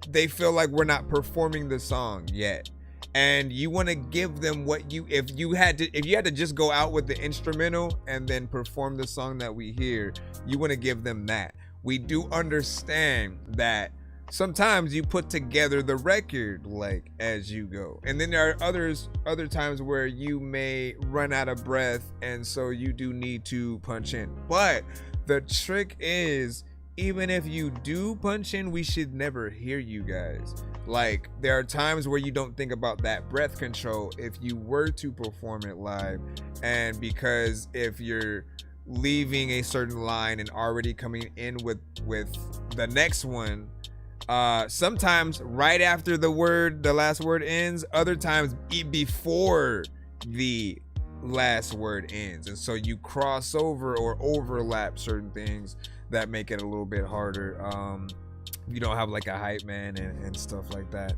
They feel like we're not performing the song yet. And you want to give them what if you had to just go out with the instrumental and then perform the song that we hear, you want to give them that. We do understand that sometimes you put together the record like as you go, and then there are other times where you may run out of breath, and so you do need to punch in. But the trick is, even if you do punch in, we should never hear you guys. Like, there are times where you don't think about that breath control if you were to perform it live, and because if you're leaving a certain line and already coming in with the next one, sometimes right after the last word ends, other times before the last word ends, and so you cross over or overlap certain things that make it a little bit harder. You don't have like a hype man and stuff like that.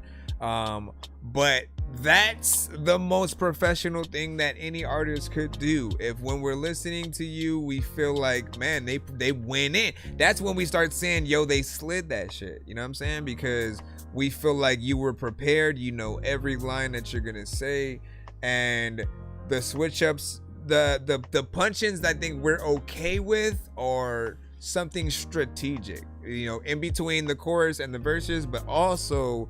But that's the most professional thing that any artist could do. If when we're listening to you, we feel like, man, they went in, that's when we start saying, yo, they slid that shit. You know what I'm saying? Because we feel like you were prepared, you know every line that you're gonna say, and the switch ups, the punch-ins that I think we're okay with are something strategic, you know, in between the chorus and the verses, but also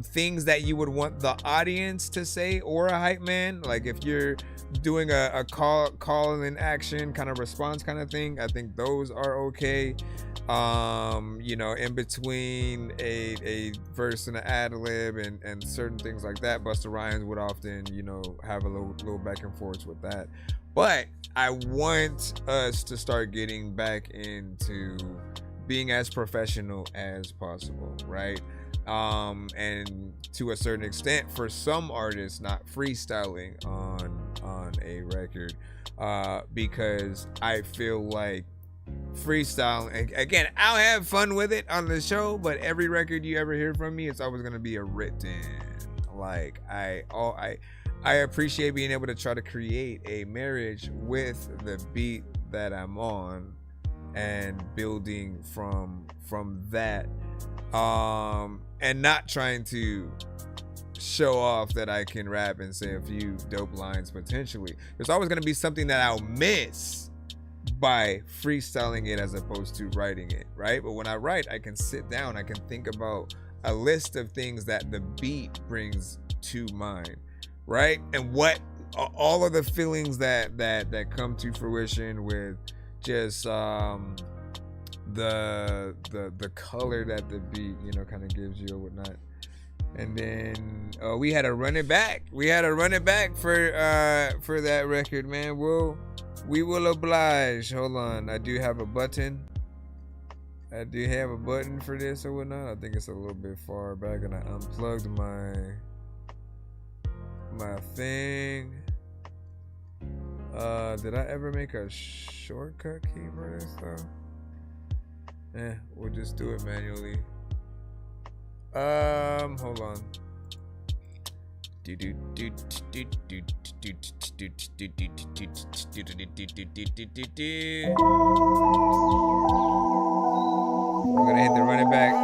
things that you would want the audience to say, or a hype man. Like if you're doing a call in action kind of response kind of thing, I think those are okay. You know, in between a verse and an ad-lib and certain things like that, Busta Rhymes would often, you know, have a little back and forth with that. But I want us to start getting back into being as professional as possible, right? and to a certain extent, for some artists, not freestyling on a record, because I feel like freestyling, again, I'll have fun with it on the show, but every record you ever hear from me, it's always gonna be a written. Like I appreciate being able to try to create a marriage with the beat that I'm on and building from that, and not trying to show off that I can rap and say a few dope lines potentially. There's always going to be something that I'll miss by freestyling it as opposed to writing it, right? But when I write, I can sit down, I can think about a list of things that the beat brings to mind, right? And what all of the feelings that come to fruition with just the color that the beat, you know, kind of gives you or whatnot. And then we had to run it back. We had to run it back for that record, man. We will oblige. Hold on, I do have a button. I do have a button for this or whatnot. I think it's a little bit far back, and I unplugged my thing. Did I ever make a shortcut key for this though? We'll just do it manually. Hold on. We're gonna hit the run it back.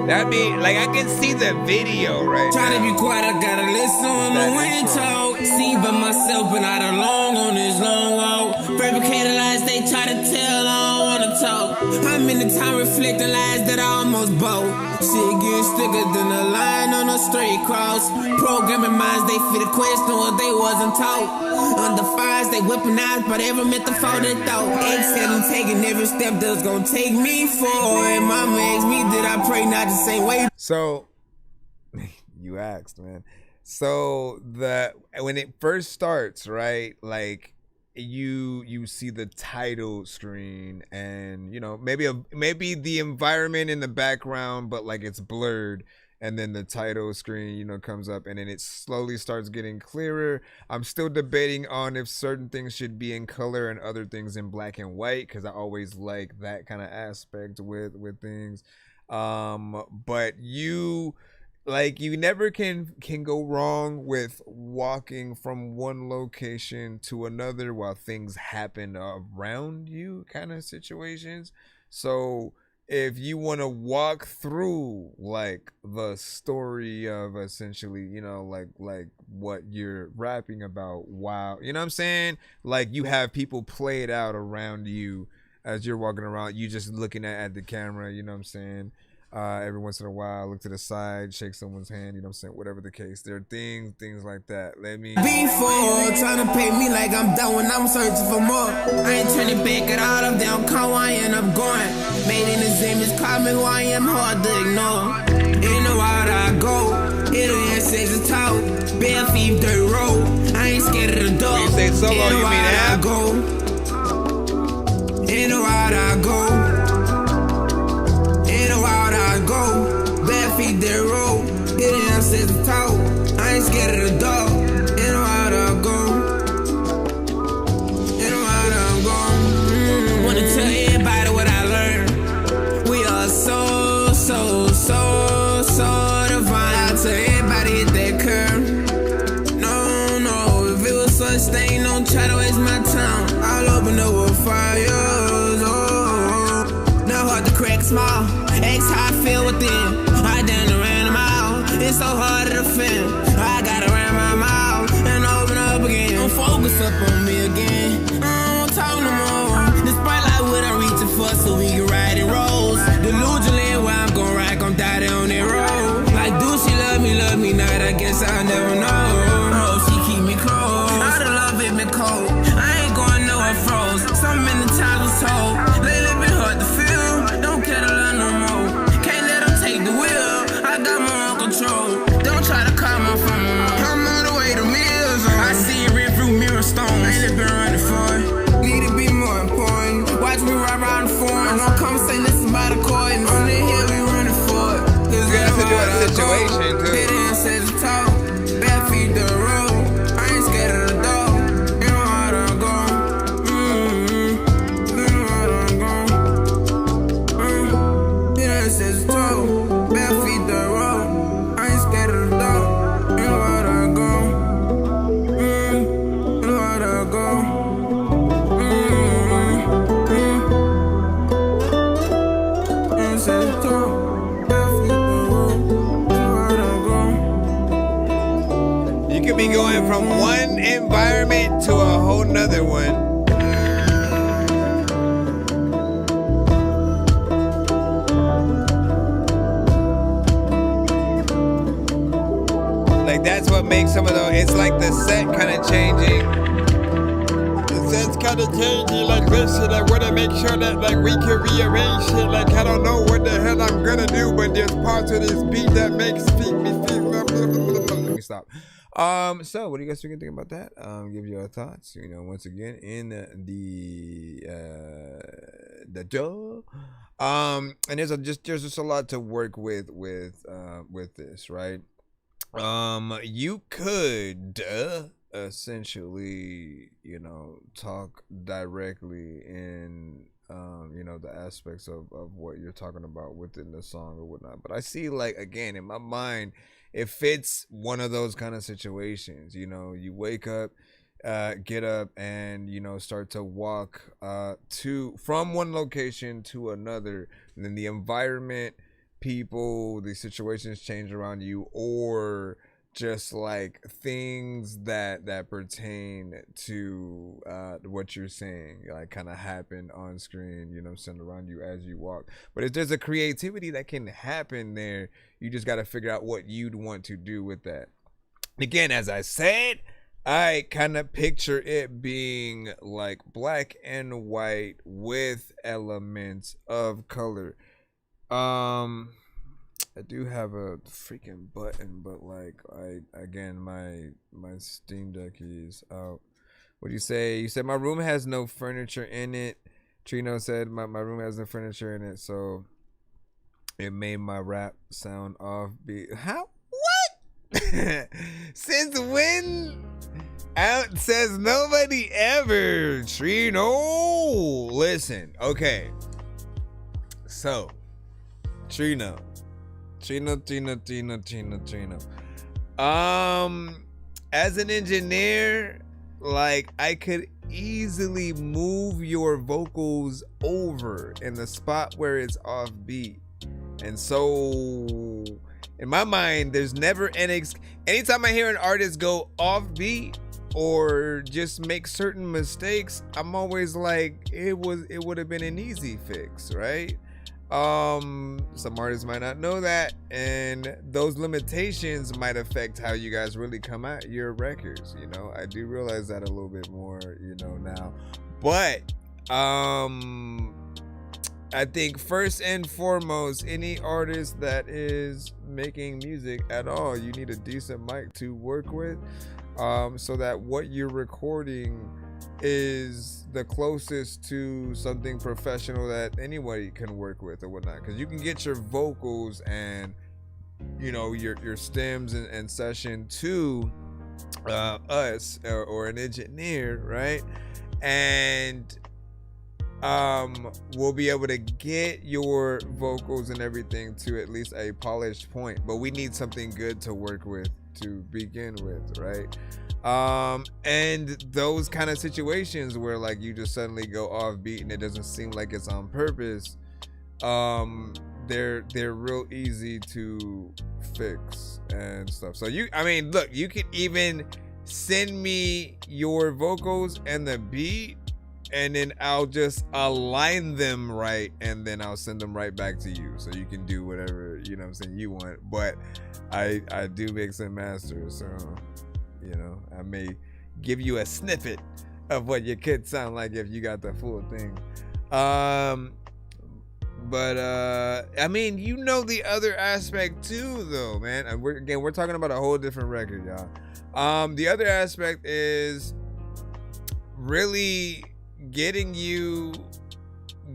That'd be like, I can see the video right Try now. to be quiet, I gotta listen when my wind talk. See by myself, but not alone on this long walk. Fabricated lies they try to tell, I don't wanna talk. I'm in the time reflecting lies that I almost bought. Shit gets thicker than a line on a straight cross. Programming minds, they fit a question what they wasn't taught. Under fires, they whipping eyes, but ever meant the fault they thought. Exhaling, taking every step that's gonna take me forward. Mama asked me, did I pray not the same way? So, you asked, man. So when it first starts, right, like you see the title screen, and you know, maybe the environment in the background, but like it's blurred, and then the title screen, you know, comes up, and then it slowly starts getting clearer. I'm still debating on if certain things should be in color and other things in black and white, because I always like that kind of aspect with things. But you never can go wrong with walking from one location to another while things happen around you, kind of situations. So if you want to walk through like the story of essentially, you know, like what you're rapping about, wow, you know what I'm saying? Like you have people play it out around you as you're walking around, you just looking at the camera, you know what I'm saying? Every once in a while, look to the side, shake someone's hand, you know what I'm saying? Whatever the case, there are things like that. Let me Before trying to pay me like I'm done when I'm searching for more. I ain't turning back at all of them, call I end up going. Made in his image, call me who I am, hard to ignore. In the water I go, it says a talk. Bare feet, dirt road, I ain't scared of the dog. When you say solo, you mean half? In the water I go. Bare feet, they roll. Hitting them says the talk. I ain't scared of the dog. In the water I go. In the water I go. Wanna tell everybody what I learned. We are so divine. I tell everybody hit that curve. No, if it was such thing, don't try to waste my time. I'll open up with fires. Not hard to crack small. Ask how I feel within. I done ran them out. It's so hard to defend. I gotta ram my mouth and open up again. Don't focus up on me again. I don't talk no more. Despite like what I'm reaching for, so we can ride in roads. Delusionally, where I'm gon' ride, gon' die on that road. Like, do she love me not? I guess I'll never know. Oh, she keep me close. All the love it been cold. I ain't going nowhere froze. So many times was told. Lately been hard to feel. Don't care to love no more. Can't let them take the wheel. I got my own control. Don't try to call my phone. I'm on the way to meals. I see it rip through mirror stones. Ain't it been running for it? Need to be more important. Watch right around the foreign. No conversation, this is about the court. And on the hill, we running for it. You have to do a situation, too. Hit in, says the talk. Bare feet the road. I ain't scared of the dog. You know how to go. You know how to go. Hit in, says the talk. Bare feet the road. I ain't scared of the dog. You know how to go. You know how to go. You could be going from one environment to a whole nother one. Like that's what makes some of those, it's like the set kind of changing. The set's kind of changing, like this shit. I want to make sure that like we can rearrange shit. Like I don't know what the hell I'm gonna do, but there's parts of this beat that makes me feel. Let me stop. So what do you guys think about that? Give your thoughts. You know, once again in the dough. And there's just a lot to work with this, right? You could essentially, you know, talk directly in you know, the aspects of what you're talking about within the song or whatnot. But I see, like, again, in my mind, it fits one of those kind of situations. You know, you wake up, get up, and, you know, start to walk from one location to another. And then the environment, people, the situations change around you, or just like things that pertain to what you're saying, like kind of happen on screen, you know, send around you as you walk. But if there's a creativity that can happen there, you just got to figure out what you'd want to do with that. Again, as I said, I kind of picture it being like black and white with elements of color. I do have a freaking button, but like my Steam Deck is out. What do you say? You said my room has no furniture in it. Trino said my room has no furniture in it, so it made my rap sound offbeat. How? What? Since when? Out says nobody ever. Trino, listen. Okay. So, Trino. As an engineer, like, I could easily move your vocals over in the spot where it's offbeat. And so, in my mind, there's never anytime I hear an artist go offbeat or just make certain mistakes, I'm always like, it would have been an easy fix, right? Some artists might not know that, and those limitations might affect how you guys really come at your records. You know, I do realize that a little bit more, you know, now. But I think first and foremost, any artist that is making music at all, you need a decent mic to work with, so that what you're recording is the closest to something professional that anybody can work with or whatnot. Because you can get your vocals and, you know, your stems and session to us or an engineer, right? And we'll be able to get your vocals and everything to at least a polished point. But we need something good to work with to begin with, right? And those kind of situations where like you just suddenly go off beat and it doesn't seem like it's on purpose, they're real easy to fix and stuff. So look, you can even send me your vocals and the beat, and then I'll just align them right, and then I'll send them right back to you, so you can do whatever, you know what I'm saying, you want. But I do mix and master, so, you know, I may give you a snippet of what you could sound like if you got the full thing. But I mean, you know, the other aspect too, though, man. And we're talking about a whole different record, y'all. The other aspect is really getting you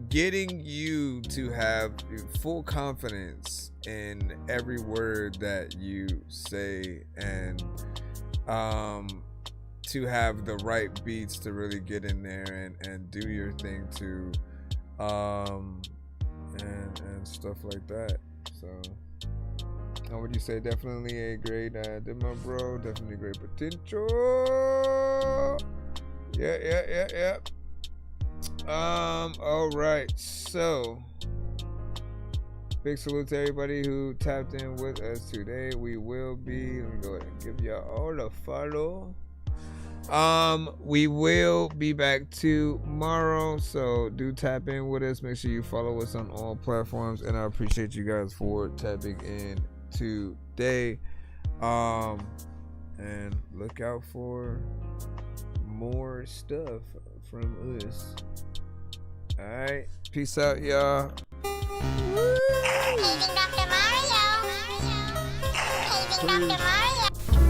getting you to have full confidence in every word that you say, and to have the right beats to really get in there and do your thing too, and stuff like that. So how would you say? Definitely a great demo, bro. Definitely great potential. Yeah. All right. So big salute to everybody who tapped in with us today. We will be, let me go ahead and give y'all all a follow. We will be back tomorrow, so do tap in with us. Make sure you follow us on all platforms, and I appreciate you guys for tapping in today. And look out for more stuff from us. All right, peace out, y'all.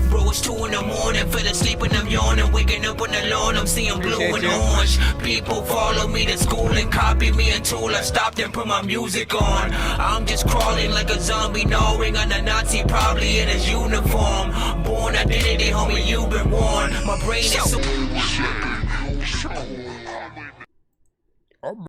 Bro, it's 2 in the morning, fell asleep and I'm yawning, waking up on the lawn, I'm seeing blue and orange. People follow me to school and copy me until I stopped and put my music on. I'm just crawling like a zombie, gnawing on a Nazi, probably in his uniform. Born identity, homie, you've been warned. My brain is so...